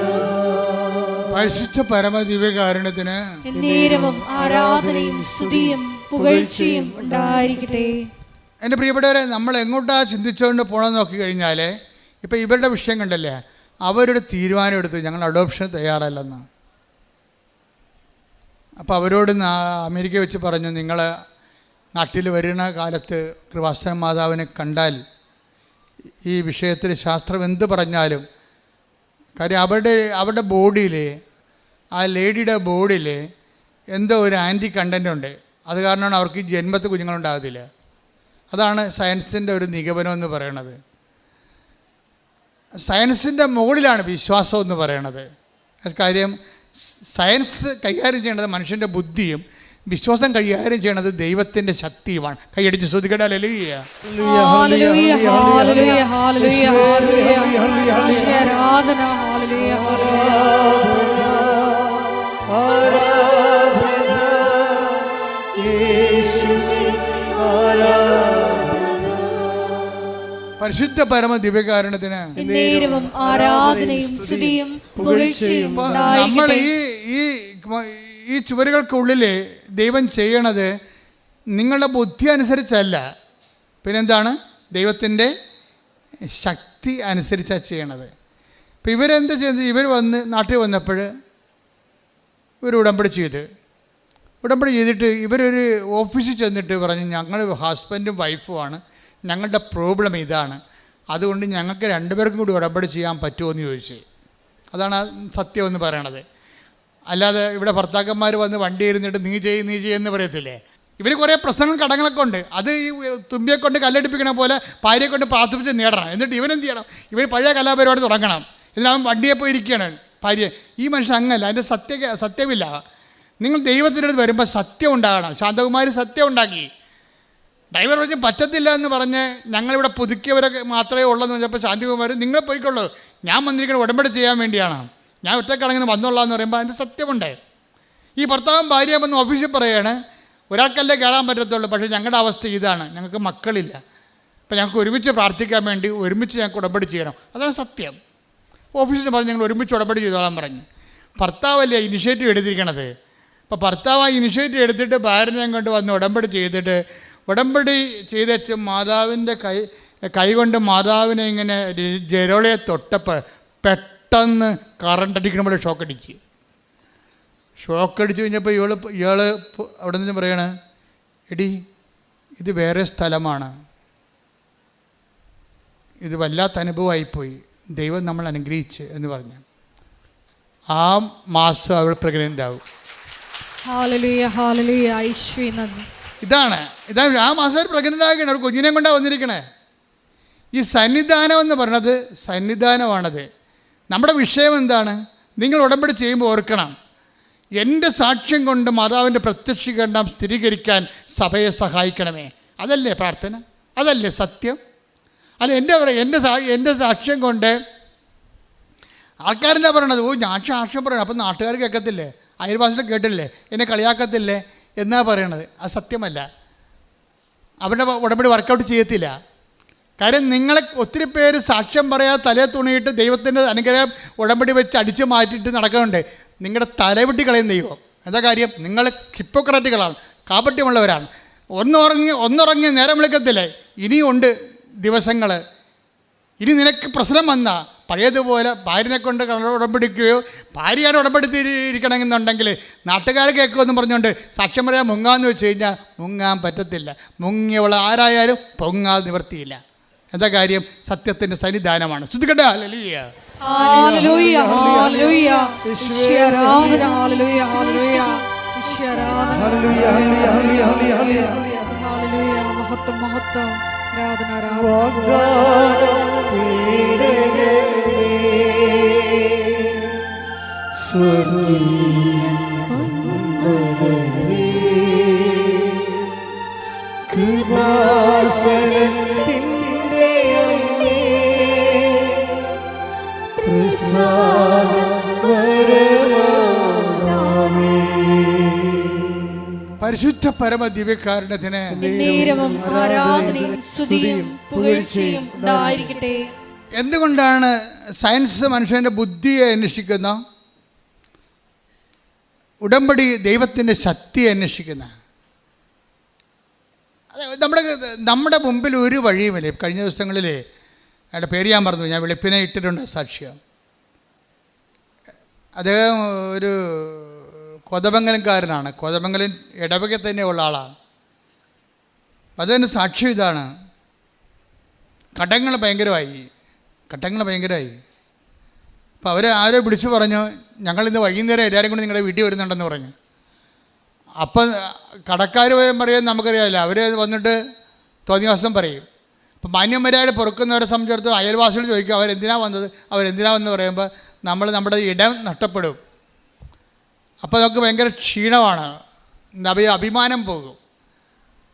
പരിശുദ്ധ പരമ ദിവ്യകാരുണ്യത്തിന് എന്നേരവും ആരാധനയും സ്തുതിയും പുകഴ്ചയും ഉണ്ടായിരിക്കട്ടെ. എൻ്റെ പ്രിയപ്പെട്ടവരെ, നമ്മൾ എങ്ങോട്ടാണ് ചിന്തിച്ചുകൊണ്ട് പോകണമെന്ന് നോക്കിക്കഴിഞ്ഞാൽ ഇപ്പോൾ ഇവരുടെ വിഷയം കണ്ടല്ലേ, അവരുടെ തീരുമാനം എടുത്ത് ഞങ്ങൾ അഡോപ്ഷൻ തയ്യാറല്ലെന്ന്. അപ്പോൾ അവരോട് അമേരിക്ക വെച്ച് പറഞ്ഞു നിങ്ങൾ നാട്ടിൽ വരുന്ന കാലത്ത് കൃപാസന മാതാവിനെ കണ്ടാൽ ഈ വിഷയത്തിൽ ശാസ്ത്രം എന്ത് പറഞ്ഞാലും കാര്യം അവരുടെ ബോഡിയിൽ ആ ലേഡിയുടെ ബോഡിയിൽ എന്തോ ഒരു ആൻറ്റി കണ്ടൻ്റ് ഉണ്ട്. അത് കാരണമാണ് അവർക്ക് ഈ ജന്മത്തിൽ കുഞ്ഞുങ്ങളുണ്ടാകത്തില്ല. അതാണ് സയൻസിൻ്റെ ഒരു നിഗമനം എന്ന് പറയണത്. സയൻസിൻ്റെ മുകളിലാണ് വിശ്വാസം എന്ന് പറയണത്. കാര്യം സയൻസ് കൈകാര്യം ചെയ്യേണ്ടത് മനുഷ്യൻ്റെ ബുദ്ധിയും വിശ്വാസം കൈകാര്യം ചെയ്യണത് ദൈവത്തിൻ്റെ ശക്തിയുമാണ്. കൈയടിച്ച് ശ്രദ്ധിക്കട്ടെ. ഹല്ലേലൂയ ഹല്ലേലൂയ ഹല്ലേലൂയ ഹല്ലേലൂയ ആരാധന ഹല്ലേലൂയ ആരാധന പരിശുദ്ധ പരമ ദിവ്യകാരുണ്യത്തിന് എന്നേരവും ആരാധനയും സ്തുതിയും പുകഴ്ചയും നമ്മൾ ഉണ്ടായിരിക്കട്ടെ. ഈ ചുവരുകൾക്കുള്ളിൽ ദൈവം ചെയ്യണത് നിങ്ങളുടെ ബുദ്ധി അനുസരിച്ചല്ല, പിന്നെന്താണ്? ദൈവത്തിൻ്റെ ശക്തി അനുസരിച്ചാണ് ചെയ്യണത്. ഇപ്പം ഇവരെന്താ ചെയ്തത്? ഇവർ നാട്ടിൽ വന്നപ്പോൾ ഒരു ഉടമ്പടി ചെയ്തിട്ട് ഇവരൊരു ഓഫീസിൽ ചെന്നിട്ട് പറഞ്ഞു, ഞങ്ങൾ ഹസ്ബൻഡും വൈഫുമാണ്, ഞങ്ങളുടെ പ്രോബ്ലം ഇതാണ്, അതുകൊണ്ട് ഞങ്ങൾക്ക് രണ്ടുപേർക്കും കൂടി ഉടമ്പടി ചെയ്യാൻ പറ്റുമോ എന്ന് ചോദിച്ചു. അതാണ് സത്യം എന്ന് പറയണത്. അല്ലാതെ ഇവിടെ ഭർത്താക്കന്മാർ വന്ന് വണ്ടി ഇരുന്നിട്ട് നീ ചെയ്യുമെന്ന് പറയത്തില്ലേ. ഇവർ കുറേ പ്രശ്നങ്ങൾ കടങ്ങളൊക്കെ ഉണ്ട്, അത് ഈ തുമ്പിയെ കൊണ്ട് കല്ലടിപ്പിക്കണ പോലെ ഭാര്യയെ കൊണ്ട് പ്രാർത്ഥിപ്പിച്ച് നേടണം. എന്നിട്ട് ഇവനെന്ത് ചെയ്യണം? ഇവർ പഴയ കലാപരിപാടി തുടങ്ങണം. ഇതിനവൻ വണ്ടിയെ പോയി ഇരിക്കുകയാണ് ഭാര്യ. ഈ മനുഷ്യൻ അങ്ങല്ല, അതിൻ്റെ സത്യമില്ല. നിങ്ങൾ ദൈവത്തിൻ്റെ അടുത്ത് വരുമ്പോൾ സത്യം ഉണ്ടാകണം. ശാന്തകുമാരി സത്യം ഉണ്ടാക്കി. ഡ്രൈവർ പറഞ്ഞ് പറ്റത്തില്ല എന്ന് പറഞ്ഞ് ഞങ്ങളിവിടെ പുതുക്കിയവരൊക്കെ മാത്രമേ ഉള്ളൂ എന്ന് പറഞ്ഞപ്പോൾ ശാന്തകുമാരി നിങ്ങൾ പോയിക്കൊള്ളൂ, ഞാൻ വന്നിരിക്കുന്നത് ഉടമ്പടി ചെയ്യാൻ വേണ്ടിയാണ്, ഞാൻ ഒറ്റക്കടങ്ങനെ വന്നോളാം എന്ന് പറയുമ്പോൾ അതിൻ്റെ സത്യമുണ്ട്. ഈ ഭർത്താവും ഭാര്യയും വന്ന് ഓഫീസിൽ പറയുകയാണ്, ഒരാൾക്കല്ലേ കയറാൻ പറ്റത്തുള്ളൂ, പക്ഷേ ഞങ്ങളുടെ അവസ്ഥ ഇതാണ്, ഞങ്ങൾക്ക് മക്കളില്ല, അപ്പം ഞങ്ങൾക്ക് ഒരുമിച്ച് പ്രാർത്ഥിക്കാൻ വേണ്ടി ഒരുമിച്ച് ഞങ്ങൾക്ക് ഉടമ്പടി ചെയ്യണം. അതാണ് സത്യം. ഓഫീസിൽ പറഞ്ഞ് ഞങ്ങൾ ഒരുമിച്ച് ഉടമ്പടി ചെയ്തോളാൻ പറഞ്ഞു. ഭർത്താവല്ലേ ഇനിഷ്യേറ്റീവ് എടുത്തിരിക്കണത്. അപ്പോൾ ഭർത്താവ് ആ ഇനിഷ്യേറ്റീവ് എടുത്തിട്ട് ഭാര്യനെയും കൊണ്ട് വന്ന് ഉടമ്പടി ചെയ്തിട്ട് ഉടമ്പടി ചെയ്തേച്ച് മാതാവിൻ്റെ കൈ കൊണ്ട് മാതാവിനെ ഇങ്ങനെ ജെരോളയെ തൊട്ടപ്പോൾ പെട്ടെന്ന് കറണ്ട് അടിക്കണ പോലെ ഷോക്കടിച്ച് കഴിഞ്ഞപ്പോൾ ഇയാൾ അവിടെ നിന്ന് പറയണേ, എടി ഇത് വേറെ സ്ഥലമാണ്, ഇത് വല്ലാത്ത അനുഭവമായിപ്പോയി, ദൈവം നമ്മൾ അനുഗ്രഹിച്ച് എന്ന് പറഞ്ഞു. ആ മാസം അവൾ പ്രഗ്നൻ്റ് ആവും. ഇതാണ് ആ മാസം അവർ പ്രഗ്നൻ്റ് ആകണം. അവർ കുഞ്ഞിനെ കൊണ്ടാണ് വന്നിരിക്കണേ. ഈ സന്നിധാനം എന്ന് പറഞ്ഞത് സന്നിധാനമാണത്. നമ്മുടെ വിഷയം എന്താണ്? നിങ്ങൾ ഉടമ്പടി ചെയ്യുമ്പോൾ ഓർക്കണം, എൻ്റെ സാക്ഷ്യം കൊണ്ട് മാതാവിൻ്റെ പ്രത്യക്ഷീകരണം സ്ഥിരീകരിക്കാൻ സഭയെ സഹായിക്കണമേ. അതല്ലേ പ്രാർത്ഥന? അതല്ലേ സത്യം? അല്ല എൻ്റെ സാക്ഷ്യം കൊണ്ട് ആൾക്കാരെന്താ പറയണത്? ഞാൻ സാക്ഷ്യം പറയണം, അപ്പം നാട്ടുകാർ കേൾക്കത്തില്ലേ, അയൽവാസികൾ കേട്ടില്ലേ, എന്നെ കളിയാക്കത്തില്ലേ എന്നാ പറയണത്. അത് സത്യമല്ല. അവരുടെ ഉടമ്പടി വർക്കൗട്ട് ചെയ്യത്തില്ല. കാര്യം നിങ്ങളെ ഒത്തിരി പേര് സാക്ഷ്യം പറയാതെ തലയെ തുണിയിട്ട് ദൈവത്തിൻ്റെ അനുഗ്രഹം ഉടമ്പടി വെച്ച് അടിച്ചു മാറ്റിയിട്ട് നടക്കുന്നുണ്ട്. നിങ്ങളുടെ തലവെട്ടി കളയുന്ന ദൈവം. എന്താ കാര്യം? നിങ്ങൾ ഹിപ്പോക്രാറ്റുകളാണ്, കാപട്യമുള്ളവരാണ്. ഒന്നുറങ്ങി നേരം വിളിക്കത്തില്ലേ? ഇനിയുണ്ട് ദിവസങ്ങൾ. ഇനി നിനക്ക് പ്രശ്നം വന്നാൽ പഴയതുപോലെ ഭാര്യനെ കൊണ്ട് ഉടമ്പടിക്കുകയോ ഭാര്യയാണ് ഉടമ്പടിത്തിരിക്കണമെന്നുണ്ടെങ്കിൽ നാട്ടുകാരെ കേൾക്കുമെന്ന് പറഞ്ഞുകൊണ്ട് സാക്ഷ്യം പറയാൻ മുങ്ങാന്ന് വെച്ച് കഴിഞ്ഞാൽ മുങ്ങാൻ പറ്റത്തില്ല. മുങ്ങിയവൾ ആരായാലും പൊങ്ങാൻ നിവർത്തിയില്ല. എന്താ കാര്യം? സത്യത്തിൻ്റെ സന്നിധാനമാണ്. ശ്രദ്ധിക്കട്ടെ. ഹല്ലേലൂയ, ഹല്ലേലൂയ, ഹല്ലേലൂയ, ഈശ്വരാധന, ഹല്ലേലൂയ, ഹല്ലേലൂയ, ഈശ്വരാധന, ഹല്ലേലൂയ, ഹല്ലേലൂയ, ഹല്ലേലൂയ, ഹല്ലേലൂയ, മഹത്വം, മഹത്വം, ആരാധന, ആരാധന. കൃപാസനത്തിൻ്റെ അമ്മേ, പ്രസാദപരമാതാവേ, പരിശുദ്ധ പരമ ദിവ്യകാരുണ്യത്തിന് എന്നേരവും ആരാധനയും സ്തുതിയും പുകഴ്ചയും ഉണ്ടായിരിക്കട്ടെ. എന്തുകൊണ്ടാണ് സയൻസ് മനുഷ്യൻ്റെ ബുദ്ധിയെ അന്വേഷിക്കുന്ന, ഉടമ്പടി ദൈവത്തിൻ്റെ ശക്തിയെ അന്വേഷിക്കുന്ന? നമ്മുടെ മുമ്പിൽ ഒരു വഴിയുമില്ലേ. കഴിഞ്ഞ ദിവസങ്ങളിൽ അയാളുടെ പേര് ഞാൻ പറഞ്ഞു, ഞാൻ വെളുപ്പിനെ ഇട്ടിട്ടുണ്ട് സാക്ഷ്യം. അദ്ദേഹം ഒരു കൊതമംഗലംകാരനാണ്, കൊതമംഗലം ഇടവകയിൽ തന്നെയുള്ള ആളാണ്. അതിന് സാക്ഷ്യം ഇതാണ്, കടങ്ങൾ ഭയങ്കരമായി. അപ്പോൾ അവർ ആരോ വിളിച്ചു പറഞ്ഞു, ഞങ്ങളിന്ന് വൈകുന്നേരം എല്ലാവരും കൂടി നിങ്ങളുടെ വീട്ടിൽ വരുന്നുണ്ടെന്ന് പറഞ്ഞു. അപ്പം കടക്കാർ പറയാൻ നമുക്കറിയാമല്ലോ, അവർ വന്നിട്ട് തോന്നിവാസം പറയും. അപ്പം മാന്യന്മാരായിട്ട് പൊറുക്കുന്നവരെ സംബന്ധിച്ചിടത്തോളം അയൽവാസികൾ ചോദിക്കും അവരെന്തിനാണ് വന്നത് പറയുമ്പോൾ നമ്മുടെ ഇടം നഷ്ടപ്പെടും. അപ്പോൾ നമുക്ക് ഭയങ്കര ക്ഷീണമാണ്, അഭിമാനം പോകും.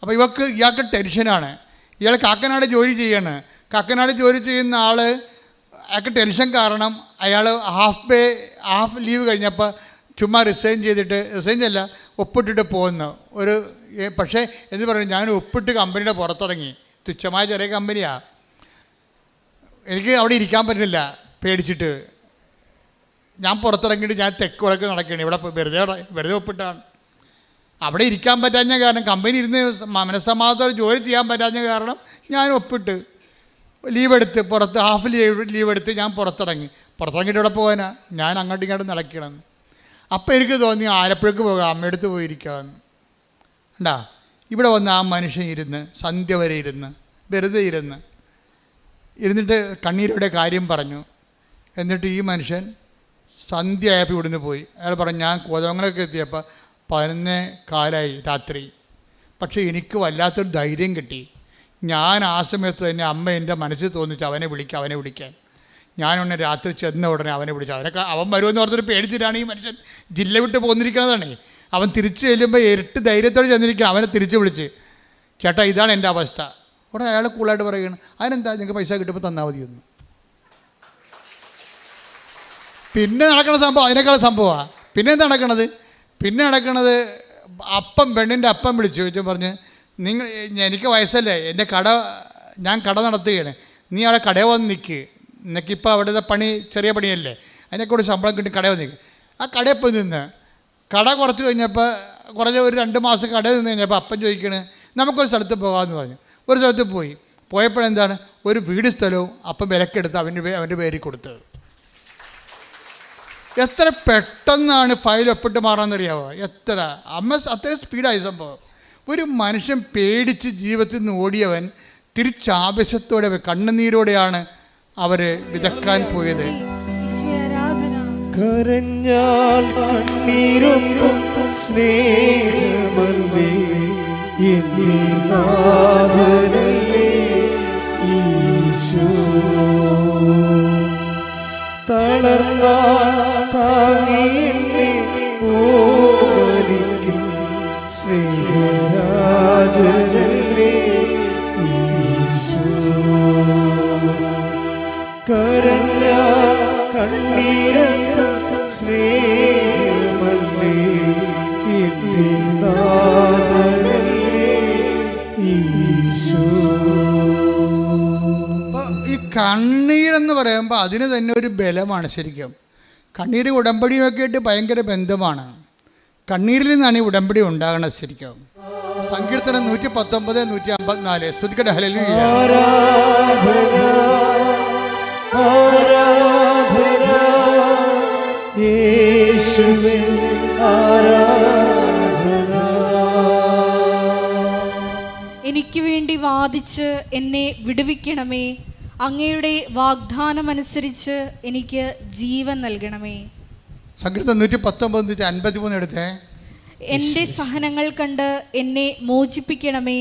അപ്പോൾ ഇയാൾക്ക് ടെൻഷനാണ്. ഇയാൾ കാക്കനാട് ജോലി ചെയ്യാണ്. കാക്കനാട് ജോലി ചെയ്യുന്ന ആൾ അയാൾക്ക് ടെൻഷൻ കാരണം അയാൾ ഹാഫ് ലീവ് കഴിഞ്ഞപ്പോൾ ചുമ്മാ റിസൈൻ ചെയ്തിട്ട്, ഒപ്പിട്ടിട്ട് പോകുന്നു. ഒരു പക്ഷേ എന്ന് പറയും ഞാൻ ഒപ്പിട്ട് കമ്പനിയുടെ പുറത്തിറങ്ങി. തുച്ഛമായ ചെറിയ കമ്പനിയാണ്. എനിക്ക് അവിടെ ഇരിക്കാൻ പറ്റുന്നില്ല പേടിച്ചിട്ട്. ഞാൻ പുറത്തിറങ്ങിയിട്ട് ഞാൻ തെക്ക് വടക്ക് നടക്കുകയാണ്. ഇവിടെ വെറുതെ ഒപ്പിട്ടാണ്. അവിടെ ഇരിക്കാൻ പറ്റാഞ്ഞ കാരണം, കമ്പനി ഇരുന്ന് മനസ്സമാധാനത്തോടെ ജോലി ചെയ്യാൻ പറ്റാഞ്ഞ കാരണം ഞാൻ ഒപ്പിട്ട് ലീവ് എടുത്ത് പുറത്ത് ഹാഫ് ലീവ് എടുത്ത് ഞാൻ പുറത്തിറങ്ങിയിട്ട് ഇവിടെ പോകാനാ, ഞാൻ അങ്ങോട്ടും ഇങ്ങോട്ടും നടക്കണം. അപ്പോൾ എനിക്ക് തോന്നി ആലപ്പുഴക്ക് പോകാം, അമ്മയടുത്ത് പോയിരിക്കാമെന്ന്. ഉണ്ടാ ഇവിടെ വന്ന് ആ മനുഷ്യൻ ഇരുന്ന് സന്ധ്യ വരെ വെറുതെ ഇരുന്നിട്ട് കണ്ണീരോടെ കാര്യം പറഞ്ഞു. എന്നിട്ട് ഈ മനുഷ്യൻ സന്ധ്യ ആയപ്പോൾ ഇവിടുന്ന് പോയി. അയാൾ പറഞ്ഞു, ഞാൻ കോതമംഗലമൊക്കെ എത്തിയപ്പോൾ 11:15 രാത്രി. പക്ഷേ എനിക്ക് വല്ലാത്തൊരു ധൈര്യം കിട്ടി. ഞാൻ ആ സമയത്ത് തന്നെ അമ്മ എൻ്റെ മനസ്സിൽ തോന്നിച്ച് അവനെ വിളിക്കാൻ. ഞാനൊന്ന് രാത്രി ചെന്ന ഉടനെ അവനെ വിളിച്ചു. അവൻ വരുമെന്ന് ഓർത്തൊരു പേടിച്ചിട്ടാണ് ഈ മനുഷ്യൻ ജില്ല വിട്ട് പോന്നിരിക്കുന്നതാണ്. അവൻ തിരിച്ച് ചെല്ലുമ്പോൾ ഇരട്ടി ധൈര്യത്തോടെ ചെന്നിരിക്കുക. അവനെ തിരിച്ച് വിളിച്ച്, ചേട്ടാ ഇതാണ് എൻ്റെ അവസ്ഥ. ഉടനെ അയാൾ കൂളായിട്ട് പറയുകയാണ്, അതിനെന്താ നിങ്ങൾക്ക് പൈസ കിട്ടുമ്പോൾ തന്നാൽ മതിയൊന്നും. പിന്നെ നടക്കുന്ന സംഭവം അതിനേക്കാൾ സംഭവമാണ്. പിന്നെ എന്താ നടക്കണത് അപ്പം പെണ്ണിൻ്റെ അപ്പം വിളിച്ചു ചോദിച്ചു പറഞ്ഞ്, എനിക്ക് വയസ്സല്ലേ, ഞാൻ കട നടത്തുകയാണ്, നീ അവിടെ കടയിൽ വന്ന് നിൽക്ക്, നിനക്കിപ്പോൾ അവിടുത്തെ പണി ചെറിയ പണിയല്ലേ, അതിനെക്കൂടെ ശമ്പളം കിട്ടി കടയിൽ വന്ന് നിൽക്ക്. ആ കടയിൽ പോയി നിന്ന് കട കുറച്ച് കഴിഞ്ഞപ്പോൾ ഒരു 2 മാസം കടയിൽ നിന്ന് കഴിഞ്ഞപ്പോൾ അപ്പം ചോദിക്കണേ നമുക്കൊരു സ്ഥലത്ത് പോകാമെന്ന് പറഞ്ഞു. ഒരു സ്ഥലത്ത് പോയപ്പോഴെന്താണ് ഒരു വീട് സ്ഥലവും അപ്പം വിലക്കെടുത്ത് അവൻ്റെ പേരിൽ കൊടുത്തത്. എത്ര പെട്ടെന്നാണ് ഫയൽ ഒപ്പിട്ട് മാറാമെന്നറിയാമോ? അത്രയും സ്പീഡായി സംഭവം. ഒരു മനുഷ്യൻ പേടിച്ച് ജീവിതത്തിൽ നിന്ന് ഓടിയവൻ തിരിച്ചാവശ്യത്തോടെ കണ്ണുനീരോടെയാണ് അവർ വിതക്കാൻ പോയത്. കരഞ്ഞാൽ കണ്ണീരൊപ്പം സ്നേഹമല്ലേ എന്റെ നാഥനല്ലേ ഈശോ. തളർന്നാൽ താങ്ങി എന്നെ ഓമനിക്കും സ്നേഹരാജനല്ലേ ഈശോ. കരഞ്ഞാൽ കണ്ണീരൊപ്പം സ്നേഹമല്ലേ എന്റെ നാഥനല്ലേ ഈശോ. ഈ കണ്ണീരെന്ന് പറയുമ്പോൾ അതിന് തന്നെ ഒരു ബലമാണ്. ശരിക്കും കണ്ണീര് ഉടമ്പടിയുമൊക്കെ ആയിട്ട് ഭയങ്കര ബന്ധമാണ്. കണ്ണീരിൽ നിന്നാണ് ഈ ഉടമ്പടി ഉണ്ടാകണത്. ശരിക്കും സങ്കീർത്തനം 119, 154 സ്തുതിക്കട്ടെ ഹല്ലേലൂയ. ആരാധന യേശുവേ ആരാധന. എനിക്ക് വേണ്ടി വാദിച്ച് എന്നെ വിടുവിക്കണമേ, അങ്ങയുടെ വാഗ്ദാനമനുസരിച്ച് എനിക്ക് ജീവൻ നൽകണമേ. സങ്കീർത്തനം 119, 53 എടുത്തേ. എൻ്റെ സഹനങ്ങൾ കണ്ട് എന്നെ മോചിപ്പിക്കണമേ,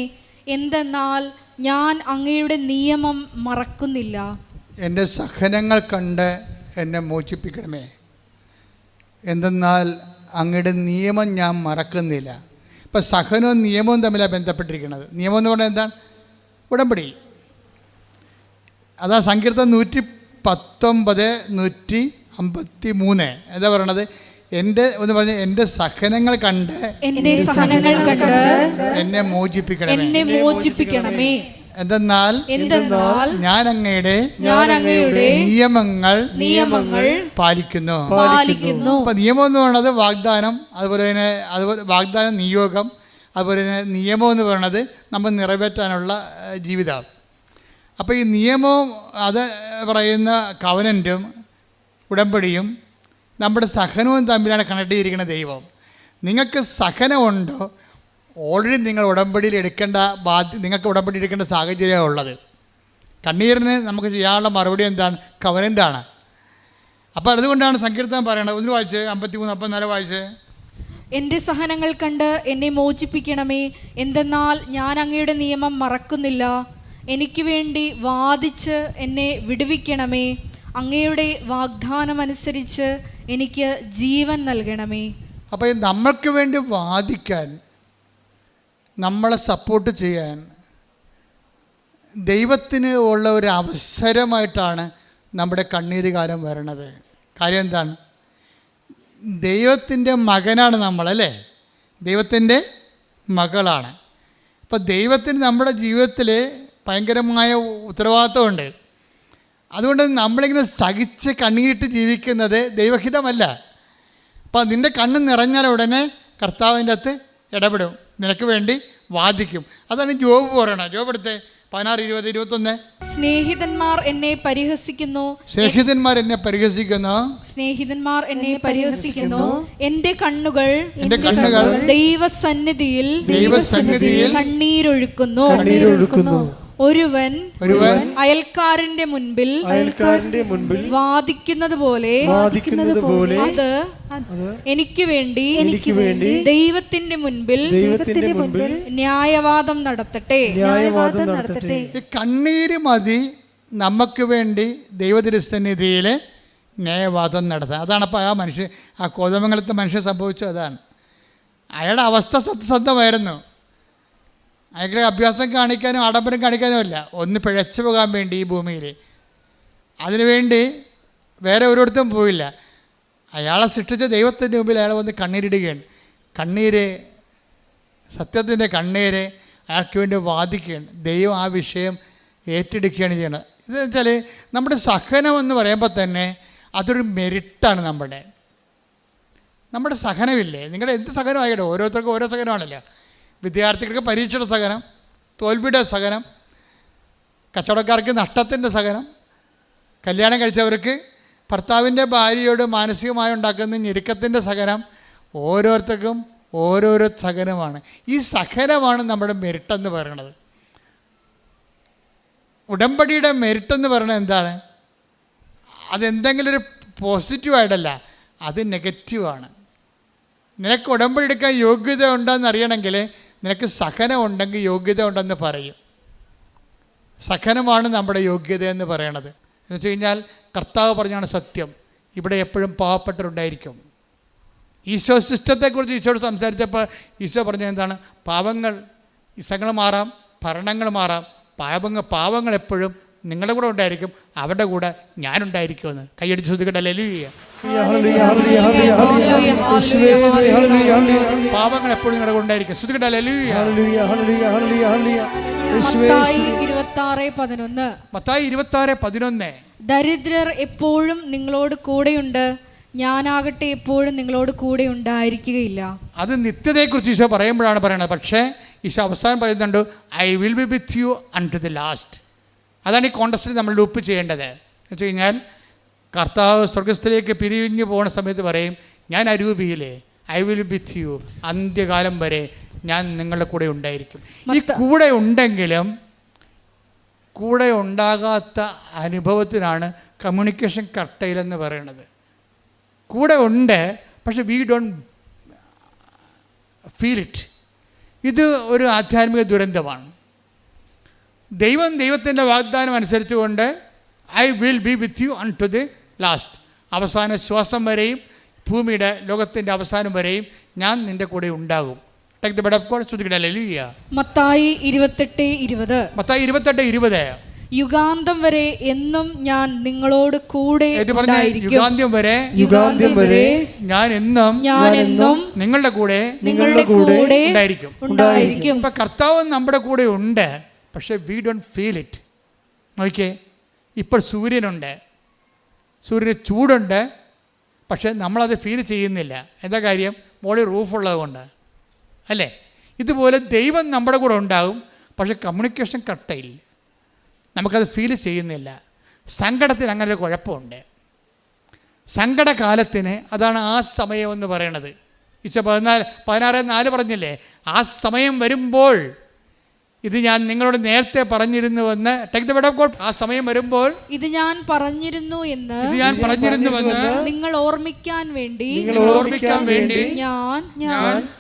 എന്തെന്നാൽ ഞാൻ അങ്ങയുടെ നിയമം മറക്കുന്നില്ല. എൻ്റെ സഹനങ്ങൾ കണ്ട് എന്നെ മോചിപ്പിക്കണമേ, എന്തെന്നാൽ അങ്ങയുടെ നിയമം ഞാൻ മറക്കുന്നില്ല. ഇപ്പം സഹനവും നിയമവും തമ്മിലാണ് ബന്ധപ്പെട്ടിരിക്കുന്നത്. നിയമം എന്ന് പറഞ്ഞാൽ എന്താണ്? ഉടമ്പടി. അതാ സങ്കീർത്തനം 119, 153 എന്താ പറയണത്? എൻ്റെ സഹനങ്ങൾ കണ്ട് എന്നെ മോചിപ്പിക്കണമേ, എന്തെന്നാൽ ഞാൻ അങ്ങയുടെ നിയമങ്ങൾ പാലിക്കുന്നു. അപ്പൊ നിയമം എന്ന് പറയുന്നത് വാഗ്ദാനം, അതുപോലെ വാഗ്ദാനം, നിയോഗം, അതുപോലെ തന്നെ നിയമം എന്ന് പറയുന്നത് നമ്മൾ നിറവേറ്റാനുള്ള ജീവിതം. അപ്പോൾ ഈ നിയമവും അത് പറയുന്ന കവനൻറ്റും ഉടമ്പടിയും നമ്മുടെ സഹനവും തമ്മിലാണ് കണക്ട് ചെയ്തിരിക്കുന്ന ദൈവം. നിങ്ങൾക്ക് സഹനമുണ്ടോ, ഓൾറെഡി നിങ്ങൾ ഉടമ്പടിയിൽ നിങ്ങൾക്ക് ഉടമ്പടി എടുക്കേണ്ട സാഹചര്യമാണ് ഉള്ളത്. കണ്ണീരിന് നമുക്ക് ചെയ്യാനുള്ള മറുപടി എന്താണ്? കവനൻ്റാണ്. അപ്പോൾ അതുകൊണ്ടാണ് സങ്കീർത്തനം പറയണത്. ഒന്ന് വായിച്ച് 53, 54 വായിച്ച്. എൻ്റെ സഹനങ്ങൾ കണ്ട് എന്നെ മോചിപ്പിക്കണമേ, എന്തെന്നാൽ ഞാൻ അങ്ങയുടെ നിയമം മറക്കുന്നില്ല. എനിക്ക് വേണ്ടി വാദിച്ച് എന്നെ വിടുവിക്കണമേ, അങ്ങയുടെ വാഗ്ദാനമനുസരിച്ച് എനിക്ക് ജീവൻ നൽകണമേ. അപ്പോൾ നമ്മൾക്ക് വേണ്ടി വാദിക്കാൻ, നമ്മളെ സപ്പോർട്ട് ചെയ്യാൻ ദൈവത്തിന് ഉള്ള ഒരു അവസരമായിട്ടാണ് നമ്മുടെ കണ്ണീര് കാലം വരണത്. കാര്യം എന്താണ്? ദൈവത്തിൻ്റെ മകനാണ് നമ്മളല്ലേ, ദൈവത്തിൻ്റെ മകളാണ്. അപ്പോൾ ദൈവത്തിന് നമ്മുടെ ജീവിതത്തിൽ ഭയങ്കരമായ ഉത്തരവാദിത്വമുണ്ട്. അതുകൊണ്ട് നമ്മളിങ്ങനെ സഹിച്ച് കണ്ണീരിട്ട് ജീവിക്കുന്നത് ദൈവഹിതമല്ല. അപ്പോൾ നിൻ്റെ കണ്ണ് നിറഞ്ഞാൽ ഉടനെ കർത്താവിൻ്റെ അകത്ത് ഇടപെടും, നിനക്ക് വേണ്ടി വാദിക്കും. അതാണ് ജോബ് പറയണത്. ജോബ് എടുത്ത് 16, 20, 21. സ്നേഹിതന്മാർ എന്നെ പരിഹസിക്കുന്നു, സ്നേഹിതന്മാർ എന്നെ പരിഹസിക്കുന്നു, സ്നേഹിതന്മാർ എന്നെ പരിഹസിക്കുന്നു. എന്റെ കണ്ണുകൾ ദൈവസന്നിധിയിൽ കണ്ണീരൊഴുക്കുന്നു. ഒരുവൻ അയൽക്കാരന്റെ മുൻപിൽ വാദിക്കുന്നത് പോലെ അത് എനിക്ക് വേണ്ടി ദൈവത്തിന്റെ മുൻപിൽ ന്യായവാദം നടത്തട്ടെ. ഈ കണ്ണീര് മതി നമുക്ക് വേണ്ടി ദൈവതിരുസന്നിധിയിൽ ന്യായവാദം നടത്താൻ. അതാണ് അപ്പോൾ ആ കോതമംഗലത്തെ മനുഷ്യൻ സംഭവിച്ചത്. അതാണ് അയാളുടെ അവസ്ഥ സത്യസന്ധമായിരുന്നു. അയാൾക്ക് അഭ്യാസം കാണിക്കാനും ആഡംബരം കാണിക്കാനും അല്ല, ഒന്ന് പിഴച്ചു പോകാൻ വേണ്ടി ഈ ഭൂമിയിൽ. അതിനുവേണ്ടി വേറെ ഒരിടത്തും പോയില്ല. അയാളെ സൃഷ്ടിച്ച ദൈവത്തിൻ്റെ മുമ്പിൽ അയാൾ വന്ന് കണ്ണീരിടുകയാണ്. കണ്ണീര്, സത്യത്തിൻ്റെ കണ്ണീര് അയാൾക്ക് വേണ്ടി വാദിക്കുകയാണ്. ദൈവം ആ വിഷയം ഏറ്റെടുക്കുകയാണ് ചെയ്യണത്. ഇതെന്ന് വെച്ചാൽ നമ്മുടെ സഹനം എന്ന് പറയുമ്പോൾ തന്നെ അതൊരു മെരിറ്റാണ്. നമ്മുടെ സഹനമില്ലേ, നിങ്ങളുടെ എന്ത് സഹനമായിക്കട്ടെ, ഓരോരുത്തർക്കും ഓരോ സഹനമാണല്ലോ. വിദ്യാർത്ഥികൾക്ക് പരീക്ഷയുടെ സഹനം, തോൽവിയുടെ സഹനം, കച്ചവടക്കാർക്ക് നഷ്ടത്തിൻ്റെ സഹനം, കല്യാണം കഴിച്ചവർക്ക് ഭർത്താവിൻ്റെ ഭാര്യയോട് മാനസികമായി ഉണ്ടാക്കുന്ന ഞെരുക്കത്തിൻ്റെ സഹനം, ഓരോരുത്തർക്കും ഓരോരോ സഹനമാണ്. ഈ സഹനമാണ് നമ്മുടെ മെരിട്ടെന്ന് പറയുന്നത്. ഉടമ്പടിയുടെ മെരിട്ടെന്ന് പറയുന്നത് എന്താണ്? അതെന്തെങ്കിലും ഒരു പോസിറ്റീവായിട്ടല്ല, അത് നെഗറ്റീവാണ്. നിനക്ക് ഉടമ്പടി എടുക്കാൻ യോഗ്യത ഉണ്ടെന്ന് അറിയണമെങ്കിൽ നിനക്ക് സഹനം ഉണ്ടെങ്കിൽ യോഗ്യത ഉണ്ടെന്ന് പറയും. സഹനമാണ് നമ്മുടെ യോഗ്യത എന്ന് പറയണത്. എന്ന് വെച്ച് കഴിഞ്ഞാൽ കർത്താവ് പറഞ്ഞാണ് സത്യം, ഇവിടെ എപ്പോഴും പാവപ്പെട്ടവരുണ്ടായിരിക്കും. ഈശോ സിസ്റ്റത്തെക്കുറിച്ച് ഈശോയോട് സംസാരിച്ചപ്പോൾ ഈശോ പറഞ്ഞത് എന്താണ്? പാവങ്ങൾ, ഇസങ്ങൾ മാറാം, ഭരണങ്ങൾ മാറാം, പാവങ്ങൾ എപ്പോഴും നിങ്ങളുടെ കൂടെ ഉണ്ടായിരിക്കും, അവരുടെ കൂടെ ഞാനുണ്ടായിരിക്കുമെന്ന്. കൈയടിച്ച് ശ്രദ്ധിക്കട്ടെ. ഹല്ലേലൂയ. പാവങ്ങൾ എപ്പോഴും നിങ്ങളുടെ കൂടെ ഉണ്ടായിരിക്കും. ശ്രദ്ധിക്കട്ടെ. ഹല്ലേലൂയ. മത്തായി 26:11. ദരിദ്രർ എപ്പോഴും നിങ്ങളോട് കൂടെയുണ്ട്, ഞാനാകട്ടെ എപ്പോഴും നിങ്ങളോട് കൂടെ ഉണ്ടായിരിക്കുകയില്ല. അത് നിത്യതയെക്കുറിച്ച് ഈശോ പറയുമ്പോഴാണ് പറയണത്. പക്ഷേ ഈശോ അവസാനം പറയുന്നുണ്ട്, I will be with you until the last. അതാണ് ഈ കോണ്ടസ്റ്റിൽ നമ്മൾ ലൂപ്പ് ചെയ്യേണ്ടത്. എന്ന് വെച്ച് കഴിഞ്ഞാൽ കർത്താവ് സ്വർഗസ്ഥയിലേക്ക് പിരിഞ്ഞു പോകുന്ന സമയത്ത് പറയും, ഞാൻ അരൂപിയിലെ ഐ വിൽ വിത്ത് യു, അന്ത്യകാലം വരെ ഞാൻ നിങ്ങളുടെ കൂടെ ഉണ്ടായിരിക്കും. ഈ കൂടെ ഉണ്ടെങ്കിലും കൂടെ ഉണ്ടാകാത്ത അനുഭവത്തിനാണ് കമ്മ്യൂണിക്കേഷൻ കർട്ടയിലെന്ന് പറയുന്നത്. കൂടെ ഉണ്ട്, പക്ഷെ വി ഡോണ്ട് ഫീൽ ഇറ്റ്. ഇത് ഒരു ആധ്യാത്മിക ദുരന്തമാണ്. ദൈവത്തിൻ്റെ വാഗ്ദാനം അനുസരിച്ചുകൊണ്ട് I will be with you until the last, അവസാന ശ്വാസം വരെയും ഭൂമിയുടെ ലോകത്തിൻ്റെ അവസാനം വരെയും ഞാൻ നിൻ്റെ കൂടെ ഉണ്ടാകും. മത്തായി 28:20. യുഗാന്തം വരെ എന്നും ഞാൻ നിങ്ങളോട് കൂടെ യുഗാന്ത്യം വരെ ഞാൻ എന്നും നിങ്ങളുടെ കൂടെ ഉണ്ടായിരിക്കും. ഇപ്പം കർത്താവ് നമ്മുടെ കൂടെ ഉണ്ട്, പക്ഷേ വി ഡോണ്ട് ഫീൽ ഇറ്റ്. നോക്കിയേ, ഇപ്പോൾ സൂര്യനുണ്ട്, സൂര്യന് ചൂടുണ്ട്, പക്ഷേ നമ്മളത് ഫീൽ ചെയ്യുന്നില്ല. എന്താ കാര്യം? മോളിൽ റൂഫുള്ളത് കൊണ്ട് അല്ലേ? ഇതുപോലെ ദൈവം നമ്മുടെ കൂടെ ഉണ്ടാകും, പക്ഷേ കമ്മ്യൂണിക്കേഷൻ കറക്റ്റായില്ല, നമുക്കത് ഫീൽ ചെയ്യുന്നില്ല. സങ്കടത്തിന് അങ്ങനെ ഒരു കുഴപ്പമുണ്ട്. സങ്കടകാലത്തിന് അതാണ് ആ സമയം എന്ന് പറയണത്. ഈശോ 16:4 പറഞ്ഞില്ലേ, ആ സമയം വരുമ്പോൾ ഇത് ഞാൻ നിങ്ങളോട് നേരത്തെ പറഞ്ഞിരുന്നുവെന്ന്. ആ സമയം വരുമ്പോൾ ഇത് ഞാൻ പറഞ്ഞിരുന്നു എന്ന് നിങ്ങൾ ഓർമ്മിക്കാൻ വേണ്ടി ഞാൻ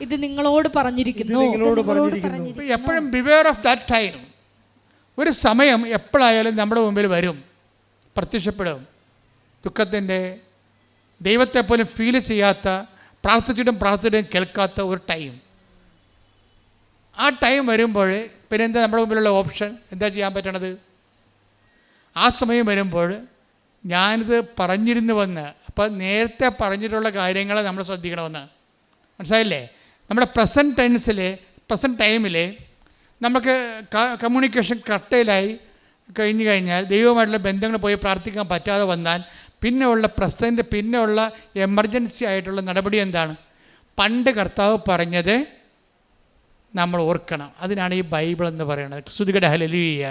ഇത് നിങ്ങളോട് പറഞ്ഞിരിക്കുന്നു. എപ്പോഴും ബിവെയർ ഓഫ് ദാറ്റ് ടൈം. ഒരു സമയം എപ്പോഴായാലും നമ്മുടെ മുമ്പിൽ വരും, പ്രത്യക്ഷപ്പെടും. ദുഃഖത്തിൻ്റെ, ദൈവത്തെ പോലും ഫീൽ ചെയ്യാത്ത, പ്രാർത്ഥിച്ചിട്ടും കേൾക്കാത്ത ഒരു ടൈം. ആ ടൈം വരുമ്പോൾ പിന്നെ എന്താ നമ്മുടെ മുമ്പിലുള്ള ഓപ്ഷൻ? എന്താ ചെയ്യാൻ പറ്റണത്? ആ സമയം വരുമ്പോൾ ഞാനിത് പറഞ്ഞിരുന്നുവെന്ന്, അപ്പോൾ നേരത്തെ പറഞ്ഞിട്ടുള്ള കാര്യങ്ങൾ നമ്മൾ ശ്രദ്ധിക്കണമെന്ന്. മനസ്സിലായില്ലേ? നമ്മുടെ പ്രസൻറ്റ് ടെൻസിൽ പ്രസൻറ്റ് ടൈമിൽ നമുക്ക് കമ്മ്യൂണിക്കേഷൻ കട്ടയിലായി കഴിഞ്ഞു കഴിഞ്ഞാൽ ദൈവവുമായിട്ടുള്ള ബന്ധങ്ങൾ പോയി പ്രാർത്ഥിക്കാൻ പറ്റാതെ വന്നാൽ പിന്നെ ഉള്ള പ്രസൻറ്റ് പിന്നെ ഉള്ള എമർജൻസി ആയിട്ടുള്ള നടപടി എന്താണ്? പണ്ട് കർത്താവ് പറഞ്ഞത് നമ്മൾ ഓർക്കണം. അതിനാണ് ഈ ബൈബിൾ എന്ന് പറയുന്നത്. സ്തുതിക്കട്ടെ, ഹല്ലേലൂയ.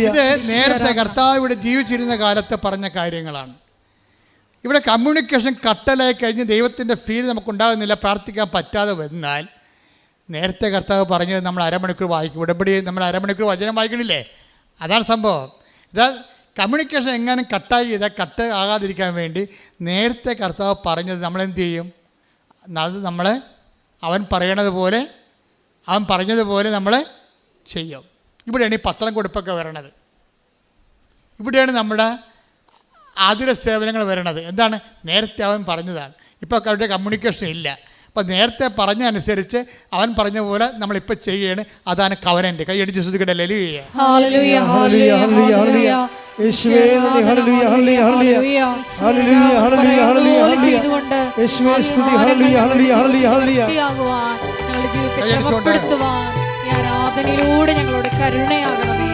ഇത് നേരത്തെ കർത്താവ് ഇവിടെ ജീവിച്ചിരുന്ന കാലത്ത് പറഞ്ഞ കാര്യങ്ങളാണ്. ഇവിടെ കമ്മ്യൂണിക്കേഷൻ കട്ടലായി കഴിഞ്ഞ് ദൈവത്തിൻ്റെ ഫീൽ നമുക്കുണ്ടാകുന്നില്ല, പ്രാർത്ഥിക്കാൻ പറ്റാതെ വന്നാൽ നേരത്തെ കർത്താവ് പറഞ്ഞത് നമ്മൾ അരമണിക്കൂർ വായിക്കും. ഉടമ്പടി നമ്മൾ അരമണിക്കൂർ വചനം വായിക്കണില്ലേ? അതാണ് സംഭവം. ഇതാ കമ്മ്യൂണിക്കേഷൻ എങ്ങാനും കട്ടായി ചെയ്താൽ കട്ട് ആകാതിരിക്കാൻ വേണ്ടി നേരത്തെ കർത്താവ് പറഞ്ഞത് നമ്മളെന്ത് ചെയ്യും? അത് നമ്മൾ അവൻ പറഞ്ഞതുപോലെ നമ്മൾ ചെയ്യും. ഇവിടെയാണ് ഈ പത്രം കൊടുപ്പൊക്കെ വരണത്. ഇവിടെയാണ് നമ്മുടെ ആതുര സേവനങ്ങൾ വരണത്. എന്താണ്? നേരത്തെ അവൻ പറഞ്ഞതാണ്. ഇപ്പോൾ അവരുടെ കമ്മ്യൂണിക്കേഷൻ ഇല്ല. അപ്പോൾ നേരത്തെ പറഞ്ഞ അനുസരിച്ച് അവൻ പറഞ്ഞ പോലെ നമ്മളിപ്പോൾ ചെയ്യുകയാണ്. അതാണ് കവനൻ്റ്. കൈയടിച്ച് സ്തുതിക്കട്ടെ, ഹല്ലേലൂയ. യേശുവേ നന്ദി, ഹല്ലേലൂയ, ഹല്ലേലൂയ, ഹല്ലേലൂയ, ഹല്ലേലൂയ, ഹല്ലേലൂയ, ഹല്ലേലൂയ, യേശുവേ സ്തുതി, ഹല്ലേലൂയ, ഹല്ലേലൂയ, ഹല്ലേലൂയ, ഹല്ലേലൂയ. ഞങ്ങളുടെ ജീവിതത്തെ ക്രമപ്പെടുത്തുവാൻ ഈ ആരാധനയിലൂടെ ഞങ്ങളുടെ കരുണയാകണമേ.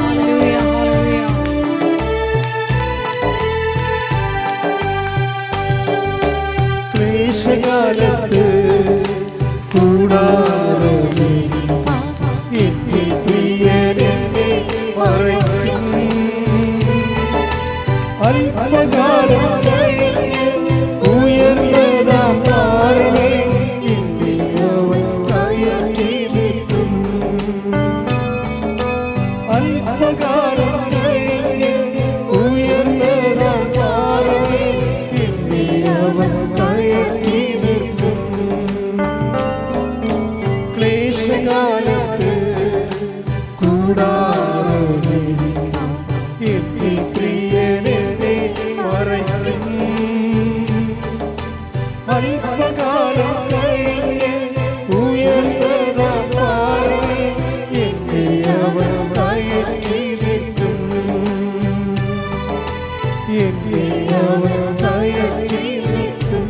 Hallelujah, hallelujah. ക്ലേശകാലത്ത് കൂടാരമേ എന്നെ പ്രിയനെന്നെ മറയ്ക്കും. അല്പകാലം കഴിഞ്ഞ് ഉയർന്നതാം പാറമേ എന്നെ അവൻ കയറ്റി നിർത്തും. അല്പകാലം കഴിഞ്ഞ് ഉയർന്നതാം പാറമേ എന്നെ അവൻ കയറ്റി നിർത്തും. ക്ലേശകാലത്ത് കൂടാരമേ എന്നെ പ്രിയനെന്നെ മറയ്ക്കും. അല്പകാലം കഴിഞ്ഞ് ഉയർന്നതാം പാറമേ എന്നെ അവൻ കയറ്റി നിർത്തും. എന്നെ അവൻ കയറ്റി നിർത്തും.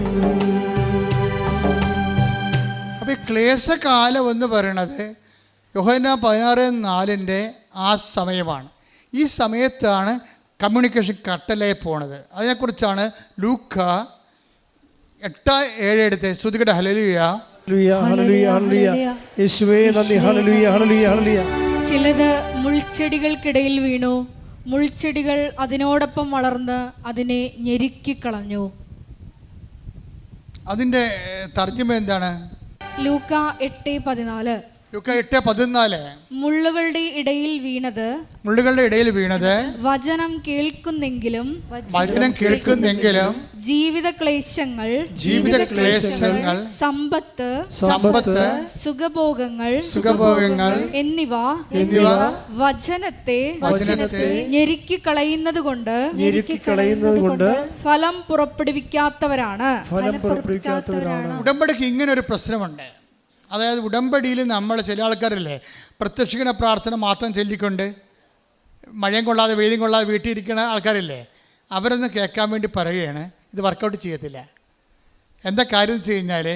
അപ്പോൾ ഈ ക്ലേശകാലം എന്ന് പറയണത് യോഹന്നാൻ 16:4 ആ സമയമാണ്. ഈ സമയത്താണ് കമ്മ്യൂണിക്കേഷൻ കട്ടലായി പോണത്. അതിനെക്കുറിച്ചാണ് ലൂക്ക 8:7 എടുത്ത് ശ്രുതികട ഹല്ലേലൂയ. ഹല്ലേലൂയ, ഹല്ലേലൂയ, ഹല്ലേലൂയ. യേശുവേ നന്ദി, ഹല്ലേലൂയ, ഹല്ലേലൂയ, ഹല്ലേലൂയ. ചിലത് മുൾച്ചെടികൾക്കിടയിൽ വീണു, മുൾച്ചെടികൾ അതിനോടൊപ്പം വളർന്ന് അതിനെ ഞെരുക്കിക്കളഞ്ഞു. അതിൻ്റെ തർജ്ജിമ എന്താണ്? ലൂക്ക 8:14. ലൂക്ക 8:14. മുള്ളുകളുടെ ഇടയിൽ വീണത് വചനം കേൾക്കുന്നെങ്കിലും ജീവിത ക്ലേശങ്ങൾ സമ്പത്ത് സുഖഭോഗങ്ങൾ എന്നിവ വചനത്തെ ഞെരുക്കി കളയുന്നത് കൊണ്ട് ഫലം പുറപ്പെടുവിക്കാത്തവരാണ്. ഉടമ്പടിക്ക് ഇങ്ങനെ ഒരു പ്രശ്നമുണ്ട്. അതായത് ഉടമ്പടിയിൽ നമ്മൾ ചില ആൾക്കാരല്ലേ പ്രത്യക്ഷീകരണ പ്രാർത്ഥന മാത്രം ചൊല്ലിക്കൊണ്ട് മഴയും കൊള്ളാതെ വെയിലും കൊള്ളാതെ വീട്ടിൽ ഇരിക്കുന്ന ആൾക്കാരില്ലേ, അവരൊന്ന് കേൾക്കാൻ വേണ്ടി പറയുകയാണ്. ഇത് വർക്കൗട്ട് ചെയ്യത്തില്ല. എന്താ കാര്യം എന്ന് വെച്ച് കഴിഞ്ഞാൽ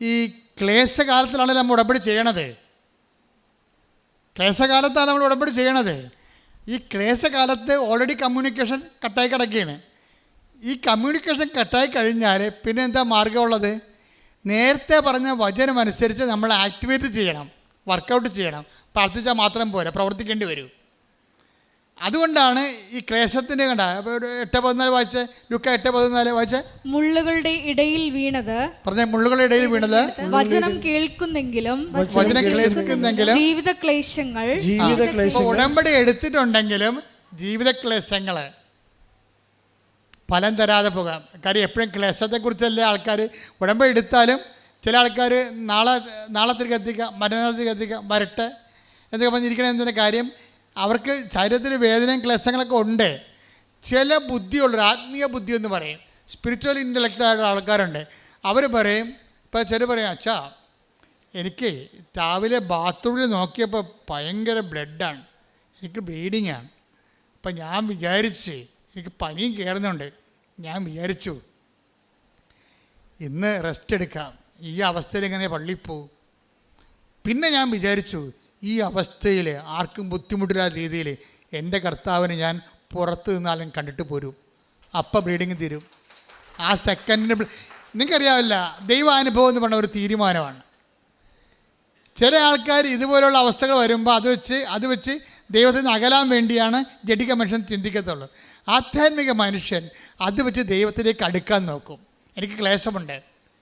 ഈ ക്ലേശകാലത്തിലാണ് നമ്മൾ ഉടമ്പടി ചെയ്യണത്. ഈ ക്ലേശകാലത്ത് ഓൾറെഡി കമ്മ്യൂണിക്കേഷൻ കട്ടായി കിടക്കുകയാണ്. ഈ കമ്മ്യൂണിക്കേഷൻ കട്ടായി കഴിഞ്ഞാൽ പിന്നെ എന്താ മാർഗമുള്ളത്? നേരത്തെ പറഞ്ഞ വചനം അനുസരിച്ച് നമ്മൾ ആക്ടിവേറ്റ് ചെയ്യണം, വർക്കൗട്ട് ചെയ്യണം. പ്രാർത്ഥിച്ചാൽ മാത്രം പോരാ, പ്രവർത്തിക്കേണ്ടി വരും. അതുകൊണ്ടാണ് ഈ ക്ലേശത്തിൻ്റെ കണ്ട 8:14 വായിച്ച്, ലൂക്ക 8:14 വായിച്ച്. മുള്ളുകളുടെ ഇടയിൽ വീണത് വചനം കേൾക്കുന്നെങ്കിലും ജീവിത ക്ലേശങ്ങൾ. ഉടമ്പടി എടുത്തിട്ടുണ്ടെങ്കിലും ജീവിത ക്ലേശങ്ങൾ ഫലം തരാതെ പോകാം. കാര്യം എപ്പോഴും ക്ലേശത്തെക്കുറിച്ചല്ലേ ആൾക്കാർ ഉടമ്പടി എടുത്താലും ചില ആൾക്കാർ നാളത്തേക്ക് എത്തിക്കാം, മരണത്തിലേക്ക് എത്തിക്കാം, വരട്ടെ എന്നൊക്കെ പറഞ്ഞിരിക്കണ എന്തിൻ്റെ കാര്യം? അവർക്ക് ശരീരത്തിൽ വേദനയും ക്ലേശങ്ങളൊക്കെ ഉണ്ട്. ചില ബുദ്ധിയുള്ളൊരു ആത്മീയ ബുദ്ധി എന്ന് പറയും, സ്പിരിച്വൽ ഇൻ്റലക്ച്വലായിട്ടുള്ള ആൾക്കാരുണ്ട്. അവർ പറയും, ഇപ്പോൾ ചില പറയും, അച്ഛാ എനിക്ക് രാവിലെ ബാത്റൂമിൽ നോക്കിയപ്പോൾ ഭയങ്കര ബ്ലഡാണ്, എനിക്ക് ബ്ലീഡിങ് ആണ്. അപ്പം ഞാൻ വിചാരിച്ച് എനിക്ക് പനിയും കയറുന്നുണ്ട്, ഞാൻ വിചാരിച്ചു ഇന്ന് റെസ്റ്റ് എടുക്കാം, ഈ അവസ്ഥയിൽ എങ്ങനെ പള്ളിയിൽ പോകും? പിന്നെ ഞാൻ വിചാരിച്ചു, ഈ അവസ്ഥയിൽ ആർക്കും ബുദ്ധിമുട്ടില്ലാത്ത രീതിയിൽ എൻ്റെ കർത്താവിനെ ഞാൻ പുറത്ത് നിന്നാലും കണ്ടിട്ട് പോരും. അപ്പം ബ്ലീഡിങ് തീരും. ആ സെക്കൻഡിന് നിങ്ങൾക്കറിയാവില്ല, ദൈവാനുഭവം എന്ന് പറഞ്ഞ ഒരു തീരുമാനമാണ്. ചില ആൾക്കാർ ഇതുപോലുള്ള അവസ്ഥകൾ വരുമ്പോൾ അത് വെച്ച് ദൈവത്തിൽ നിന്ന് അകലാൻ വേണ്ടിയാണ് ജഡിക മനുഷ്യൻ ചിന്തിക്കത്തുള്ളൂ. ആധ്യാത്മിക മനുഷ്യൻ അത് വെച്ച് ദൈവത്തിലേക്ക് അടുക്കാൻ നോക്കും. എനിക്ക് ക്ലേശമുണ്ട്.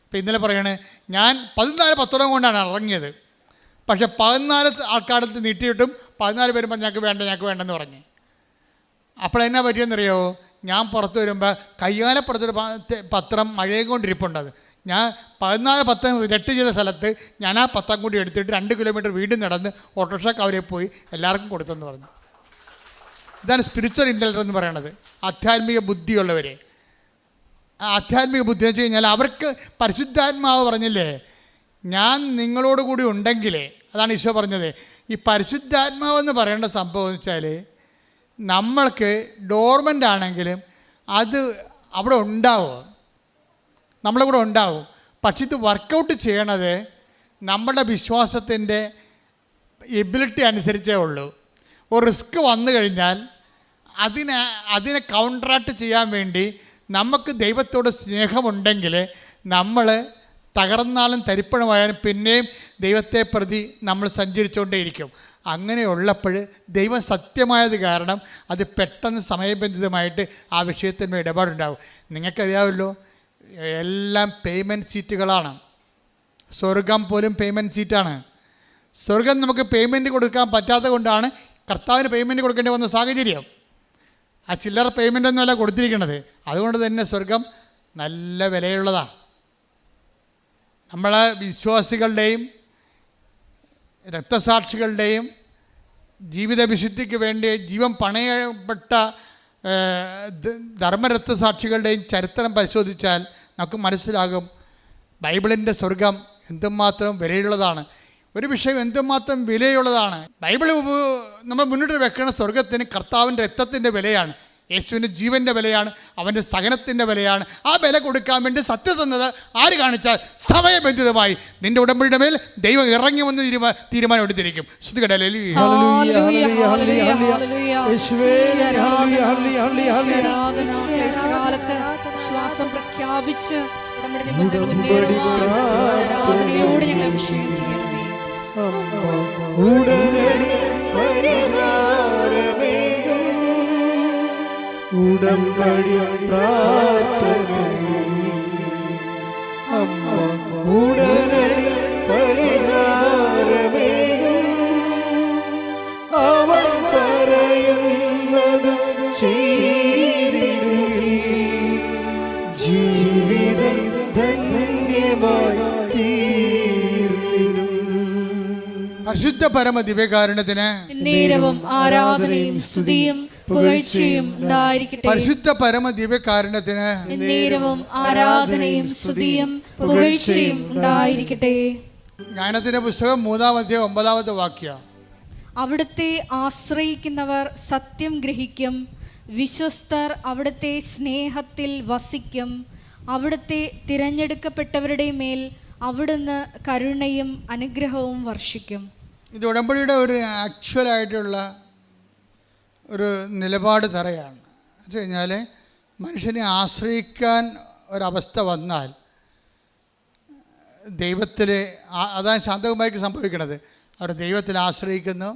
ഇപ്പം ഇന്നലെ പറയണേ, ഞാൻ 14 പത്രം കൊണ്ടാണ് ഇറങ്ങിയത്. പക്ഷെ 14 ആൾക്കാരത്ത് നീട്ടിയിട്ടും 14 വരുമ്പോൾ ഞങ്ങൾക്ക് വേണ്ടെന്ന് പറഞ്ഞു. അപ്പോൾ എന്നാ പറ്റിയെന്നറിയോ? ഞാൻ പുറത്ത് വരുമ്പോൾ കയ്യാലപ്പുറത്തൊരു പത്രം മഴയും കൊണ്ടിരിപ്പുണ്ട്. അത് ഞാൻ 14 പത്രം റിജക്റ്റ് ചെയ്ത സ്ഥലത്ത് ഞാൻ ആ പത്രം കൂടി എടുത്തിട്ട് 2 കിലോമീറ്റർ വീണ്ടും നടന്ന് ഓട്ടോറിക്ഷ കവരെ പോയി എല്ലാവർക്കും കൊടുത്തെന്ന് പറഞ്ഞു. ഇതാണ് സ്പിരിച്വൽ ഇൻ്റലിജൻസ് എന്ന് പറയണത്. ആധ്യാത്മിക ബുദ്ധിയുള്ളവർ. ആധ്യാത്മിക ബുദ്ധി എന്ന് വെച്ച് കഴിഞ്ഞാൽ അവർക്ക് പരിശുദ്ധാത്മാവ് പറഞ്ഞില്ലേ, ഞാൻ നിങ്ങളോട് കൂടി ഉണ്ടെങ്കിലേ, അതാണ് ഈശോ പറഞ്ഞത്. ഈ പരിശുദ്ധാത്മാവെന്ന് പറയേണ്ട സംഭവം എന്ന് വെച്ചാൽ നമ്മൾക്ക് ഡോർമെൻ്റ് ആണെങ്കിലും അത് അവിടെ ഉണ്ടാവും, നമ്മളെ കൂടെ ഉണ്ടാവും. പക്ഷെ ഇത് വർക്കൗട്ട് ചെയ്യണത് നമ്മുടെ വിശ്വാസത്തിൻ്റെ എബിലിറ്റി അനുസരിച്ചേ ഉള്ളൂ. ഒരു റിസ്ക് വന്നു കഴിഞ്ഞാൽ അതിനെ കൗണ്ടറാക്ട് ചെയ്യാൻ വേണ്ടി നമുക്ക് ദൈവത്തോട് സ്നേഹമുണ്ടെങ്കിൽ നമ്മൾ തകർന്നാലും തരിപ്പണമായാലും പിന്നെയും ദൈവത്തെ പ്രതി നമ്മൾ സഞ്ചരിച്ചുകൊണ്ടേയിരിക്കും. അങ്ങനെയുള്ളപ്പോൾ ദൈവം സത്യമായത് കാരണം അത് പെട്ടെന്ന് സമയബന്ധിതമായിട്ട് ആ വിഷയത്തിന്മേൽ ഇടപാടുണ്ടാവും. നിങ്ങൾക്കറിയാമല്ലോ, എല്ലാം പേയ്മെൻറ്റ് സീറ്റുകളാണ്. സ്വർഗം പോലും പേയ്മെൻറ്റ് സീറ്റാണ്. സ്വർഗം നമുക്ക് പേയ്മെൻറ്റ് കൊടുക്കാൻ പറ്റാത്തത് കൊണ്ടാണ് കർത്താവിന് പേയ്മെൻറ്റ് കൊടുക്കേണ്ടി വന്ന സാഹചര്യം. ആ ചില്ലറ പേയ്മെൻ്റ് ഒന്നുമല്ല കൊടുത്തിരിക്കുന്നത്. അതുകൊണ്ട് തന്നെ സ്വർഗം നല്ല വിലയുള്ളതാണ്. നമ്മളെ വിശ്വാസികളുടെയും രക്തസാക്ഷികളുടെയും ജീവിത വിശുദ്ധിക്ക് വേണ്ടി ജീവൻ പണയപ്പെട്ട ധർമ്മരക്തസാക്ഷികളുടെയും ചരിത്രം പരിശോധിച്ചാൽ നമുക്ക് മനസ്സിലാകും ബൈബിളിൻ്റെ സ്വർഗം എന്തുമാത്രം വിലയുള്ളതാണ്. ഒരു വിഷയം എന്തുമാത്രം വിലയുള്ളതാണ്. ബൈബിൾ നമ്മൾ മുന്നോട്ട് വെക്കുന്ന സ്വർഗത്തിന് കർത്താവിൻ്റെ രക്തത്തിൻ്റെ വിലയാണ്, യേശുവിൻ്റെ ജീവൻ്റെ വിലയാണ്, അവൻ്റെ സഹനത്തിൻ്റെ വിലയാണ്. ആ വില കൊടുക്കാൻ വേണ്ടി സത്യസന്ധത ആര് കാണിച്ചാൽ സമയബന്ധിതമായി നിന്റെ ഉടമ്പടിയുടെ മേൽ ദൈവം ഇറങ്ങി വന്ന് തീരുമാനം എടുത്തിരിക്കും. ശ്വാസം പ്രഖ്യാപിച്ച് ആരാധനയോടെ ഞങ്ങൾ അഭിഷേകം ചെയ്യണമേ. ഉടമ്പടി പ്രാർത്ഥനയിൽ അമ്മ ഉടനടി പരിഹാരമേകും. അവൻ പറയുന്നത് ചെയ്തിടുവിൻ, ജീവിതം ധന്യമായി തീർന്നിടും. പരിശുദ്ധ പരമ ദിവ്യകാരുണ്യത്തിന് നേരവും ആരാധനയും സ്തുതിയും പുകഴ്ചയും ഉണ്ടായിരിക്കട്ടെ. പരിശുദ്ധ പരമ ദിവ്യകാരുണ്യത്തിന് നേരവും ആരാധനയും സ്തുതിയും പുകഴ്ചയും ഉണ്ടായിരിക്കട്ടെ. ജ്ഞാനത്തിന്റെ പുസ്തകം 3-ാം അധ്യായം 9-ാമത്തെ വാക്യം. അവിടുത്തെ ആശ്രയിക്കുന്നവർ സത്യം ഗ്രഹിക്കും, വിശ്വസ്തർ അവിടുത്തെ സ്നേഹത്തിൽ വസിക്കും. അവിടുത്തെ തിരഞ്ഞെടുക്കപ്പെട്ടവരുടെ മേൽ അവിടുന്ന് കരുണയും അനുഗ്രഹവും വർഷിക്കും. ഇത് ഉടമ്പടിയുടെ ഒരു ആക്ച്വലായിട്ടുള്ള ഒരു നിലപാട് തറയാണ്. എന്ന് കഴിഞ്ഞാൽ മനുഷ്യനെ ആശ്രയിക്കാൻ ഒരവസ്ഥ വന്നാൽ ദൈവത്തിൽ, അതാണ് ശാന്തകുമാരിക്ക് സംഭവിക്കുന്നത്. അവർ ദൈവത്തിൽ ആശ്രയിക്കുന്നു.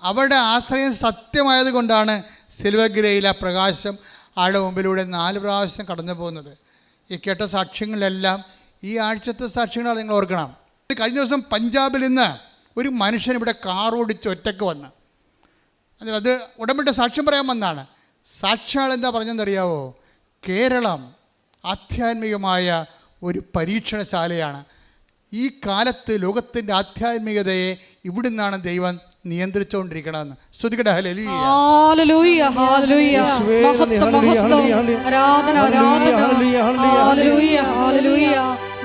അവരുടെ ആശ്രയം സത്യമായത് കൊണ്ടാണ് സിൽവഗിരയിലെ പ്രകാശം ആളുടെ മുമ്പിലൂടെ 4 പ്രാവശ്യം കടന്നു പോകുന്നത്. ഈ കേട്ട സാക്ഷ്യങ്ങളെല്ലാം ഈ ആഴ്ചത്തെ സാക്ഷ്യങ്ങളാണ്. നിങ്ങൾ ഓർക്കണം. കഴിഞ്ഞ ദിവസം പഞ്ചാബിൽ നിന്ന് ഒരു മനുഷ്യൻ ഇവിടെ കാർ ഓടിച്ച് ഒറ്റയ്ക്ക് വന്ന്, അത് ഉടമ്പടി സാക്ഷ്യം പറയാൻ വന്നാണ്. സാക്ഷിയാൾ എന്താ പറഞ്ഞെന്നറിയാവോ? കേരളം ആധ്യാത്മികമായ ഒരു പരീക്ഷണശാലയാണ്. ഈ കാലത്ത് ലോകത്തിൻ്റെ ആധ്യാത്മികതയെ ഇവിടുന്നാണ് ദൈവം നിയന്ത്രിച്ചുകൊണ്ടിരിക്കണമെന്ന്. ശ്രുതികട ഹല്ലേലൂയ. ഹല്ലേലൂയ ഹല്ലേലൂയ. മഹത്വം മഹത്വം. ആരാധന ആരാധന. ഹല്ലേലൂയ ഹല്ലേലൂയ.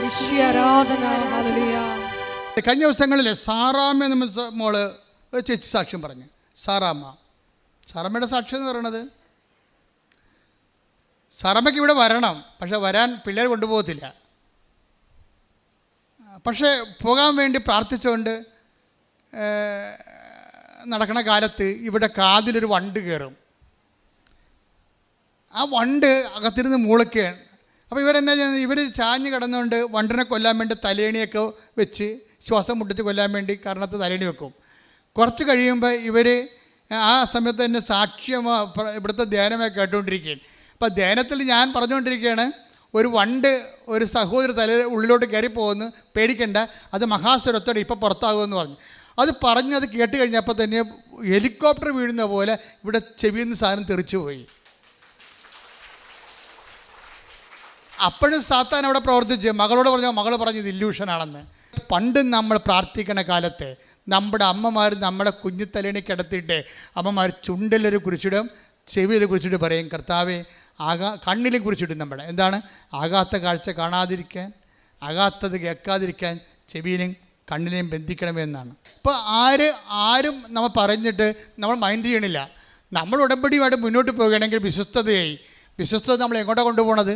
യേശുവേ ആരാധന. ഹല്ലേലൂയ. കഴിഞ്ഞ ദിവസങ്ങളിൽ സാറാമ്മ എന്ന മോള് ഒരു ചേച്ചി സാക്ഷ്യം പറഞ്ഞു. സാറാമ്മയുടെ സാക്ഷ്യം എന്ന് പറയണത്, സാറാമ്മയ്ക്ക് ഇവിടെ വരണം, പക്ഷെ വരാൻ പിള്ളേർ കൊണ്ടുപോകത്തില്ല. പക്ഷേ പോകാൻ വേണ്ടി പ്രാർത്ഥിച്ചുകൊണ്ട് നടക്കണ കാലത്ത് ഇവിടെ കാതിലൊരു വണ്ട് കയറും. ആ വണ്ട് അകത്തിരുന്ന് മൂളക്കുകയാണ്. അപ്പോൾ ഇവരെന്നാ ചെയ്യുന്നത്? ഇവർ ചാഞ്ഞ് കിടന്നുകൊണ്ട് വണ്ടിനെ കൊല്ലാൻ വേണ്ടി തലേണിയൊക്കെ വെച്ച് ശ്വാസം മുട്ടിച്ച് കൊല്ലാൻ വേണ്ടി കാരണത്ത് തലേണി വെക്കും. കുറച്ച് കഴിയുമ്പോൾ ഇവർ ആ സമയത്ത് തന്നെ സാക്ഷ്യം ഇവിടുത്തെ ധ്യാനമൊക്കെ കേട്ടുകൊണ്ടിരിക്കുകയാണ്. അപ്പോൾ ധ്യാനത്തിൽ ഞാൻ പറഞ്ഞുകൊണ്ടിരിക്കുകയാണ്, ഒരു വണ്ട് ഒരു സഹോദരി ഉള്ളിലോട്ട് കയറി പോകുന്നു, പേടിക്കണ്ട, അത് മഹാസ്വരത്തോടെ ഇപ്പോൾ പുറത്താകുമെന്ന് പറഞ്ഞു. അത് പറഞ്ഞത് കേട്ട് കഴിഞ്ഞപ്പോൾ തന്നെ ഹെലികോപ്റ്റർ വീഴുന്ന പോലെ ഇവിടെ ചെവിയിൽ നിന്ന് സാധനം തെറിച്ചു പോയി. അപ്പോഴും സാത്താൻ അവിടെ പ്രവർത്തിച്ച് മകളോട് മകൾ പറഞ്ഞത് ഇല്യൂഷനാണെന്ന്. പണ്ട് നമ്മൾ പ്രാർത്ഥിക്കണ കാലത്ത് നമ്മുടെ അമ്മമാർ നമ്മളെ കുഞ്ഞിത്തലേണി കിടത്തിയിട്ട് അമ്മമാർ ചുണ്ടിലൊരു കുരിച്ചിടും, ചെവിയിൽ കുരിച്ചിട്ട് പറയും, കർത്താവേ കണ്ണിലും കുരിച്ചിടും. നമ്മുടെ എന്താണ്? ആകാത്ത കാഴ്ച കാണാതിരിക്കാൻ, ആകാത്തത് കേൾക്കാതിരിക്കാൻ ചെവിയിലും കണ്ണിനെയും ബന്ധിക്കണമെന്നാണ്. ഇപ്പോൾ ആരും നമ്മൾ പറഞ്ഞിട്ട് നമ്മൾ മൈൻഡ് ചെയ്യണില്ല. നമ്മൾ ഉടമ്പടിയുമായിട്ട് മുന്നോട്ട് പോകുകയാണെങ്കിൽ വിശ്വസ്തത നമ്മൾ എങ്ങോട്ടാണ് കൊണ്ടുപോകണത്?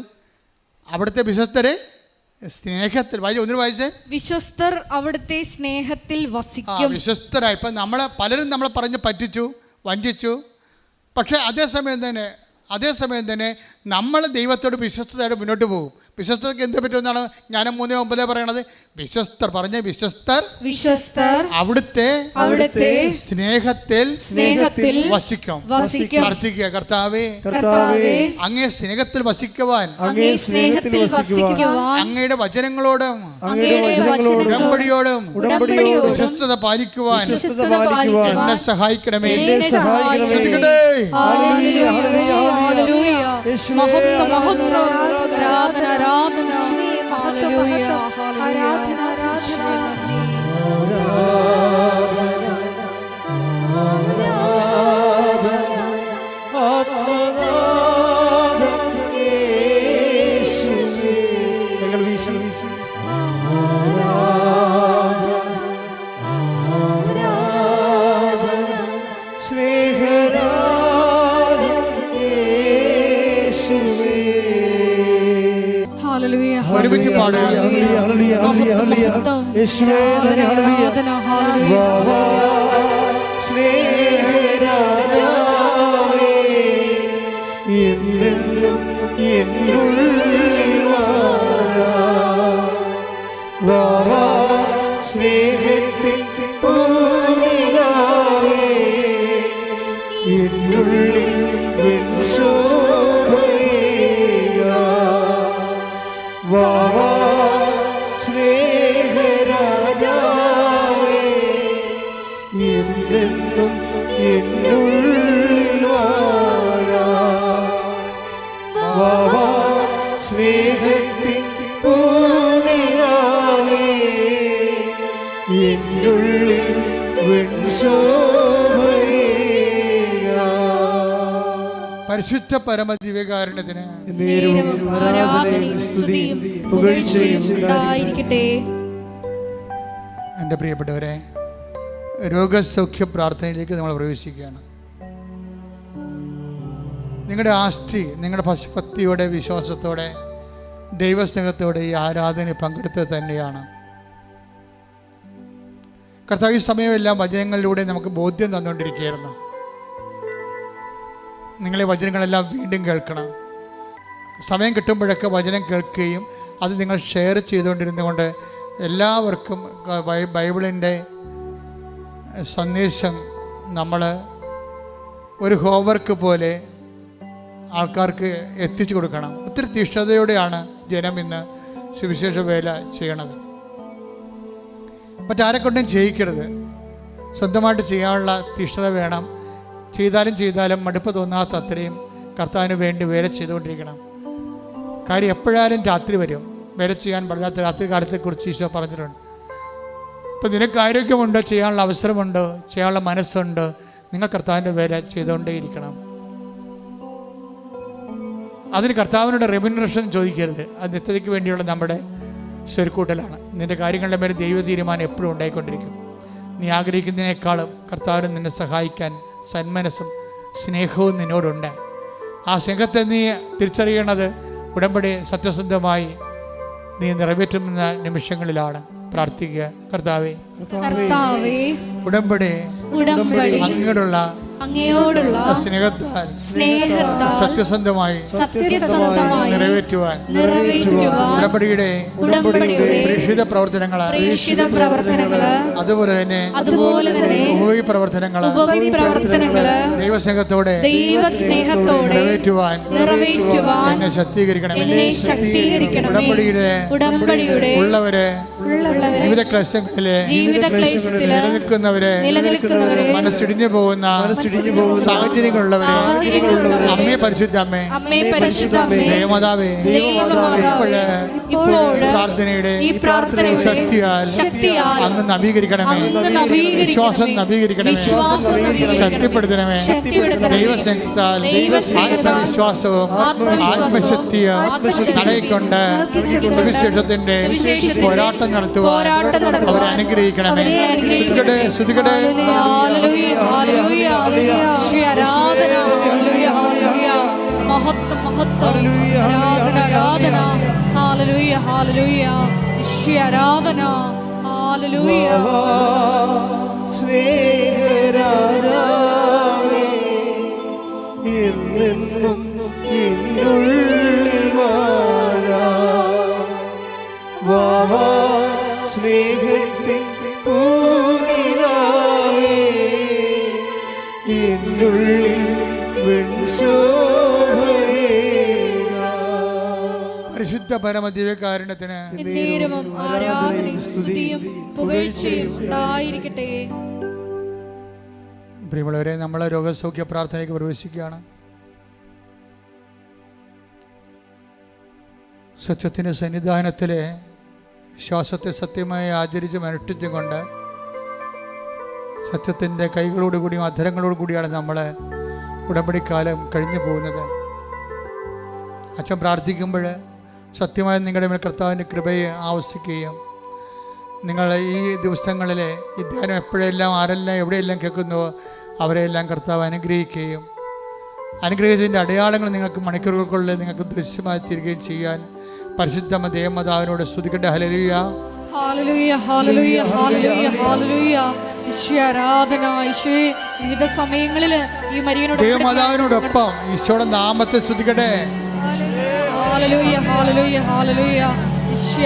അവിടുത്തെ വിശ്വസ്തരെ സ്നേഹത്തിൽ ഒന്നിനു വായിച്ചേ, വിശ്വസ്തർ അവിടുത്തെ സ്നേഹത്തിൽ വസിക്കും. വിശ്വസ്തരായി. ഇപ്പം പലരും നമ്മളെ പറഞ്ഞ് പറ്റിച്ചു, വഞ്ചിച്ചു. പക്ഷേ അതേസമയം തന്നെ നമ്മൾ ദൈവത്തോട് വിശ്വസ്തരായിട്ട് മുന്നോട്ട് പോകും. വിശ്വസ്തർക്ക് എന്ത് പറ്റുമെന്നാണ് ഞാൻ 3:9 പറയണത്. വിശ്വസ്തർ അവിടുത്തെ സ്നേഹത്തിൽ വസിക്കും. പ്രാർത്ഥിക്കുക, കർത്താവേ അങ്ങേ സ്നേഹത്തിൽ വസിക്കുവാൻ, അങ്ങയുടെ വചനങ്ങളോടും ഉടമ്പടിയോടും വിശ്വസ്തത പാലിക്കുവാൻ എന്നെ സഹായിക്കണമേ. ഒരുമിച്ച് പാടുക. സ്നേഹത്തിൽ പൂനിലാവേ എന്നുള്ളിൽ വാവാ സ്നേഹരാജാവേ എന്നെന്നും എന്നുള്ളിൽ വാവാ സ്നേഹത്തിൻ പൂനിലാവേ എന്നുള്ളിൽ പരിശുദ്ധ പരമദിവ്യകാരുണ്യത്തിന് എൻ്റെ പ്രിയപ്പെട്ടവരെ, രോഗസൗഖ്യ പ്രാർത്ഥനയിലേക്ക് നമ്മൾ പ്രവേശിക്കുകയാണ്. നിങ്ങളുടെ ആസ്തി നിങ്ങളുടെ ഭക്തിയോടെ, വിശ്വാസത്തോടെ, ദൈവസ്നേഹത്തോടെ ഈ ആരാധന പങ്കെടുത്തത് തന്നെയാണ്. കർത്താവ് ഈ സമയമെല്ലാം വചനങ്ങളിലൂടെ നമുക്ക് ബോധ്യം തന്നുകൊണ്ടിരിക്കുകയായിരുന്നു. നിങ്ങളെ വചനങ്ങളെല്ലാം വീണ്ടും കേൾക്കണം. സമയം കിട്ടുമ്പോഴൊക്കെ വചനം കേൾക്കുകയും അത് നിങ്ങൾ ഷെയർ ചെയ്തുകൊണ്ടിരുന്നുകൊണ്ട് എല്ലാവർക്കും ബൈബിളിൻ്റെ സന്ദേശം നമ്മൾ ഒരു ഹോംവർക്ക് പോലെ ആൾക്കാർക്ക് എത്തിച്ചു കൊടുക്കണം. ഒത്തിരി തീഷ്ണതയോടെയാണ് ജനം ഇന്ന് സുവിശേഷ വേല ചെയ്യണത്. മറ്റാരെക്കൊണ്ടും ചെയ്യിക്കരുത്. സ്വന്തമായിട്ട് ചെയ്യാനുള്ള തീഷ്ണത വേണം. ചെയ്താലും മടുപ്പ് തോന്നാത്ത അത്രയും കർത്താവിന് വേണ്ടി വേല ചെയ്തുകൊണ്ടിരിക്കണം. കാര്യം എപ്പോഴായാലും രാത്രി വരും. വേല ചെയ്യാൻ പറ്റാത്ത രാത്രി കാലത്തെക്കുറിച്ച് ഈശോ പറഞ്ഞിട്ടുണ്ട്. ഇപ്പം നിനക്ക് ആരോഗ്യമുണ്ടോ, ചെയ്യാനുള്ള അവസരമുണ്ടോ, ചെയ്യാനുള്ള മനസ്സുണ്ട്, നിങ്ങൾ കർത്താവിൻ്റെ വേല ചെയ്തുകൊണ്ടേയിരിക്കണം. അതിന് കർത്താവിനോട് റെമ്യൂണറേഷൻ ചോദിക്കരുത്. അത് നിത്യതയ്ക്ക് വേണ്ടിയുള്ള നമ്മുടെ സ്വരുക്കൂട്ടലാണ്. നിൻ്റെ കാര്യങ്ങളുടെ മേലെ ദൈവ തീരുമാനം എപ്പോഴും ഉണ്ടായിക്കൊണ്ടിരിക്കും. നീ ആഗ്രഹിക്കുന്നതിനേക്കാളും കർത്താവിന് നിന്നെ സഹായിക്കാൻ സന്മനസ്സും സ്നേഹവും നിന്നോടുണ്ട്. ആ സ്നേഹത്തെ നീ തിരിച്ചറിയണത് ഉടമ്പടി സത്യസന്ധമായി നീ നിറവേറ്റുന്ന നിമിഷങ്ങളിലാണ്. പ്രാർത്ഥിക്കുക. കർത്താവേ, കർത്താവേ, ഉടമ്പടി ഉടമ്പടി അങ്ങോട്ടുള്ള അങ്ങയോടുള്ള സ്നേഹത്താൽ സത്യസന്ധമായി നിറവേറ്റുവാൻ ഉടമ്പടിയുടെ പ്രേക്ഷിത പ്രവർത്തനങ്ങള് അതുപോലെ തന്നെ ഉപയോഗി പ്രവർത്തനങ്ങള് ദൈവസ്നേഹത്തോടെ നിറവേറ്റുവാൻ എന്നെ ശക്തീകരിക്കണം. ഉടമ്പടിയുടെ ഉള്ളവരെ ജീവിത ക്ലേശങ്ങളിലെ നിലനിൽക്കുന്നവരെ മനസ്സിടിഞ്ഞു പോകുന്ന സാഹചര്യങ്ങളുള്ളവരെ അമ്മേ പരിശുദ്ധ അമ്മേ ദേവമാതാവേ പ്രാർത്ഥനയുടെ ശക്തിയാൽ അങ്ങ് നവീകരിക്കണമേ. വിശ്വാസം നവീകരിക്കണമേ. ശക്തിപ്പെടുത്തണമേ. ദൈവസ്നേഹത്താൽ ആത്മവിശ്വാസവും ആത്മശക്തിയും തടയിക്കൊണ്ട് സുവിശേഷത്തിന്റെ പോരാട്ടം നടത്തുവാൻ അവരെ അനുഗ്രഹിക്കണമേ. ശ്രുതികടെ ആരാധന, മഹത്വം മഹത്വം, ആരാധന ആരാധന, ഹല്ലേലൂയ ഹല്ലേലൂയ, ആരാധന, ഹല്ലേലൂയ. സ്നേഹരാജാവേ, എന്നെന്നും എന്നുള്ളിൽ വാഴാ സ്നേഹത്തിൻ പൂനിലാവേ, എന്നുള്ളിൽ പരിശുദ്ധ പരമദിവ്യകാരുണ്യത്തിന് എന്നേരവും ആരാധനയും സ്തുതിയും പുകഴ്ചയും ഉണ്ടായിരിക്കട്ടെ. പ്രിയമുള്ളവരെ, നമ്മൾ രോഗസൗഖ്യ പ്രാർത്ഥനയ്ക്ക് പ്രവേശിക്കുകയാണ്. സത്യത്തിൻ്റെ സന്നിധാനത്തിലെ വിശ്വാസത്തെ സത്യമായി ആചരിച്ചും അനുഷ്ഠിച്ചും കൊണ്ട് സത്യത്തിൻ്റെ കൈകളോടുകൂടിയും അധരങ്ങളോടുകൂടിയാണ് നമ്മൾ ഉടമ്പടിക്കാലം കഴിഞ്ഞു പോകുന്നത്. അച്ഛൻ പ്രാർത്ഥിക്കുമ്പോൾ സത്യമായി നിങ്ങളുടെ മേൽ കർത്താവിൻ്റെ കൃപയെ ആവശ്യിക്കുകയും നിങ്ങൾ ഈ ദിവസങ്ങളിലെ ഈ ധ്യാനം എപ്പോഴെല്ലാം ആരെല്ലാം എവിടെയെല്ലാം കേൾക്കുന്നുവോ അവരെയെല്ലാം കർത്താവ് അനുഗ്രഹിക്കുകയും അനുഗ്രഹിച്ചതിൻ്റെ അടയാളങ്ങൾ നിങ്ങൾക്ക് മണിക്കൂറുകൾക്കുള്ളിൽ നിങ്ങൾക്ക് ദൃശ്യമായി തീരുകയും ചെയ്യാൻ പരിശുദ്ധ ദേവമാതാവിനോട് സ്തുതിക്കട്ടെ. ഹല്ലേലൂയ ഹല്ലേലൂയ ഹല്ലേലൂയ ഹല്ലേലൂയ ഹല്ലേലൂയ. ആരാധന ഈശോയെ, വിവിധ സമയങ്ങളിൽ ഈ മരിയനോട് ദേവമാതാവിനോടൊപ്പം ഈശോയുടെ നാമത്തെ സ്തുതിക്കട്ടെ. ഹല്ലേലൂയ ഹല്ലേലൂയ ഹല്ലേലൂയ.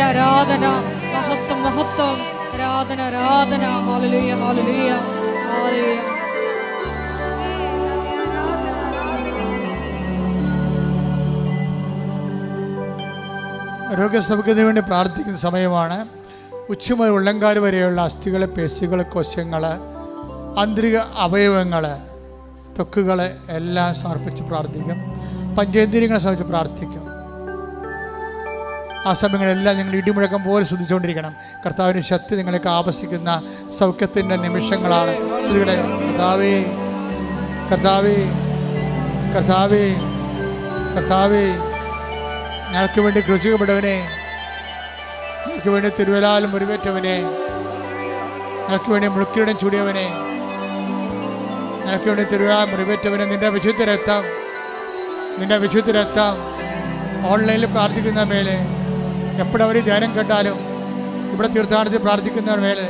ആരാധന, മഹത്വം മഹത്വം, ആരാധന ആരാധന, ഹല്ലേലൂയ ഹല്ലേലൂയ ഹല്ലേലൂയ. രോഗസൗഖ്യത്തിന് വേണ്ടി പ്രാർത്ഥിക്കുന്ന സമയമാണ്. ഉച്ചമുതൽ ഉള്ളങ്കാല് വരെയുള്ള അസ്ഥികൾ, പേശികൾ, കോശങ്ങൾ, ആന്തരിക അവയവങ്ങൾ, ത്വക്കുകൾ എല്ലാം സമർപ്പിച്ച് പ്രാർത്ഥിക്കും. പഞ്ചേന്ദ്രിയങ്ങളെ സമർപ്പിച്ച് പ്രാർത്ഥിക്കും. ആ സമയങ്ങളെല്ലാം നിങ്ങൾ ഇടിമുഴക്കം പോലെ ശ്രദ്ധിച്ചുകൊണ്ടിരിക്കണം. കർത്താവിൻ്റെ ശക്തി നിങ്ങൾക്ക് ആവശ്യിക്കുന്ന സൗഖ്യത്തിൻ്റെ നിമിഷങ്ങളാണ്. ശ്രുതികളെ, കർത്താവേ കർത്താവേ കർത്താവേ കർത്താവേ, ഞങ്ങൾക്ക് വേണ്ടി ക്രൂശിക്കപ്പെട്ടവനെ, ഞങ്ങൾക്ക് വേണ്ടി തിരുവലാൽ മുറിവേറ്റവനെ, ഞങ്ങൾക്ക് വേണ്ടി മുളുക്കിയുടെ ചൂടിയവനെ, ഞങ്ങൾക്ക് വേണ്ടി തിരുവലാൽ മുറിവേറ്റവനെ, നിന്റെ വിശുദ്ധ രക്തം ഓൺലൈനിൽ പ്രാർത്ഥിക്കുന്ന മേലെ, എപ്പോഴവർ ധ്യാനം കേട്ടാലും, ഇവിടെ തീർത്ഥാടനത്തിൽ പ്രാർത്ഥിക്കുന്നവർ മേലെ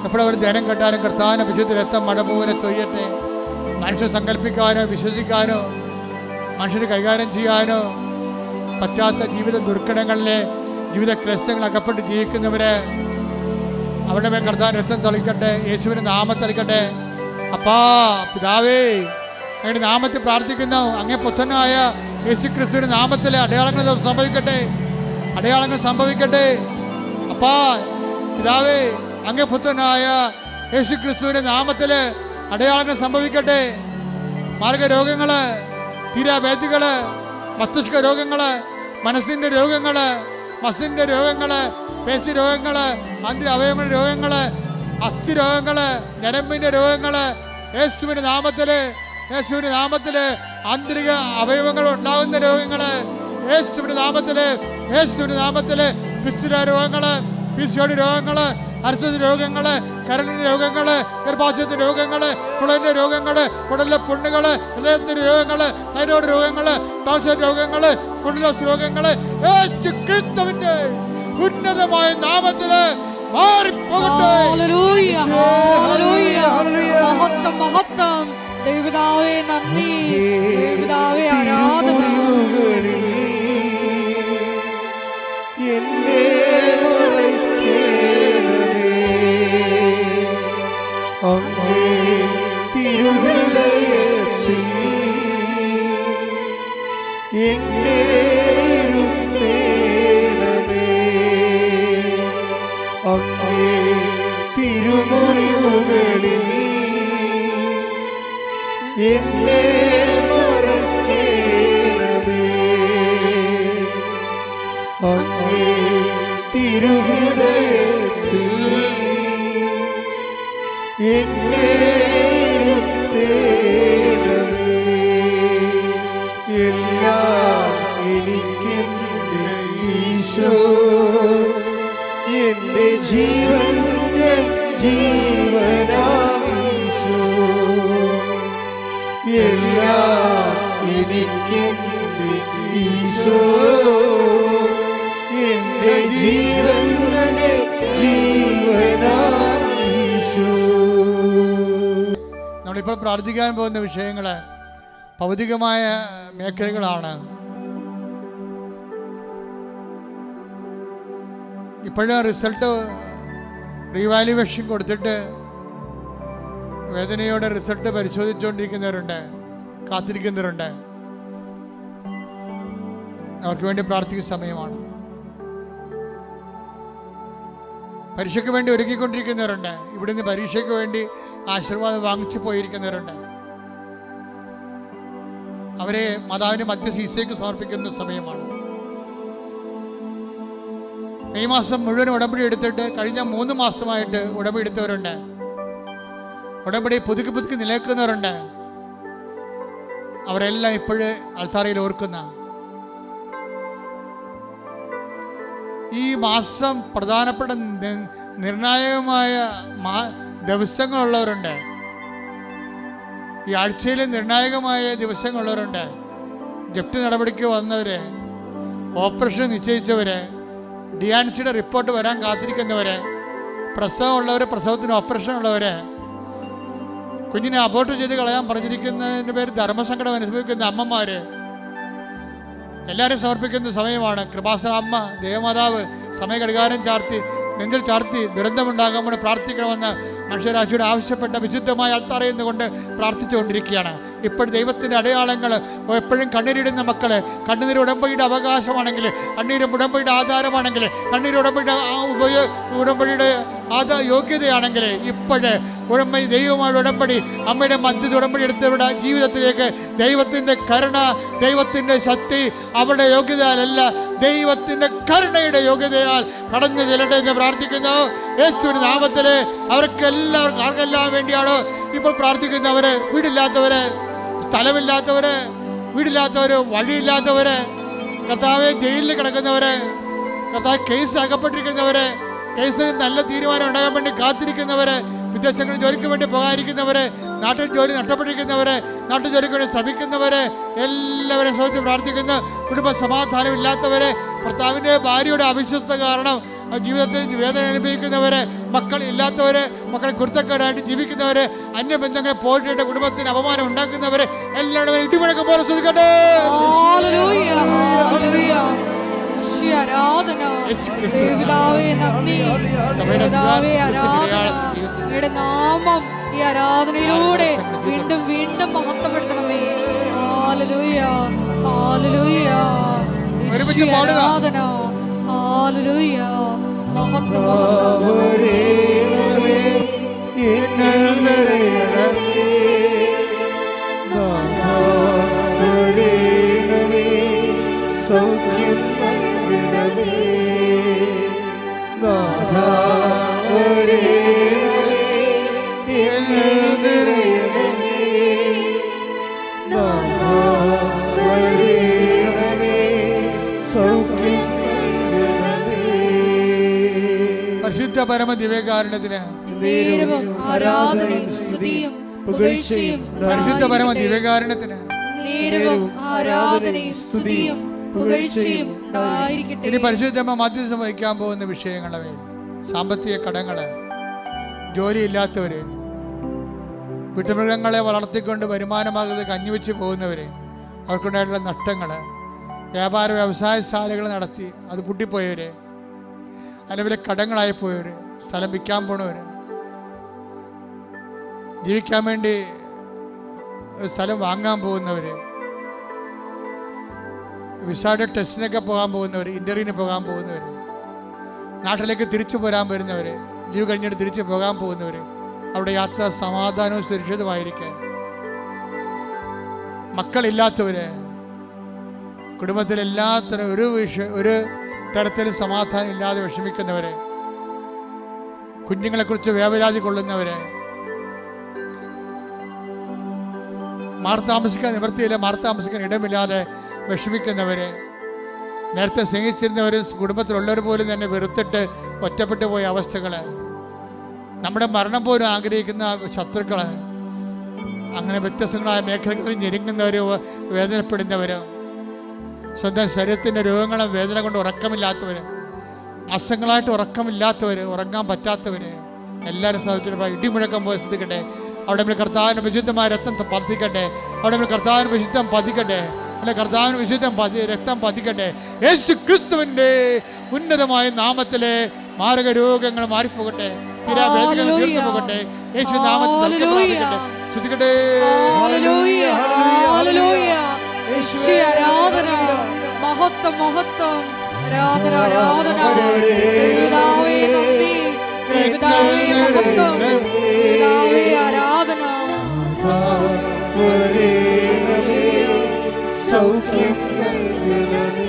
എപ്പോഴവർ ധ്യാനം കേട്ടാലും കർത്താവിൻ്റെ വിശുദ്ധ രക്തം മഴ പോലെ തൊയ്യട്ടെ. മനുഷ്യർ സങ്കല്പിക്കാനോ വിശ്വസിക്കാനോ മനുഷ്യർ കൈകാര്യം ചെയ്യാനോ പറ്റാത്ത ജീവിത ദുർഘടങ്ങളിലെ ജീവിത ക്ലേശങ്ങൾ അകപ്പെട്ട് ജീവിക്കുന്നവര് അവരുടെ മേൽ കർത്താവിന്റെ രക്തം തളിക്കട്ടെ. യേശുവിന്റെ നാമത്തിൽ തളിക്കട്ടെ. അപ്പാ പിതാവേ, അങ്ങയുടെ നാമത്തിൽ പ്രാർത്ഥിക്കുന്നു. അങ്ങേ പുത്രനായ യേശു ക്രിസ്തുവിന്റെ നാമത്തിലെ അടയാളങ്ങൾ സംഭവിക്കട്ടെ. അപ്പാ പിതാവേ, അങ്ങേ പുത്രനായ യേശു ക്രിസ്തുവിന്റെ നാമത്തില് അടയാളങ്ങൾ സംഭവിക്കട്ടെ. മാർഗരോഗങ്ങള്, തീരാവേദികള്, മസ്തിഷ്ക രോഗങ്ങള്, മനസ്സിന്റെ രോഗങ്ങള്, മസിന്റെ രോഗങ്ങള്, പേശി രോഗങ്ങള്, ആന്തരിക അവയവങ്ങളുടെ രോഗങ്ങള്, അസ്ഥി രോഗങ്ങള്, ഞരമ്പിന്റെ രോഗങ്ങള്, യേശുവിന്റെ നാമത്തില് ആന്തരിക അവയവങ്ങൾ ഉണ്ടാകുന്ന രോഗങ്ങള്, യേശുവിന്റെ നാമത്തില് പിസ്തുര രോഗങ്ങള്, പിസിയോടി രോഗങ്ങള്, അർച്ചതി രോഗങ്ങള്, കരളിന്റെ രോഗങ്ങള്, ഗർഭാശയത്തിന്റെ രോഗങ്ങള്, കുളന്റെ രോഗങ്ങള്, കുടലിലെ പുണ്ണുകള്, ഹൃദയത്തിന്റെ രോഗങ്ങള്, തൈറോയ്ഡ് രോഗങ്ങള്, ക്യാൻസർ രോഗങ്ങള്, സ്പോണ്ടിലോസിസ് രോഗങ്ങള്, യേശു ക്രിസ്തുവിന്റെ ഉന്നതമായ നാമത്തില് മാറിപ്പോകട്ടെ. ഹല്ലേലൂയ, ഹല്ലേലൂയ. ഹല്ലേലൂയ. മഹത്വം, മഹത്വം. ദൈവപിതാവേ നന്ദി, ദൈവപിതാവേ ആരാധന. തിരുമുറിവുകളിൽ എന്നെ മറയ്ക്കണമേ. അങ്ങേ തിരുഹൃദയത്തിൽ എന്നെ ഇരുത്തേണമേ. അങ്ങേ തിരുമുറിവുകളിൽ എന്നെ മറയ്ക്കണമേ. അങ്ങേ തിരുഹൃദയത്തിൽ എന്നെ ഇരുത്തേണമേ. എല്ലാം എനിക്കെന്റെ ഈശോ, എന്റെ ജീവന്റെ ജീവനാമീശോ. എല്ലാം എനിക്കെന്റെ ഈശോ, എന്റെ ജീവന്റെ ജീവനാമീശോ. നമ്മളിപ്പോൾ പ്രാർത്ഥിക്കാൻ പോകുന്ന വിഷയങ്ങൾ ഭൗതികമായ മേഖലകളാണ്. ഇപ്പോഴും റിസൾട്ട് റീവാലുവേഷൻ കൊടുത്തിട്ട് വേദനയോടെ റിസൾട്ട് പരിശോധിച്ചുകൊണ്ടിരിക്കുന്നവരുണ്ട്, കാത്തിരിക്കുന്നവരുണ്ട്. അവർക്ക് വേണ്ടി പ്രാർത്ഥിക്കുന്ന സമയമാണ്. പരീക്ഷയ്ക്ക് വേണ്ടി ഒരുക്കിക്കൊണ്ടിരിക്കുന്നവരുണ്ട്. ഇവിടുന്ന് പരീക്ഷയ്ക്ക് വേണ്ടി ആശീർവാദം വാങ്ങിച്ചു പോയിരിക്കുന്നവരുണ്ട്. അവരെ മാതാവിന്റെ മധ്യശീശയ്ക്ക് സമർപ്പിക്കുന്ന സമയമാണ്. മെയ് മാസം മുഴുവൻ ഉടമ്പടി എടുത്തിട്ട് കഴിഞ്ഞ 3 മാസമായിട്ട് ഉടമ്പടി എടുത്തവരുണ്ട്. ഉടമ്പടി പുതുക്കി നിലനിൽക്കുന്നവരുണ്ട്. അവരെല്ലാം ഇപ്പോഴേ അൾത്താരയിൽ ഓർക്കുന്ന ഈ മാസം പ്രധാനപ്പെട്ട നിർണായകമായ ദിവസങ്ങളുള്ളവരുണ്ട്. ഈ ആഴ്ചയിലെ നിർണായകമായ ദിവസങ്ങളുള്ളവരുണ്ട്. ജപ്തി നടപടിക്ക് വന്നവര്, ഓപ്പറേഷൻ നിശ്ചയിച്ചവര്, ഡിയാൻസിയുടെ റിപ്പോർട്ട് വരാൻ കാത്തിരിക്കുന്നവര്, പ്രസവമുള്ളവര്, പ്രസവത്തിന് ഓപ്പറേഷൻ ഉള്ളവര്, കുഞ്ഞിനെ അബോർട്ട് ചെയ്ത് കളയാൻ പറഞ്ഞിരിക്കുന്നതിൻ്റെ പേര് ധർമ്മസങ്കടം അനുഭവിക്കുന്ന അമ്മമാര്, എല്ലാവരും സമർപ്പിക്കുന്ന സമയമാണ്. കൃപാസന അമ്മ ദേവമാതാവ് സമയഘടികാരം ചാർത്തി നെഞ്ചിൽ ചാർത്തി ദുരന്തമുണ്ടാകാൻ പ്രാർത്ഥിക്കണമെന്ന് മനുഷ്യരാശിയോട് ആവശ്യപ്പെട്ട വിശുദ്ധമായ അൾത്താരയിൽ നിന്നുകൊണ്ട് പ്രാർത്ഥിച്ചുകൊണ്ടിരിക്കുകയാണ്. ഇപ്പോഴും ദൈവത്തിൻ്റെ അടയാളങ്ങൾ എപ്പോഴും കണ്ണീരിടുന്ന മക്കള്, കണ്ണുനീര് ഉടമ്പടിയുടെ അവകാശമാണെങ്കിൽ, കണ്ണീര് ഉടമ്പടിയുടെ ആധാരമാണെങ്കിൽ, കണ്ണീര് ഉടമ്പടിയുടെ ഉടമ്പടിയുടെ യോഗ്യതയാണെങ്കിൽ, ഇപ്പോഴ് ഉടമ്പടി ദൈവമായ ഉടമ്പടി അമ്മയുടെ മധ്യത്തിൽ ഉടമ്പടി എടുത്തവരുടെ ജീവിതത്തിലേക്ക് ദൈവത്തിൻ്റെ കരുണ, ദൈവത്തിൻ്റെ ശക്തി അവരുടെ യോഗ്യതയാലല്ല, ദൈവത്തിൻ്റെ കരുണയുടെ യോഗ്യതയാൽ കടന്നു ചെല്ലട്ടെ എന്ന് പ്രാർത്ഥിക്കുന്നു. യേശുവിന്റെ നാമത്തില് അവർക്കെല്ലാവർക്കും ആർക്കെല്ലാം വേണ്ടിയാണ് ഇപ്പോൾ പ്രാർത്ഥിക്കുന്നവര്, വീടില്ലാത്തവര്, സ്ഥലമില്ലാത്തവര്, വീടില്ലാത്തവര്, വഴിയില്ലാത്തവര്, കർത്താവെ ജയിലിൽ കിടക്കുന്നവര്, കർത്താവ് കേസ് അകപ്പെട്ടിരിക്കുന്നവര്, കേസിന് നല്ല തീരുമാനം ഉണ്ടാകാൻ വേണ്ടി കാത്തിരിക്കുന്നവര്, വിദേശങ്ങളിൽ ജോലിക്ക് വേണ്ടി പോകാതിരിക്കുന്നവര്, നാട്ടിൽ ജോലി നഷ്ടപ്പെട്ടിരിക്കുന്നവര്, നാട്ടിൽ ജോലിക്ക് വേണ്ടി ശ്രമിക്കുന്നവര്, എല്ലാവരെയും സംബന്ധിച്ച് പ്രാർത്ഥിക്കുന്ന കുടുംബ സമാധാനമില്ലാത്തവര്, ഭർത്താവിൻ്റെ ഭാര്യയുടെ അവിശ്വസ്ത കാരണം ജീവിതത്തിൽ വേദന അനുഭവിക്കുന്നവര്, മക്കൾ ഇല്ലാത്തവര്, മക്കൾ കുരുത്തക്കേടായിട്ട് ജീവിക്കുന്നവര്, അന്യബന്ധങ്ങളെ പോയിട്ട് കുടുംബത്തിന് അപമാനം ഉണ്ടാക്കുന്നവര്, എല്ലാവരും ഇടിമുഴക്കം പോലെ ശ്രദ്ധിക്കട്ടെ. ഹല്ലേലൂയ, ഹല്ലേലൂയ. യേശുവേ ആരാധന, ദൈവപിതാവേ നന്ദി, ദൈവപിതാവേ ആരാധന. അങ്ങയുടെ നാമം ഈ ആരാധനയിലൂടെ വീണ്ടും വീണ്ടും മഹത്വപ്പെടുത്തണമേ. ഹല്ലേലൂയ, ഹല്ലേലൂയ. യേശുവേ ആരാധന, ഹല്ലേലൂയ. മഹത്വം, മഹത്വം. സൗഖ്യം നൽകണമേ. പരിശുദ്ധ പരമ ദിവ്യകാരുണ്യത്തിന് നേരവും ആരാധനയും സ്തുതിയും പുകഴ്ചയും പരിശുദ്ധ പരമ ദിവ്യകാരുണ്യത്തിന് നേരവും ആരാധനയും സ്തുതിയും പുകഴ്ചയും ഉണ്ടായിരിക്കട്ടെ. ഇനി പരിശുദ്ധമ്മ മധ്യസ്ഥം വഹിക്കാൻ പോകുന്ന വിഷയങ്ങളുടെ മേൽ സാമ്പത്തിക കടങ്ങൾ, ജോലിയില്ലാത്തവർ, വീട്ടുമൃഗങ്ങളെ വളർത്തിക്കൊണ്ട് വരുമാനമാകുന്നത് കഞ്ഞിവെച്ച് പോകുന്നവർ, അവർക്കുണ്ടായിട്ടുള്ള നഷ്ടങ്ങൾ, വ്യാപാര വ്യവസായശാലകൾ നടത്തി അത് പൂട്ടിപ്പോയവർ, അതിന് കടങ്ങളായി പോയവർ, സ്ഥലം വിൽക്കാൻ പോണവർ, ജീവിക്കാൻ വേണ്ടി ഒരു സ്ഥലം വാങ്ങാൻ പോകുന്നവർ, വിസയുടെ ടെസ്റ്റിനൊക്കെ പോകാൻ പോകുന്നവർ, ഇൻ്റർവ്യൂവിന് പോകാൻ പോകുന്നവർ, നാട്ടിലേക്ക് തിരിച്ചു പോരാൻ വരുന്നവർ, ലീവ് കഴിഞ്ഞിട്ട് തിരിച്ചു പോകാൻ പോകുന്നവർ, അവിടെ യാത്ര സമാധാനവും സുരക്ഷിതമായിരിക്കാൻ, മക്കളില്ലാത്തവർ, കുടുംബത്തിൽ എല്ലാത്തരം ഒരു തരത്തിലും സമാധാനം ഇല്ലാതെ വിഷമിക്കുന്നവർ, കുഞ്ഞുങ്ങളെക്കുറിച്ച് വേവലാതി കൊള്ളുന്നവർ, മാർത്താമസിക്കാൻ നിവൃത്തിയില്ല, മാർത്താമസിക്കാൻ ഇടമില്ലാതെ വിഷമിക്കുന്നവർ, നേരത്തെ സ്നേഹിച്ചിരുന്നവർ കുടുംബത്തിലുള്ളവർ പോലും തന്നെ വെറുത്തിട്ട് ഒറ്റപ്പെട്ടു പോയ അവസ്ഥകൾ, നമ്മുടെ മരണം പോലും ആഗ്രഹിക്കുന്ന ശത്രുക്കൾ, അങ്ങനെ വ്യത്യസ്തങ്ങളായ മേഖലകളിൽ ഞെരുങ്ങുന്നവർ, വേദനപ്പെടുന്നവർ, സ്വന്തം ശരീരത്തിൻ്റെ രോഗങ്ങളും വേദന കൊണ്ട് ഉറക്കമില്ലാത്തവർ, മാസങ്ങളായിട്ട് ഉറക്കമില്ലാത്തവർ, ഉറങ്ങാൻ പറ്റാത്തവർ, എല്ലാവരും സാഹചര്യം ഇടിമുഴക്കം പോലെ ശ്രദ്ധിക്കട്ടെ. അവിടെ നമ്മൾ കർത്താവിന് വിശുദ്ധമായ രക്തം പതിക്കട്ടെ. അവിടെ നമ്മൾ കർത്താവിന് വിശുദ്ധം പതിക്കട്ടെ. അല്ലെ കർത്താവിന് വിശുദ്ധം രക്തം പതിക്കട്ടെ. യേശു ക്രിസ്തുവിൻ്റെ ഉന്നതമായ നാമത്തിലെ മാരക രോഗങ്ങൾ മാറിപ്പോകട്ടെ, തീരാവേദനകൾ തീർന്നു പോകട്ടെ. യേശു നാമത്തിൽ ശ്രദ്ധിക്കട്ടെ. ആരാധന, മഹത്വം, മഹത്വം, ആരാധന, ആരാധന. പിതാവേ നന്ദി, പിതാവേ മഹത്വം, പിതാവേ ആരാധന. സൗഖ്യം നൽകണമേ,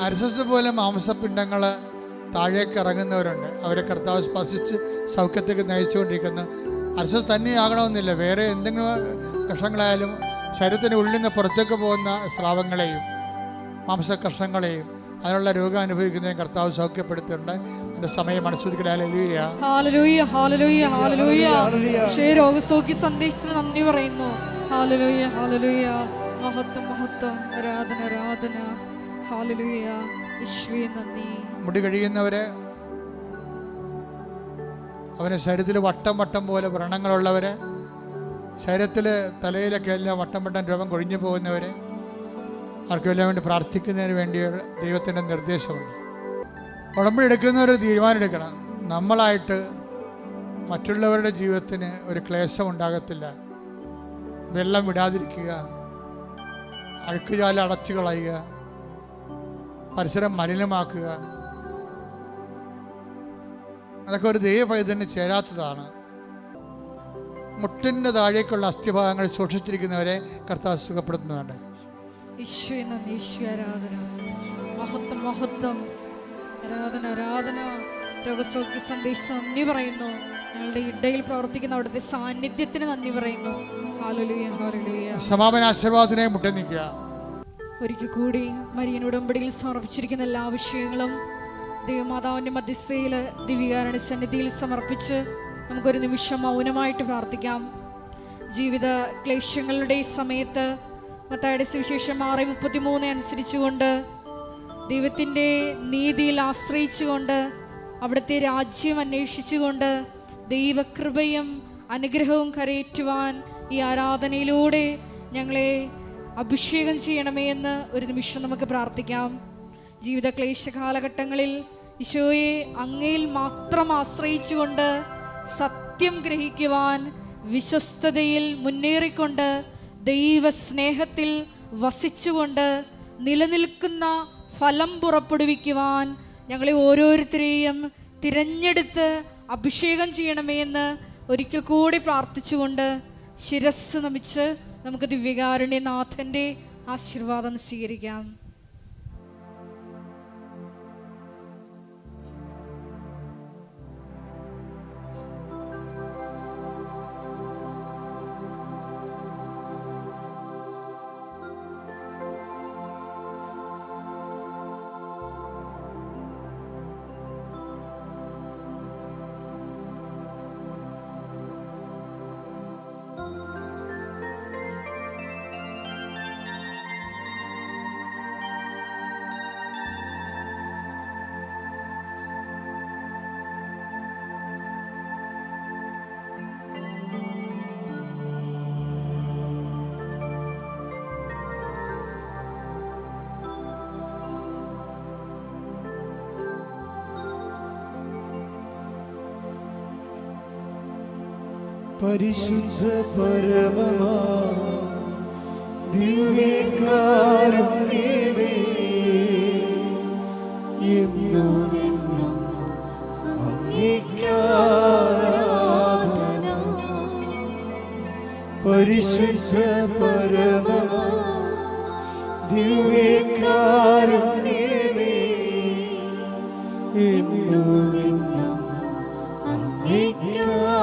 അർശസ് പോലെ മാംസപിണ്ഡങ്ങൾ താഴേക്ക് ഇറങ്ങുന്നവരുണ്ട്. അവരെ കർത്താവ് സ്പർശിച്ച് സൗഖ്യത്തേക്ക് നയിച്ചുകൊണ്ടിരിക്കുന്നു. അർശസ് തന്നെയാകണമെന്നില്ല, വേറെ എന്തെങ്കിലും കഷങ്ങളായാലും ശരീരത്തിന് ഉള്ളിൽ നിന്ന് പുറത്തേക്ക് പോകുന്ന സ്രാവങ്ങളെയും മാംസകഷ്ണങ്ങളെയും അതിനുള്ള രോഗം അനുഭവിക്കുന്നതിനും കർത്താവ് സൗഖ്യപ്പെടുത്തിയിട്ടുണ്ട്. അതിന്റെ സമയം രോഗസൗഖ്യ സന്ദേശത്തിന് നന്ദി പറയുന്നു. ഹല്ലേലൂയ, ഹല്ലേലൂയ, മഹത്വം, മഹത്വം, ആരാധന, ആരാധന. ഹല്ലേലൂയ, യേശുവേ നന്ദി. മുടി കഴിയുന്നവര്, അവന് ശരീരത്തിൽ വട്ടം വട്ടം പോലെ വ്രണങ്ങളുള്ളവര്, ശരീരത്തിൽ തലയിലൊക്കെ എല്ലാം വട്ടം വട്ടം രോഗം കൊഴിഞ്ഞു പോകുന്നവര്, അവർക്കെല്ലാം വേണ്ടി പ്രാർത്ഥിക്കുന്നതിന് വേണ്ടി ദൈവത്തിൻ്റെ നിർദ്ദേശമുണ്ട്. ഉടമ്പടി എടുക്കുന്നവർ തീരുമാനം എടുക്കണം. നമ്മളായിട്ട് മറ്റുള്ളവരുടെ ജീവിതത്തിന് ഒരു ക്ലേശം ഉണ്ടാകത്തില്ല. വെള്ളം വിടാതിരിക്കുക, അഴുക്കുചാല അടച്ചു കളയുക, പരിസരം മലിനമാക്കുക, അതൊക്കെ ഒരു ദൈവഭയത്തിന് ചേരാത്തതാണ്. മുട്ടിൻ്റെ താഴേക്കുള്ള അസ്ഥിഭാഗങ്ങൾ സൂക്ഷിച്ചിരിക്കുന്നവരെ കർത്താവ് സുഖപ്പെടുത്തുന്നുണ്ട്. ആരാധന, മഹത്വം, മഹത്വം, ആരാധന, ആരാധന. രോഗസൗഖ്യ സന്ദേശം നന്ദി പറയുന്നു. ഞങ്ങളുടെ ഇടയിൽ പ്രവർത്തിക്കുന്ന അവിടുത്തെ സാന്നിധ്യത്തിന് നന്ദി പറയുന്നു. Hallelujah, hallelujah. സമാപന ആശീർവാദത്തിനെ മുട്ടി നിൽക്കുക. ഒരിക്കൽ കൂടി മരിയൻ ഉടമ്പടിയിൽ സമർപ്പിച്ചിരിക്കുന്ന എല്ലാ വിഷയങ്ങളും ദൈവമാതാവിൻ്റെ മധ്യസ്ഥയിൽ ദിവ്യകാരുണ്യ സന്നിധിയിൽ സമർപ്പിച്ച് നമുക്കൊരു നിമിഷം മൗനമായിട്ട് പ്രാർത്ഥിക്കാം. ജീവിത ക്ലേശങ്ങളുടെ സമയത്ത് മത്തായിയുടെ സുവിശേഷം 6:33 അനുസരിച്ചുകൊണ്ട് ദൈവത്തിൻ്റെ നീതിയിൽ ആശ്രയിച്ചുകൊണ്ട് അവിടുത്തെ രാജ്യം അന്വേഷിച്ചുകൊണ്ട് ദൈവകൃപയും അനുഗ്രഹവും കരയേറ്റുവാൻ ഈ ആരാധനയിലൂടെ ഞങ്ങളെ അഭിഷേകം ചെയ്യണമേ എന്ന് ഒരു നിമിഷം നമുക്ക് പ്രാർത്ഥിക്കാം. ജീവിത ക്ലേശ കാലഘട്ടങ്ങളിൽ ഈശോയെ അങ്ങയിൽ മാത്രം ആശ്രയിച്ചുകൊണ്ട് സത്യം ഗ്രഹിക്കുവാൻ, വിശ്വസ്തതയിൽ മുന്നേറിക്കൊണ്ട് ദൈവസ്നേഹത്തിൽ വസിച്ചുകൊണ്ട് നിലനിൽക്കുന്ന ഫലം പുറപ്പെടുവിക്കുവാൻ ഞങ്ങളെ ഓരോരുത്തരെയും തിരഞ്ഞെടുത്ത് അഭിഷേകം ചെയ്യണമേ എന്ന് ഒരിക്കൽ കൂടി പ്രാർത്ഥിച്ചുകൊണ്ട് ശിരസ് നമിച്ച് നമുക്ക് ദിവ്യകാരുണ്യനാഥൻ്റെ ആശീർവാദം സ്വീകരിക്കാം. പരിശുദ്ധ പരമമാ ദിവ്യകാരുണ്യമേ എന്നും അങ്ങേക്കാരാധന. പരിശുദ്ധ പരമമാ ദിവ്യകാരുണ്യമേ എന്നും അങ്ങേക്കാരാധന.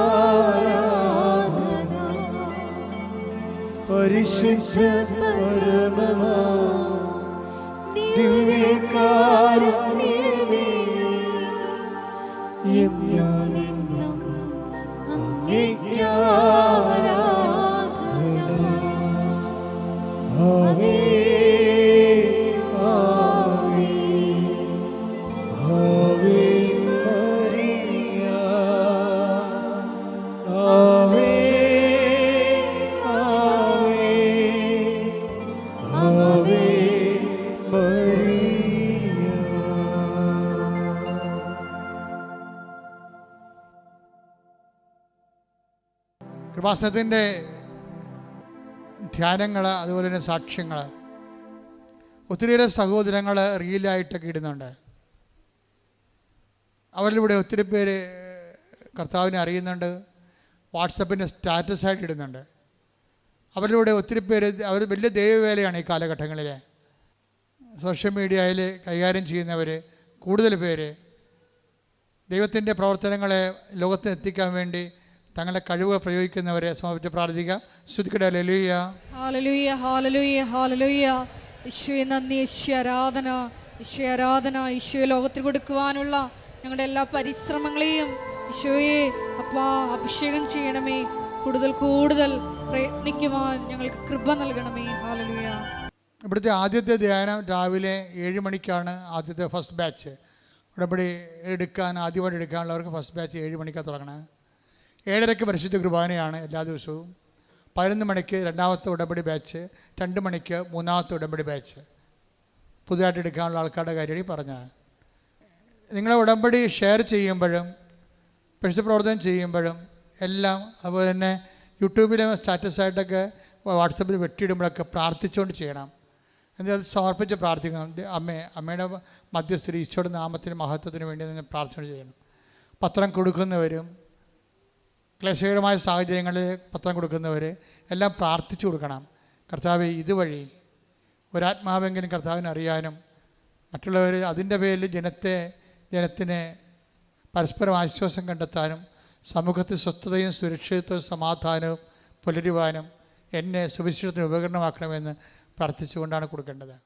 പരിശുദ്ധ പരമമാ ദിവ്യകാരുണ്യമേ എന്നും അങ്ങേക്കാരാധന. ആമേൻ. കൃപാസനത്തിൻ്റെ ധ്യാനങ്ങൾ, അതുപോലെ തന്നെ സാക്ഷ്യങ്ങൾ, ഒത്തിരിയേറെ സഹോദരങ്ങൾ റീലായിട്ടൊക്കെ ഇടുന്നുണ്ട്. അവരിലൂടെ ഒത്തിരി പേര് കർത്താവിനെ അറിയുന്നുണ്ട്. വാട്സപ്പിൻ്റെ സ്റ്റാറ്റസായിട്ട് ഇടുന്നുണ്ട്. അവരിലൂടെ ഒത്തിരി പേര്, അവർ വലിയ ദൈവവേലയാണ് ഈ കാലഘട്ടങ്ങളിൽ. സോഷ്യൽ മീഡിയയിൽ കൈകാര്യം ചെയ്യുന്നവർ കൂടുതൽ പേര് ദൈവത്തിൻ്റെ പ്രവർത്തനങ്ങളെ ലോകത്തിന് എത്തിക്കാൻ വേണ്ടി തങ്ങളുടെ കഴിവുകൾ പ്രയോഗിക്കുന്നവരെ സമർപ്പിച്ച് പ്രാർത്ഥിക്കാം. സ്തുതിക്കട്ടെ. ഹല്ലേലൂയ, ഹല്ലേലൂയ, ഹല്ലേലൂയ, ഹല്ലേലൂയ. ഈശോയെ നന്ദി, ഈശോ ആരാധന, ഈശോ ആരാധന. ഈശോയെ ലോകത്തിൽ കൊടുക്കുവാനുള്ള ഞങ്ങളുടെ എല്ലാ പരിശ്രമങ്ങളെയും ഈശോയെ അപ്പാ അഭിഷേകം ചെയ്യണമേ. കൂടുതൽ കൂടുതൽ പ്രയത്നിക്കുവാൻ ഞങ്ങൾക്ക് കൃപ നൽകണമേ. ഹല്ലേലൂയ. ഇവിടുത്തെ ആദ്യത്തെ ധ്യാനം രാവിലെ 7 മണിക്കാണ് ആദ്യത്തെ ഫസ്റ്റ് ബാച്ച്. ഉടമ്പടി ആദ്യമായിട്ട് എടുക്കാനുള്ളവർക്ക് ഫസ്റ്റ് ബാച്ച് 7 മണിക്കാണ് തുടങ്ങണത്. 7:30 പരിശുദ്ധ കുർബാനയാണ് എല്ലാ ദിവസവും. 11 മണിക്ക് രണ്ടാമത്തെ ഉടമ്പടി ബാച്ച്, 2 മണിക്ക് മൂന്നാമത്തെ ഉടമ്പടി ബാച്ച്. പുതുതായിട്ട് എടുക്കാനുള്ള ആൾക്കാരുടെ കാര്യമാണ് ഈ പറഞ്ഞത്. നിങ്ങളെ ഉടമ്പടി ഷെയർ ചെയ്യുമ്പോഴും പരിശുദ്ധ പ്രവർത്തനം ചെയ്യുമ്പോഴും എല്ലാം, അതുപോലെ തന്നെ യൂട്യൂബിലെ സ്റ്റാറ്റസായിട്ടൊക്കെ വാട്സപ്പിൽ വെട്ടിയിടുമ്പോഴൊക്കെ പ്രാർത്ഥിച്ചുകൊണ്ട് ചെയ്യണം. എന്നിട്ട് സമർപ്പിച്ച് പ്രാർത്ഥിക്കണം. അമ്മയുടെ മധ്യസ്ഥ ഈശോയുടെ നാമത്തിന് മഹത്വത്തിന് വേണ്ടി നിങ്ങൾ പ്രാർത്ഥന ചെയ്യണം. പത്രം കൊടുക്കുന്നവരും ക്ലേശകരമായ സാഹചര്യങ്ങളിൽ പത്രം കൊടുക്കുന്നവർ എല്ലാം പ്രാർത്ഥിച്ചു കൊടുക്കണം. കർത്താവ് ഇതുവഴി ഒരാത്മാവെങ്കിലും കർത്താവിനെ അറിയാനും മറ്റുള്ളവർ അതിൻ്റെ പേരിൽ ജനത്തിന് പരസ്പരം ആശ്വാസം കണ്ടെത്താനും സമൂഹത്തിൽ സ്വസ്ഥതയും സുരക്ഷിതത്വവും സമാധാനവും പുലരുവാനും എന്നെ സുവിശേഷത്തിന് ഉപകരണമാക്കണമെന്ന് പ്രാർത്ഥിച്ചുകൊണ്ടാണ് കൊടുക്കേണ്ടത്.